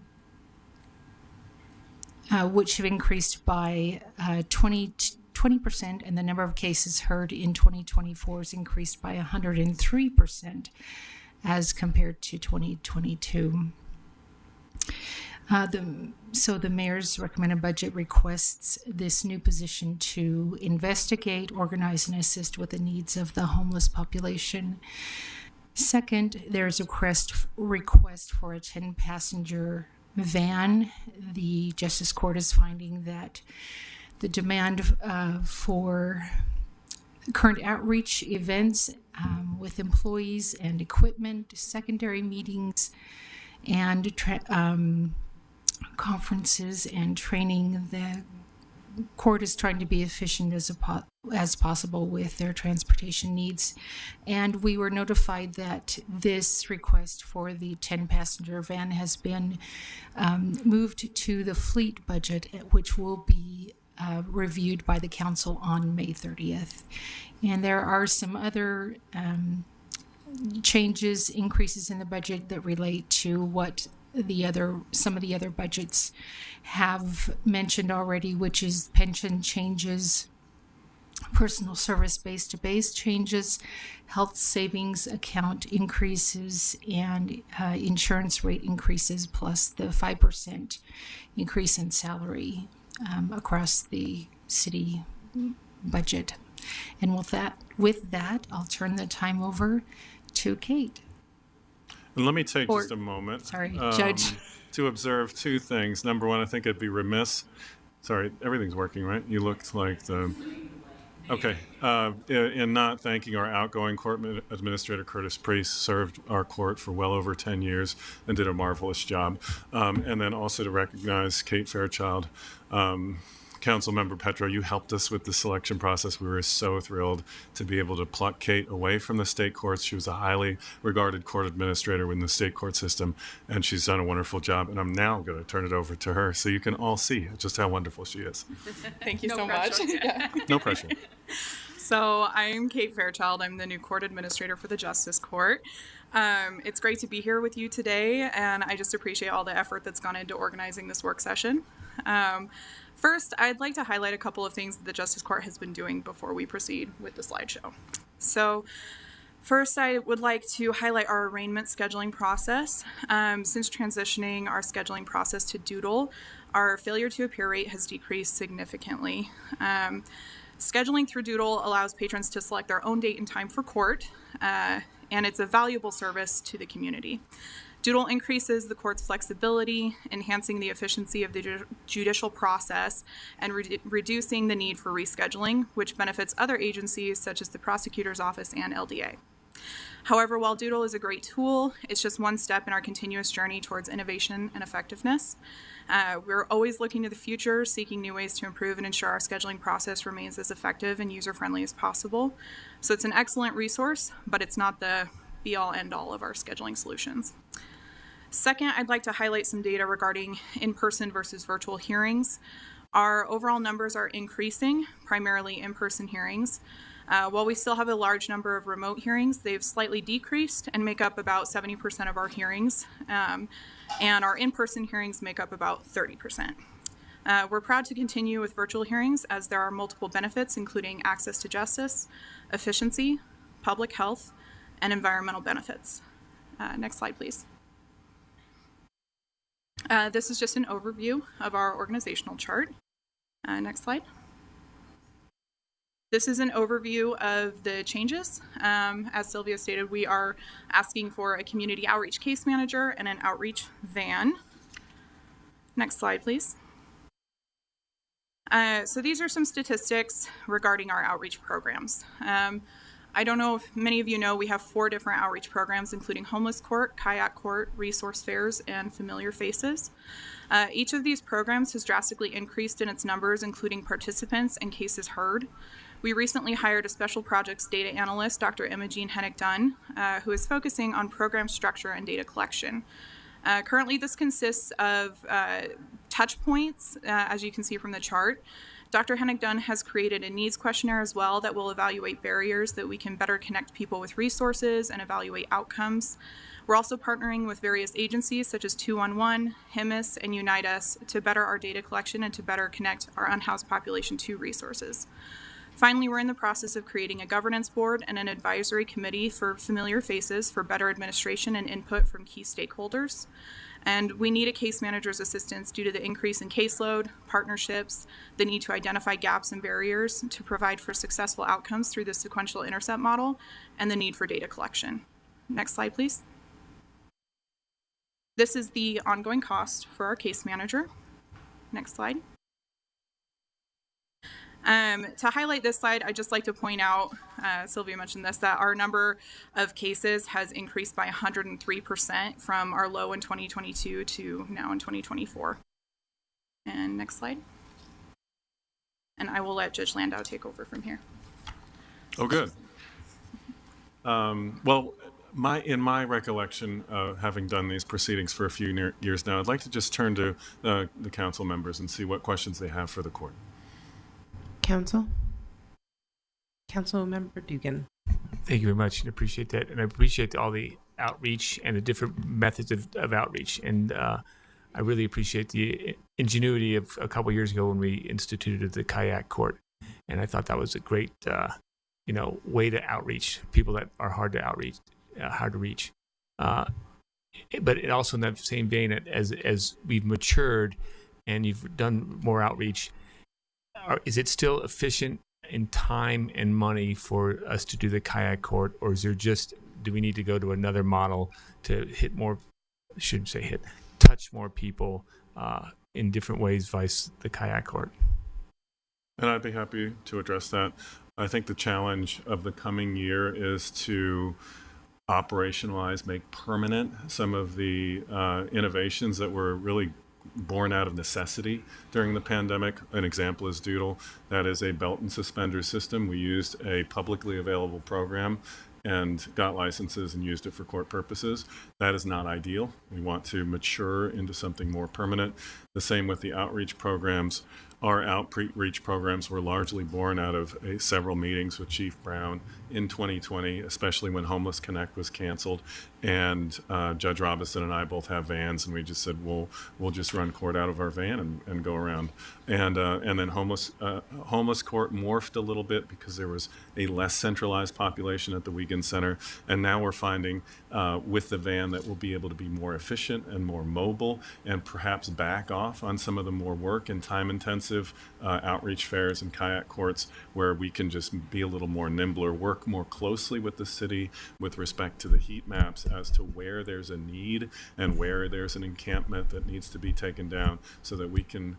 which have increased by 20%, and the number of cases heard in 2024 has increased by 103%. As compared to 2022. So the mayor's recommended budget requests this new position to investigate, organize, and assist with the needs of the homeless population. Second, there's a request for a 10-passenger van. The Justice Court is finding that the demand for current outreach events with employees and equipment, secondary meetings, and conferences and training. The court is trying to be efficient as as possible with their transportation needs. And we were notified that this request for the 10-passenger van has been moved to the fleet budget, which will be reviewed by the council on May 30th. And there are some other changes, increases in the budget that relate to what some of the other budgets have mentioned already, which is pension changes, personal service base-to-base changes, health savings account increases, and insurance rate increases, plus the 5% increase in salary across the city budget. And with that, I'll turn the time over to Kate. And let me take just a moment, Judge, to observe two things. Number one, I think it'd be remiss. Sorry, everything's working, right? You looked like the. Okay. In not thanking our outgoing court administrator, Curtis Priest, served our court for well over 10 years and did a marvelous job. And then also to recognize Kate Fairchild. Councilmember Petro, you helped us with the selection process. We were so thrilled to be able to pluck Kate away from the state courts. She was a highly regarded court administrator in the state court system, and she's done a wonderful job. And I'm now going to turn it over to her so you can all see just how wonderful she is. Thank you No so pressure. much. Yeah. No pressure. So I'm Kate Fairchild. I'm the new court administrator for the Justice Court. It's great to be here with you today, and I just appreciate all the effort that's gone into organizing this work session. First, I'd like to highlight a couple of things that the Justice Court has been doing before we proceed with the slideshow. So, first, I would like to highlight our arraignment scheduling process. Since transitioning our scheduling process to Doodle, our failure to appear rate has decreased significantly. Scheduling through Doodle allows patrons to select their own date and time for court, and it's a valuable service to the community. Doodle increases the court's flexibility, enhancing the efficiency of the judicial process and reducing the need for rescheduling, which benefits other agencies such as the prosecutor's office and LDA. However, while Doodle is a great tool, it's just one step in our continuous journey towards innovation and effectiveness. We're always looking to the future, seeking new ways to improve and ensure our scheduling process remains as effective and user-friendly as possible. So it's an excellent resource, but it's not the be-all, end-all of our scheduling solutions. Second, I'd like to highlight some data regarding in-person versus virtual hearings. Our overall numbers are increasing, primarily in-person hearings. While we still have a large number of remote hearings, they've slightly decreased and make up about 70% of our hearings, and our in-person hearings make up about 30%. We're proud to continue with virtual hearings as there are multiple benefits, including access to justice, efficiency, public health, and environmental benefits. Next slide, please. This is just an overview of our organizational chart. Next slide. This is an overview of the changes. As Sylvia stated, we are asking for a community outreach case manager and an outreach van. Next slide, please. So these are some statistics regarding our outreach programs. I don't know if many of you know, we have 4 different outreach programs, including Homeless Court, Kayak Court, Resource Fairs, and Familiar Faces. Each of these programs has drastically increased in its numbers, including participants and cases heard. We recently hired a special projects data analyst, Dr. Imogene Hennick-Dunn, who is focusing on program structure and data collection. Currently, this consists of touch points, as you can see from the chart. Dr. Hennick-Dunn has created a needs questionnaire as well that will evaluate barriers that we can better connect people with resources and evaluate outcomes. We're also partnering with various agencies such as 211, HIMIS, and Unite Us to better our data collection and to better connect our unhoused population to resources. Finally, we're in the process of creating a governance board and an advisory committee for Familiar Faces for better administration and input from key stakeholders. And we need a case manager's assistance due to the increase in caseload, partnerships, the need to identify gaps and barriers to provide for successful outcomes through the sequential intercept model, and the need for data collection. Next slide, please. This is the ongoing cost for our case manager. Next slide. To highlight this slide, I'd just like to point out, Sylvia mentioned this, that our number of cases has increased by 103% from our low in 2022 to now in 2024. And next slide. And I will let Judge Landau take over from here. Oh, good. Well, in my recollection, having done these proceedings for a few years now, I'd like to just turn to the council members and see what questions they have for the court. Council Member Dugan. Thank you very much, and appreciate that. And I appreciate all the outreach and the different methods of outreach. And I really appreciate the ingenuity of a couple years ago when we instituted the kayak court. And I thought that was a great, way to outreach people that are hard to reach. But it also in that same vein, as we've matured and you've done more outreach, is it still efficient in time and money for us to do the kayak court, or is there do we need to go to another model to touch more people in different ways vice the kayak court? And I'd be happy to address that. I think the challenge of the coming year is to operationalize, make permanent some of the innovations that were really born out of necessity during the pandemic. An example is Doodle. That is a belt and suspenders system. We used a publicly available program and got licenses and used it for court purposes. That is not ideal. We want to mature into something more permanent. The same with the outreach programs. Our outreach programs were largely born out of several meetings with Chief Brown in 2020, especially when Homeless Connect was canceled. And Judge Robinson and I both have vans, and we just said, we'll just run court out of our van and go around. And then homeless court morphed a little bit because there was a less centralized population at the Wiegand Center. And now we're finding with the van that we'll be able to be more efficient and more mobile and perhaps back off on some of the more work and time-intensive outreach fairs and kayak courts where we can just be a little more nimbler, work more closely with the city with respect to the heat maps as to where there's a need and where there's an encampment that needs to be taken down so that we can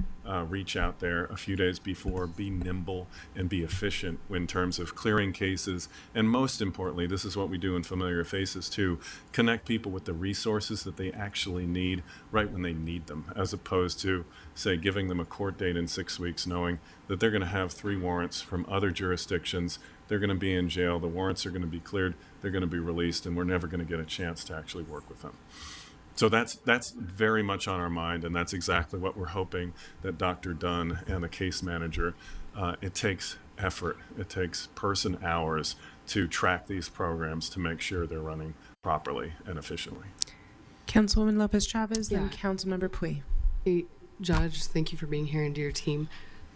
reach out there a few days before, be nimble and be efficient in terms of clearing cases. And most importantly, this is what we do in Familiar Faces too, connect people with the resources that they actually need right when they need them, as opposed to, say, giving them a court date in 6 weeks knowing that they're going to have 3 warrants from other jurisdictions. They're going to be in jail. The warrants are going to be cleared. They're going to be released, and we're never going to get a chance to actually work with them. So that's very much on our mind, and that's exactly what we're hoping that Dr. Dunn and the case manager, it takes effort. It takes person hours to track these programs to make sure they're running properly and efficiently. Councilwoman Lopez Chavez, then Yeah. Councilmember Pui. Hey, Judge, thank you for being here and to your team.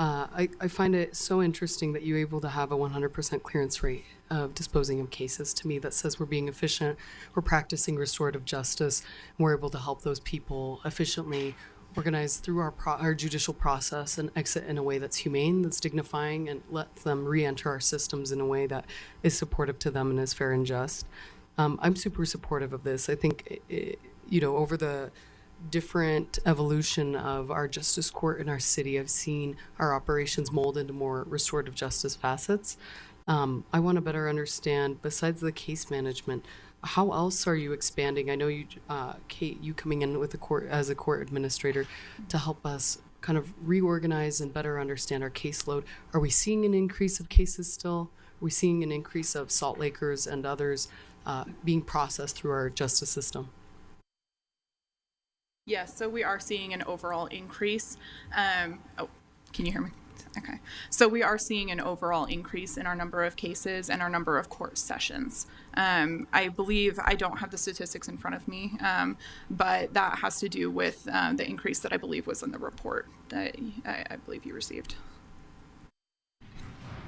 I find it so interesting that you're able to have a 100% clearance rate of disposing of cases. To me, that says we're being efficient, we're practicing restorative justice, and we're able to help those people efficiently organize through our judicial process and exit in a way that's humane, that's dignifying, and let them re-enter our systems in a way that is supportive to them and is fair and just. I'm super supportive of this. I think, over the different evolution of our justice court in our city, I've seen our operations mold into more restorative justice facets. I want to better understand, besides the case management, how else are you expanding? I know you, Kate, you coming in with the court as a court administrator to help us kind of reorganize and better understand our caseload. Are we seeing an increase of cases still? Are we seeing an increase of Salt Lakers and others being processed through our justice system? Yes, so we are seeing an overall increase. Can you hear me? Okay. So we are seeing an overall increase in our number of cases and our number of court sessions. I believe, I don't have the statistics in front of me, but that has to do with the increase that I believe was in the report that I believe you received.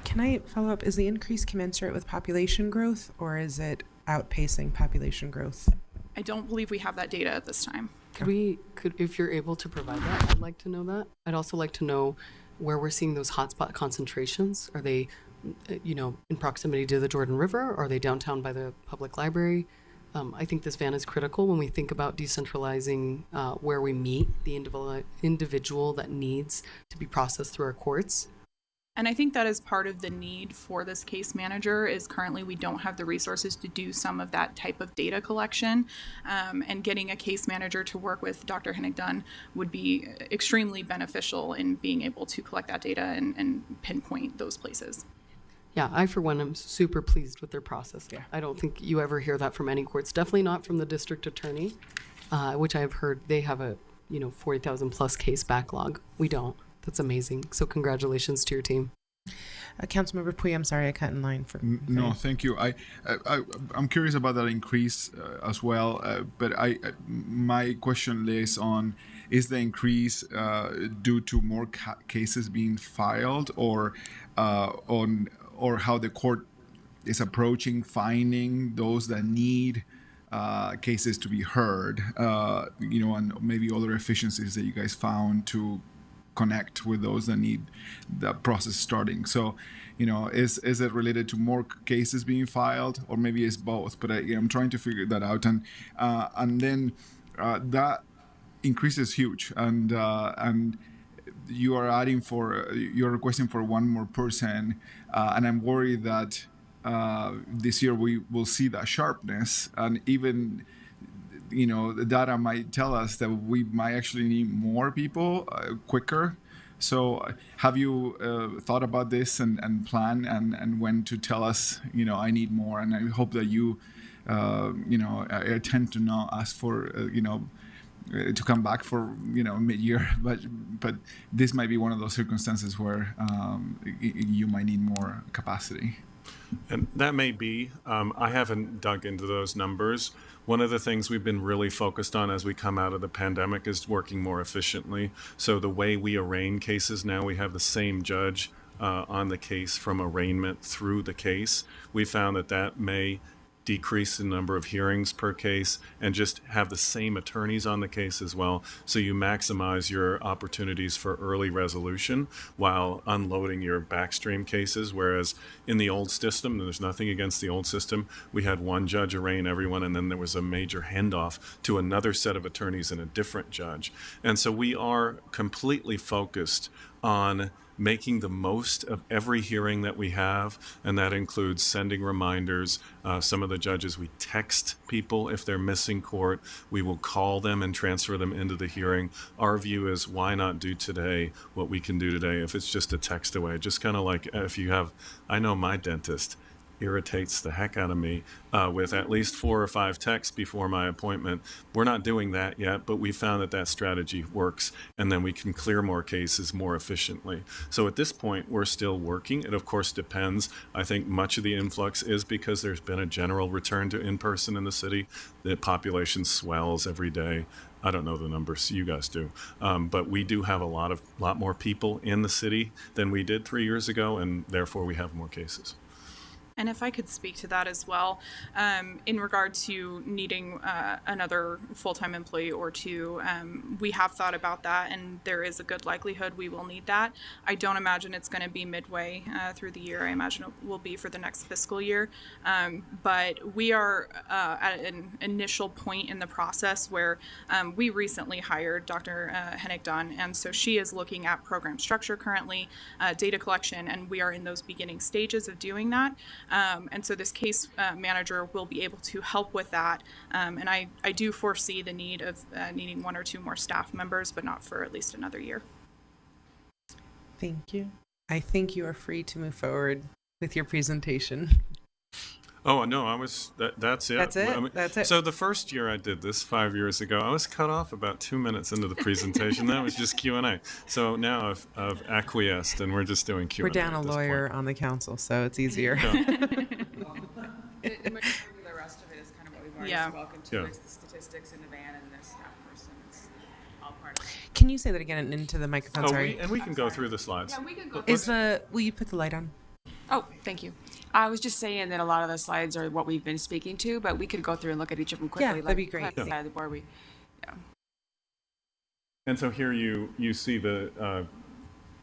Can I follow up? Is the increase commensurate with population growth, or is it outpacing population growth? I don't believe we have that data at this time. If you're able to provide that, I'd like to know that. I'd also like to know where we're seeing those hotspot concentrations. Are they, in proximity to the Jordan River? Are they downtown by the public library? I think this van is critical when we think about decentralizing where we meet the individual that needs to be processed through our courts. And I think that is part of the need for this case manager is currently we don't have the resources to do some of that type of data collection. And getting a case manager to work with Dr. Hennig-Dunn would be extremely beneficial in being able to collect that data and pinpoint those places. Yeah, I for one am super pleased with their process. Yeah. I don't think you ever hear that from any courts. Definitely not from the district attorney, which I have heard they have a 40,000 plus case backlog. We don't. That's amazing. So congratulations to your team. Councilmember Pui, I'm sorry I cut in line for. No, thank you. I'm curious about that increase as well. But my question lays on: is the increase due to more cases being filed, or how the court is approaching finding those that need cases to be heard? And maybe other efficiencies that you guys found to connect with those that need the process starting. So, is it related to more cases being filed, or maybe it's both? But I'm trying to figure that out. And then that increase is huge, and you are you're requesting for one more person, and I'm worried that this year we will see that sharpness, and even the data might tell us that we might actually need more people quicker. So have you thought about this and plan and when to tell us, I need more? And I hope that you, I tend to not ask for, to come back for, mid-year, but this might be one of those circumstances where you might need more capacity. And that may be. I haven't dug into those numbers. One of the things we've been really focused on as we come out of the pandemic is working more efficiently. So the way we arraign cases now, we have the same judge on the case from arraignment through the case. We found that may decrease the number of hearings per case and just have the same attorneys on the case as well. So you maximize your opportunities for early resolution while unloading your backstream cases. Whereas in the old system, there's nothing against the old system, we had one judge arraign everyone, and then there was a major handoff to another set of attorneys and a different judge. And so we are completely focused on making the most of every hearing that we have, and that includes sending reminders. Some of the judges, we text people if they're missing court. We will call them and transfer them into the hearing. Our view is, why not do today what we can do today if it's just a text away? Just kind of like if you have, I know my dentist irritates the heck out of me with at least 4 or 5 texts before my appointment. We're not doing that yet, but we found that strategy works, and then we can clear more cases more efficiently. So at this point, we're still working. It of course depends. I think much of the influx is because there's been a general return to in-person in the city. The population swells every day. I don't know the numbers, you guys do, but we do have a lot more people in the city than we did 3 years ago, and therefore we have more cases. And if I could speak to that as well, in regard to needing another full-time employee or two, we have thought about that, and there is a good likelihood we will need that. I don't imagine it's going to be midway through the year. I imagine it will be for the next fiscal year. But we are at an initial point in the process where we recently hired Dr. Hennig-Dunn, and so she is looking at program structure currently, data collection, and we are in those beginning stages of doing that. And so this case manager will be able to help with that. And I do foresee the need of needing 1 or 2 more staff members, but not for at least another year. Thank you. I think you are free to move forward with your presentation. Oh, no, that's it. That's it? I mean, That's it. So the first year I did this 5 years ago, I was cut off about 2 minutes into the presentation. That was just Q&A. So now I've acquiesced, and we're just doing Q&A. We're down a lawyer on the council, so it's easier. Yeah. The rest of it is kind of what we've already spoken to. Yeah. It's the statistics in the van and the staff person. It's all part of it. Can you say that again into the microphone? Sorry. We can go through the slides. Yeah, we can go. Will you put the light on? Oh, thank you. I was just saying that a lot of the slides are what we've been speaking to, but we could go through and look at each of them quickly. Yeah, that'd be great. Side of the board, And so here you see the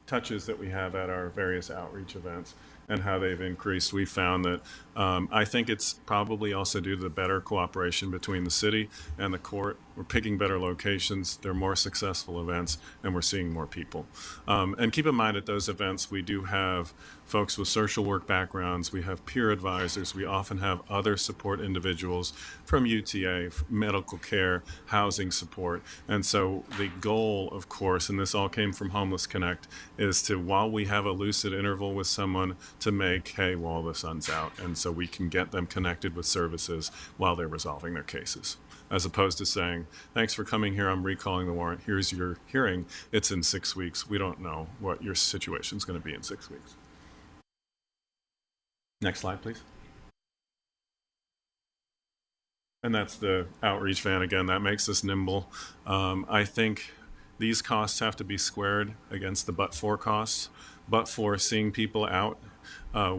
touches that we have at our various outreach events. and how they've increased. We found that I think it's probably also due to the better cooperation between the city and the court. We're picking better locations, they're more successful events, and we're seeing more people. And keep in mind at those events, we do have folks with social work backgrounds, we have peer advisors, we often have other support individuals from UTA, medical care, housing support. And so the goal, of course, and this all came from Homeless Connect, is to, while we have a lucid interval with someone, to make hay while the sun's out. And so we can get them connected with services while they're resolving their cases, as opposed to saying, thanks for coming here, I'm recalling the warrant, here's your hearing, it's in 6 weeks. We don't know what your situation's going to be in 6 weeks. Next slide, please. And that's the outreach van again. That makes us nimble. I think these costs have to be squared against the but-for costs. But for seeing people out,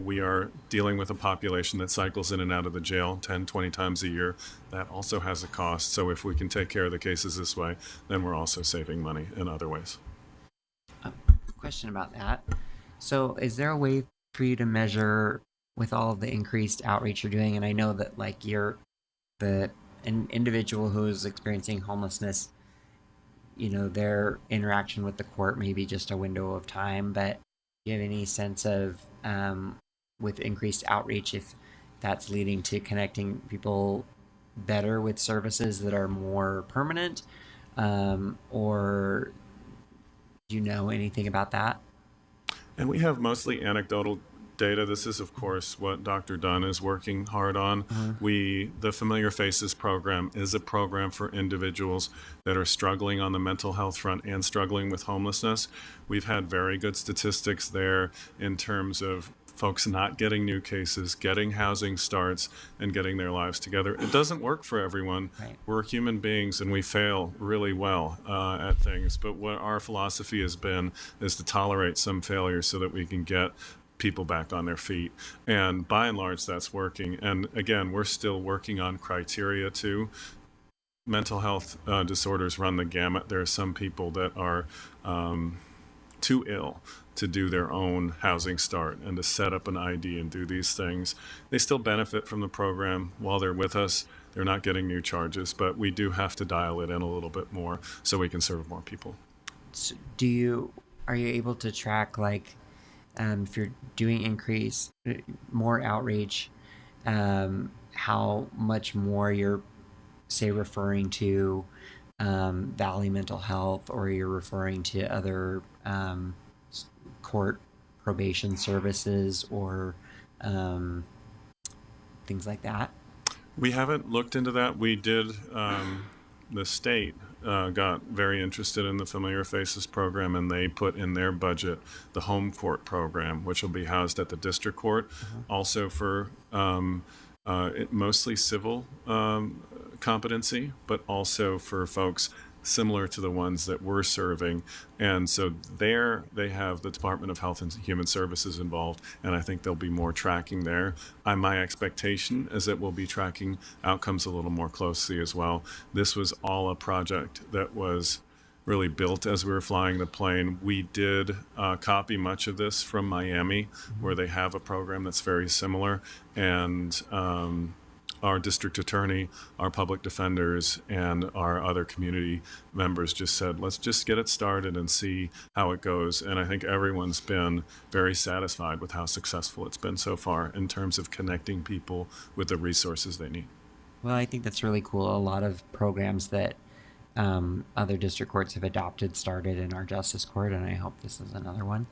we are dealing with a population that cycles in and out of the jail 10, 20 times a year. That also has a cost. So if we can take care of the cases this way, then we're also saving money in other ways. Question about that. So is there a way for you to measure, with all of the increased outreach you're doing, and I know that like an individual who is experiencing homelessness, you know, their interaction with the court may be just a window of time, but do you have any sense of, with increased outreach, if that's leading to connecting people better with services that are more permanent, or do you know anything about that? And we have mostly anecdotal data. This is, of course, what Dr. Dunn is working hard on. The Familiar Faces program is a program for individuals that are struggling on the mental health front and struggling with homelessness. We've had very good statistics there in terms of folks not getting new cases, getting housing starts, and getting their lives together. It doesn't work for everyone. Right. We're human beings and we fail really well at things. But what our philosophy has been is to tolerate some failures so that we can get people back on their feet. And by and large, that's working. And again, we're still working on criteria too. Mental health disorders run the gamut. There are some people that are too ill to do their own housing start and to set up an ID and do these things. They still benefit from the program while they're with us. They're not getting new charges, but we do have to dial it in a little bit more so we can serve more people. So are you able to track, like, if you're doing more outreach, how much more you're, say, referring to Valley Mental Health, or you're referring to other court probation services, or things like that? We haven't looked into that. We did, the state got very interested in the Familiar Faces program, and they put in their budget the home court program, which will be housed at the district court, also for mostly civil competency, but also for folks similar to the ones that we're serving. And so there they have the Department of Health and Human Services involved, and I think there'll be more tracking there. My expectation is that we'll be tracking outcomes a little more closely as well. This was all a project that was really built as we were flying the plane. We did copy much of this from Miami, where they have a program that's very similar, and our district attorney, our public defenders, and our other community members just said, let's just get it started and see how it goes. And I think everyone's been very satisfied with how successful it's been so far in terms of connecting people with the resources they need. Well, I think that's really cool. A lot of programs that other district courts have adopted started in our justice court, and I hope this is another one.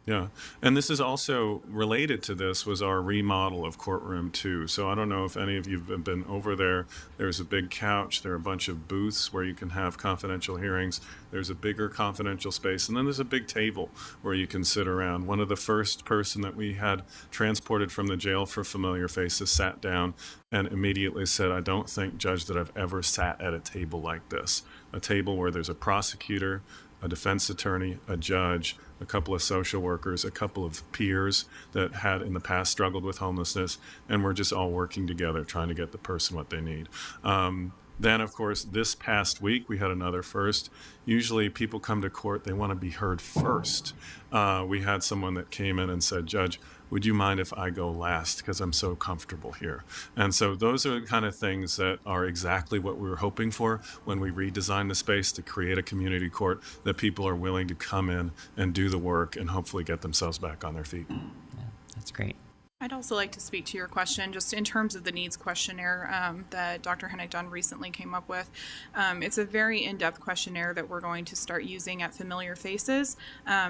Yeah, and this is also related to this was our remodel of Courtroom 2. So I don't know if any of you have been over there. There's a big couch. There are a bunch of booths where you can have confidential hearings. There's a bigger confidential space. And then there's a big table where you can sit around. One of the first person that we had transported from the jail for Familiar Faces sat down and immediately said, I don't think, Judge, that I've ever sat at a table like this. A table where there's a prosecutor, a defense attorney, a judge, a couple of social workers, a couple of peers that had in the past struggled with homelessness, and we're just all working together trying to get the person what they need. Then, of course, this past week, we had another first. Usually people come to court, they want to be heard first. We had someone that came in and said, Judge, would you mind if I go last because I'm so comfortable here? And so those are the kind of things that are exactly what we were hoping for when we redesigned the space to create a community court, that people are willing to come in and do the work and hopefully get themselves back on their feet. That's great. I'd also like to speak to your question just in terms of the needs questionnaire that Dr. Hennick Dunn recently came up with. It's a very in-depth questionnaire that we're going to start using at Familiar Faces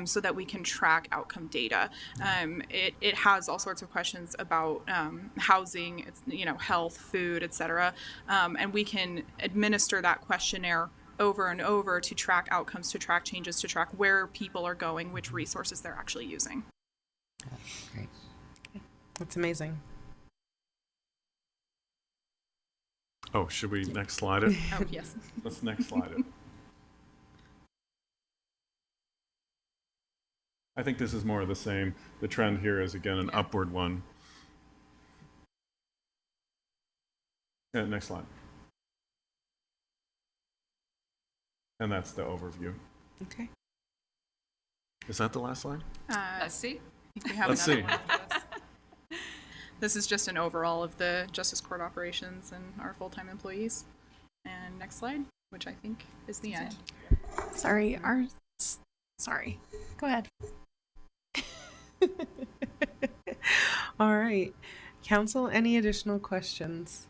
so that we can track outcome data. It has all sorts of questions about housing, health, food, etc. And we can administer that questionnaire over and over to track outcomes, to track changes, to track where people are going, which resources they're actually using. Great. That's amazing. Oh, should we next slide it? Oh, yes. Let's next slide it. I think this is more of the same. The trend here is, again, an upward one. Next slide. And that's the overview. Okay. Is that the last slide? Let's see. I think we have Let's another see. one for this. This is just an overall of the Justice Court operations and our full-time employees. And next slide, which I think is the end. Sorry, sorry. Go ahead. All right. Council, any additional questions?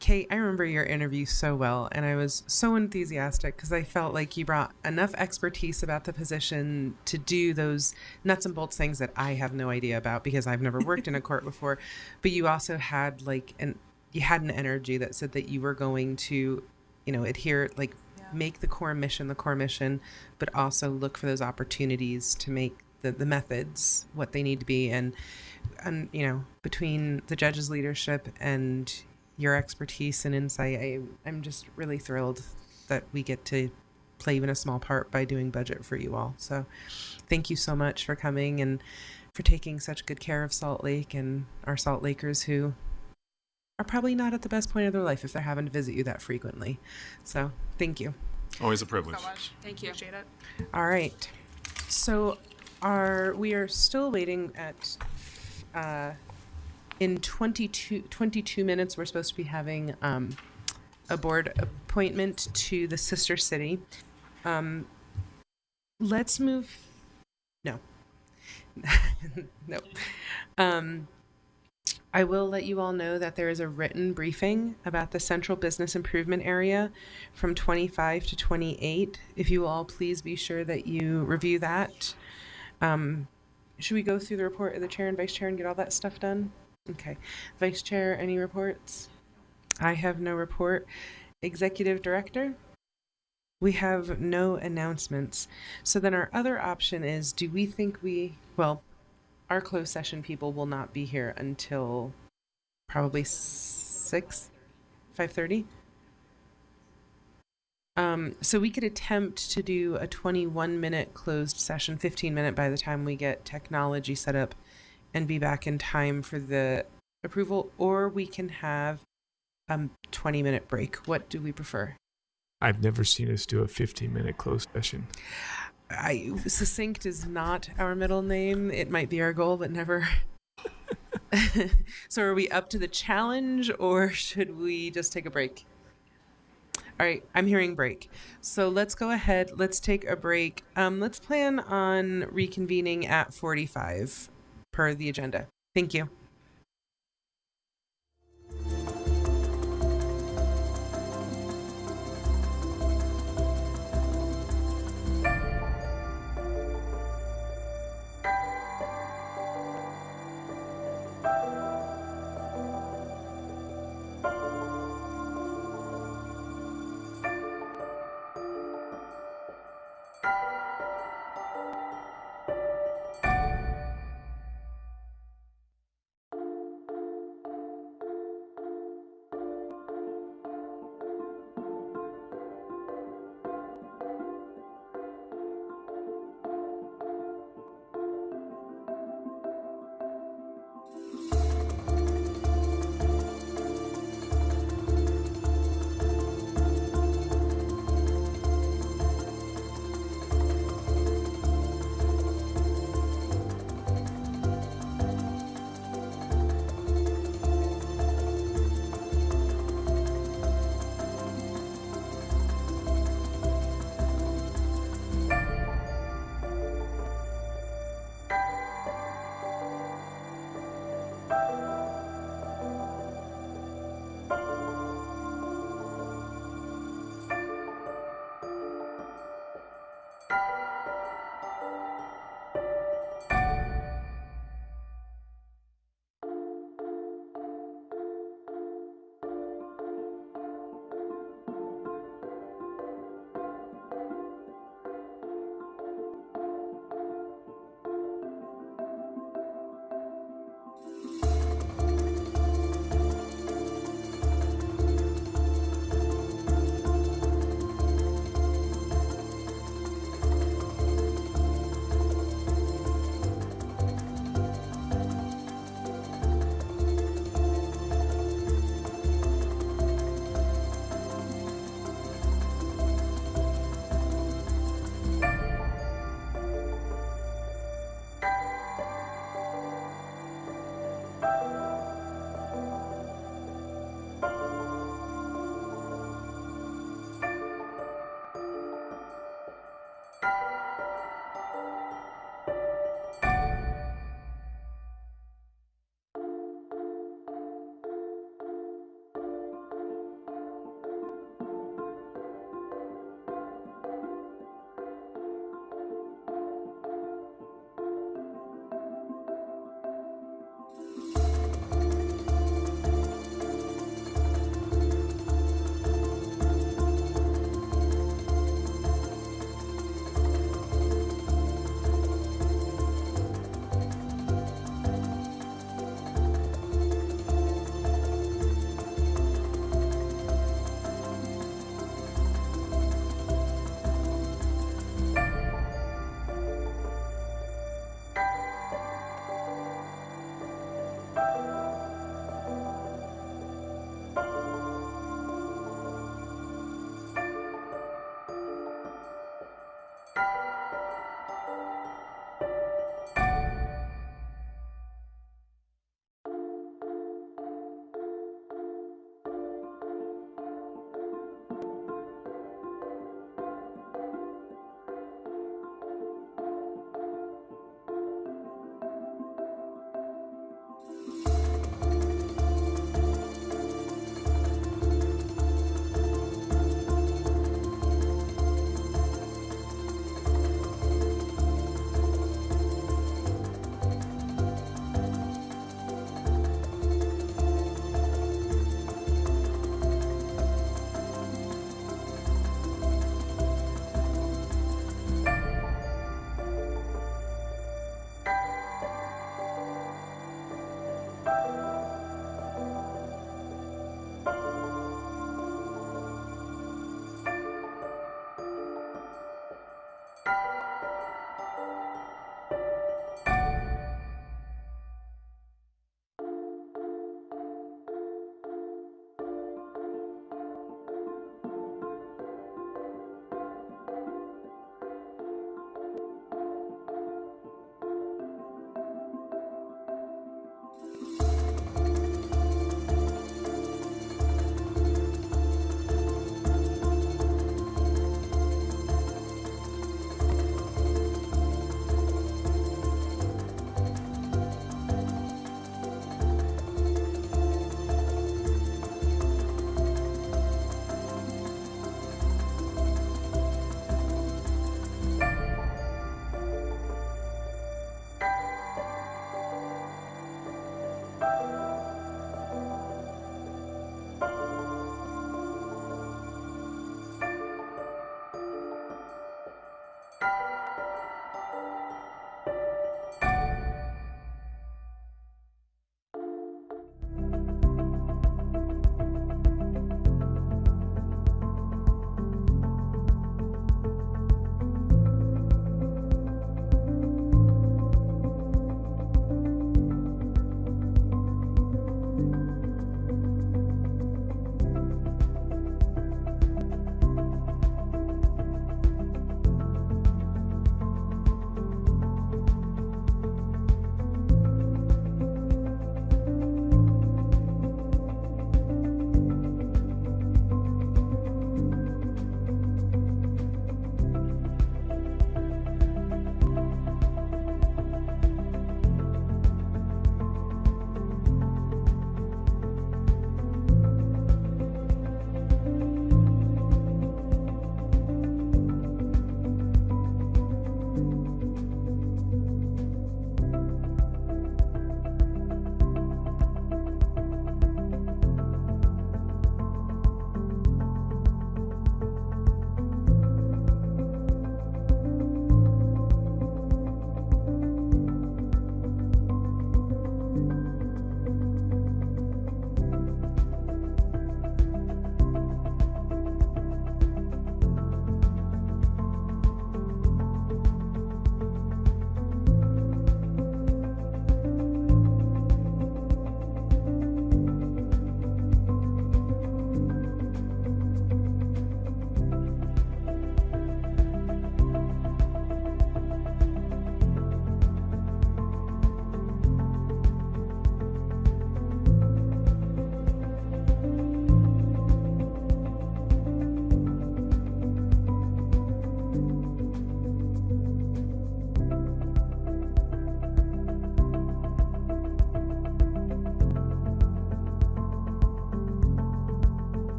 Kate, I remember your interview so well, and I was so enthusiastic because I felt like you brought enough expertise about the position to do those nuts and bolts things that I have no idea about because I've never worked in a court before. But you also had you had an energy that said that you were going to, adhere, make the core mission, but also look for those opportunities to make the methods what they need to be. And between the judge's leadership and your expertise and insight, I'm just really thrilled that we get to play even a small part by doing budget for you all. So thank you so much for coming and for taking such good care of Salt Lake and our Salt Lakers who are probably not at the best point of their life if they're having to visit you that frequently. So thank you. Always a privilege. So much. Thank you. Appreciate it. All right. So we are still waiting at in 22 minutes, we're supposed to be having a board appointment to the sister city. Let's move. No. No. I will let you all know that there is a written briefing about the Central Business Improvement Area from 25 to 28. If you will all please be sure that you review that. Should we go through the report of the chair and vice chair and get all that stuff done? Okay. Vice Chair, any reports? I have no report. Executive Director? We have no announcements. So then our other option is, do we think our closed session people will not be here until probably 5:30? So we could attempt to do a 21-minute closed session, 15-minute by the time we get technology set up and be back in time for the approval, or we can have a 20-minute break. What do we prefer? I've never seen us do a 15-minute closed session. Succinct is not our middle name. It might be our goal, but never. So are we up to the challenge, or should we just take a break? All right, I'm hearing break. So let's go ahead. Let's take a break. Let's plan on reconvening at 45 per the agenda. Thank you.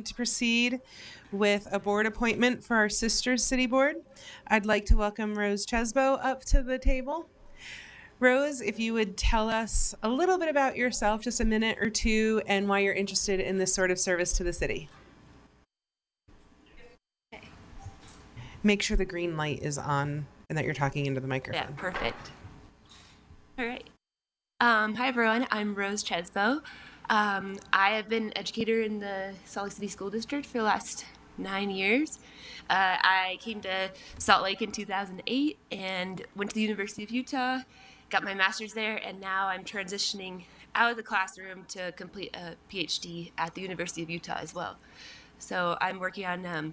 like to proceed with a board appointment for our sister city board. I'd like to welcome Rose Chesbo up to the table. Rose, if you would tell us a little bit about yourself, just a minute or two, and why you're interested in this sort of service to the city. Make sure the green light is on and that you're talking into the microphone. Yeah, perfect. All right. Hi, everyone. I'm Rose Chesbo. I have been an educator in the Salt Lake City School District for the last 9 years. I came to Salt Lake in 2008 and went to the University of Utah, got my master's there, and now I'm transitioning out of the classroom to complete a PhD at the University of Utah as well. So I'm working on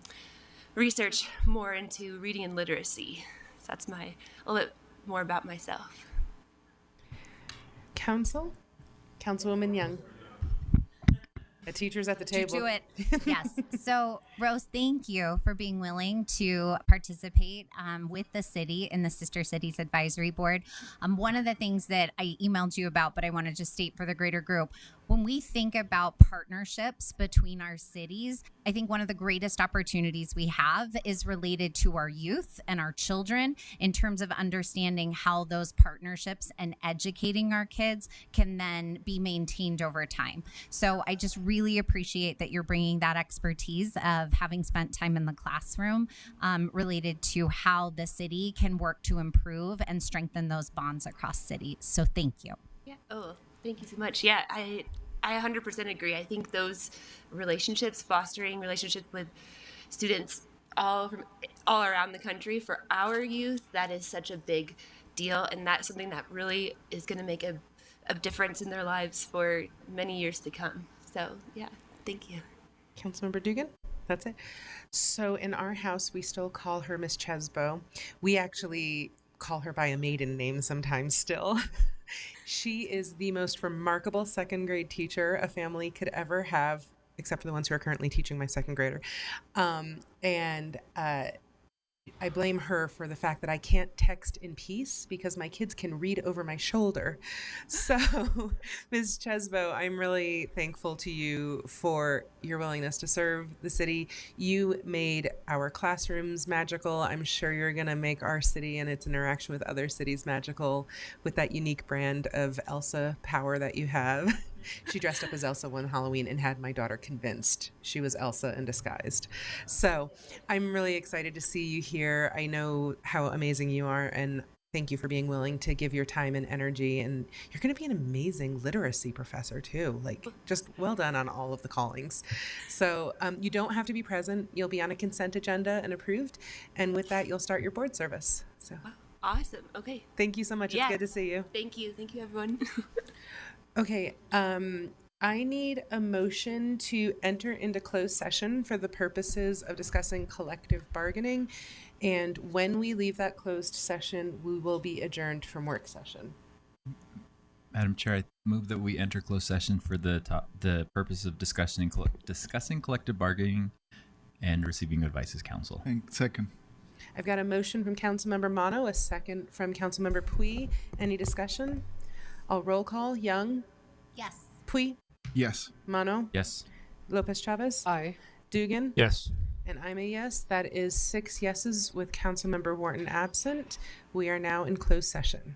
research more into reading and literacy. So that's a little bit more about myself. Councilwoman Young. A teacher's at the table. To do it. Yes. So, Rose, thank you for being willing to participate with the city in the Sister Cities Advisory Board. One of the things that I emailed you about, but I want to just state for the greater group, when we think about partnerships between our cities, I think one of the greatest opportunities we have is related to our youth and our children in terms of understanding how those partnerships and educating our kids can then be maintained over time. So I just really appreciate that you're bringing that expertise of having spent time in the classroom related to how the city can work to improve and strengthen those bonds across cities. So thank you. Yeah. Oh, thank you so much. Yeah, I 100% agree. I think those relationships, fostering relationships with students all around the country for our youth, that is such a big deal, and that's something that really is going to make a difference in their lives for many years to come. So yeah, thank you. Councilmember Dugan? That's it. So in our house, we still call her Miss Chesbo. We actually call her by a maiden name sometimes still. She is the most remarkable second grade teacher a family could ever have, except for the ones who are currently teaching my second grader. I blame her for the fact that I can't text in peace because my kids can read over my shoulder. So, Ms. Chesbo, I'm really thankful to you for your willingness to serve the city. You made our classrooms magical. I'm sure you're going to make our city and its interaction with other cities magical with that unique brand of Elsa power that you have. She dressed up as Elsa one Halloween and had my daughter convinced she was Elsa in disguised. So I'm really excited to see you here. I know how amazing you are, and thank you for being willing to give your time and energy. And you're going to be an amazing literacy professor too. Like, just well done on all of the callings. So you don't have to be present. You'll be on a consent agenda and approved. And with that, you'll start your board service. So Awesome. Okay. Thank you so much. Yeah. It's good to see you. Thank you. Thank you, everyone. Okay, I need a motion to enter into closed session for the purposes of discussing collective bargaining. And when we leave that closed session, we will be adjourned from work session. Madam Chair, I move that we enter closed session for the purpose of discussing collective bargaining and receiving advice as counsel. Second. I've got a motion from Councilmember Mono, a second from Councilmember Pui. Any discussion? I'll roll call. Young? Yes. Pui? Yes. Mono? Yes. Lopez Chavez? Aye. Dugan? Yes. And I'm a yes. That is 6 yeses with Councilmember Wharton absent. We are now in closed session.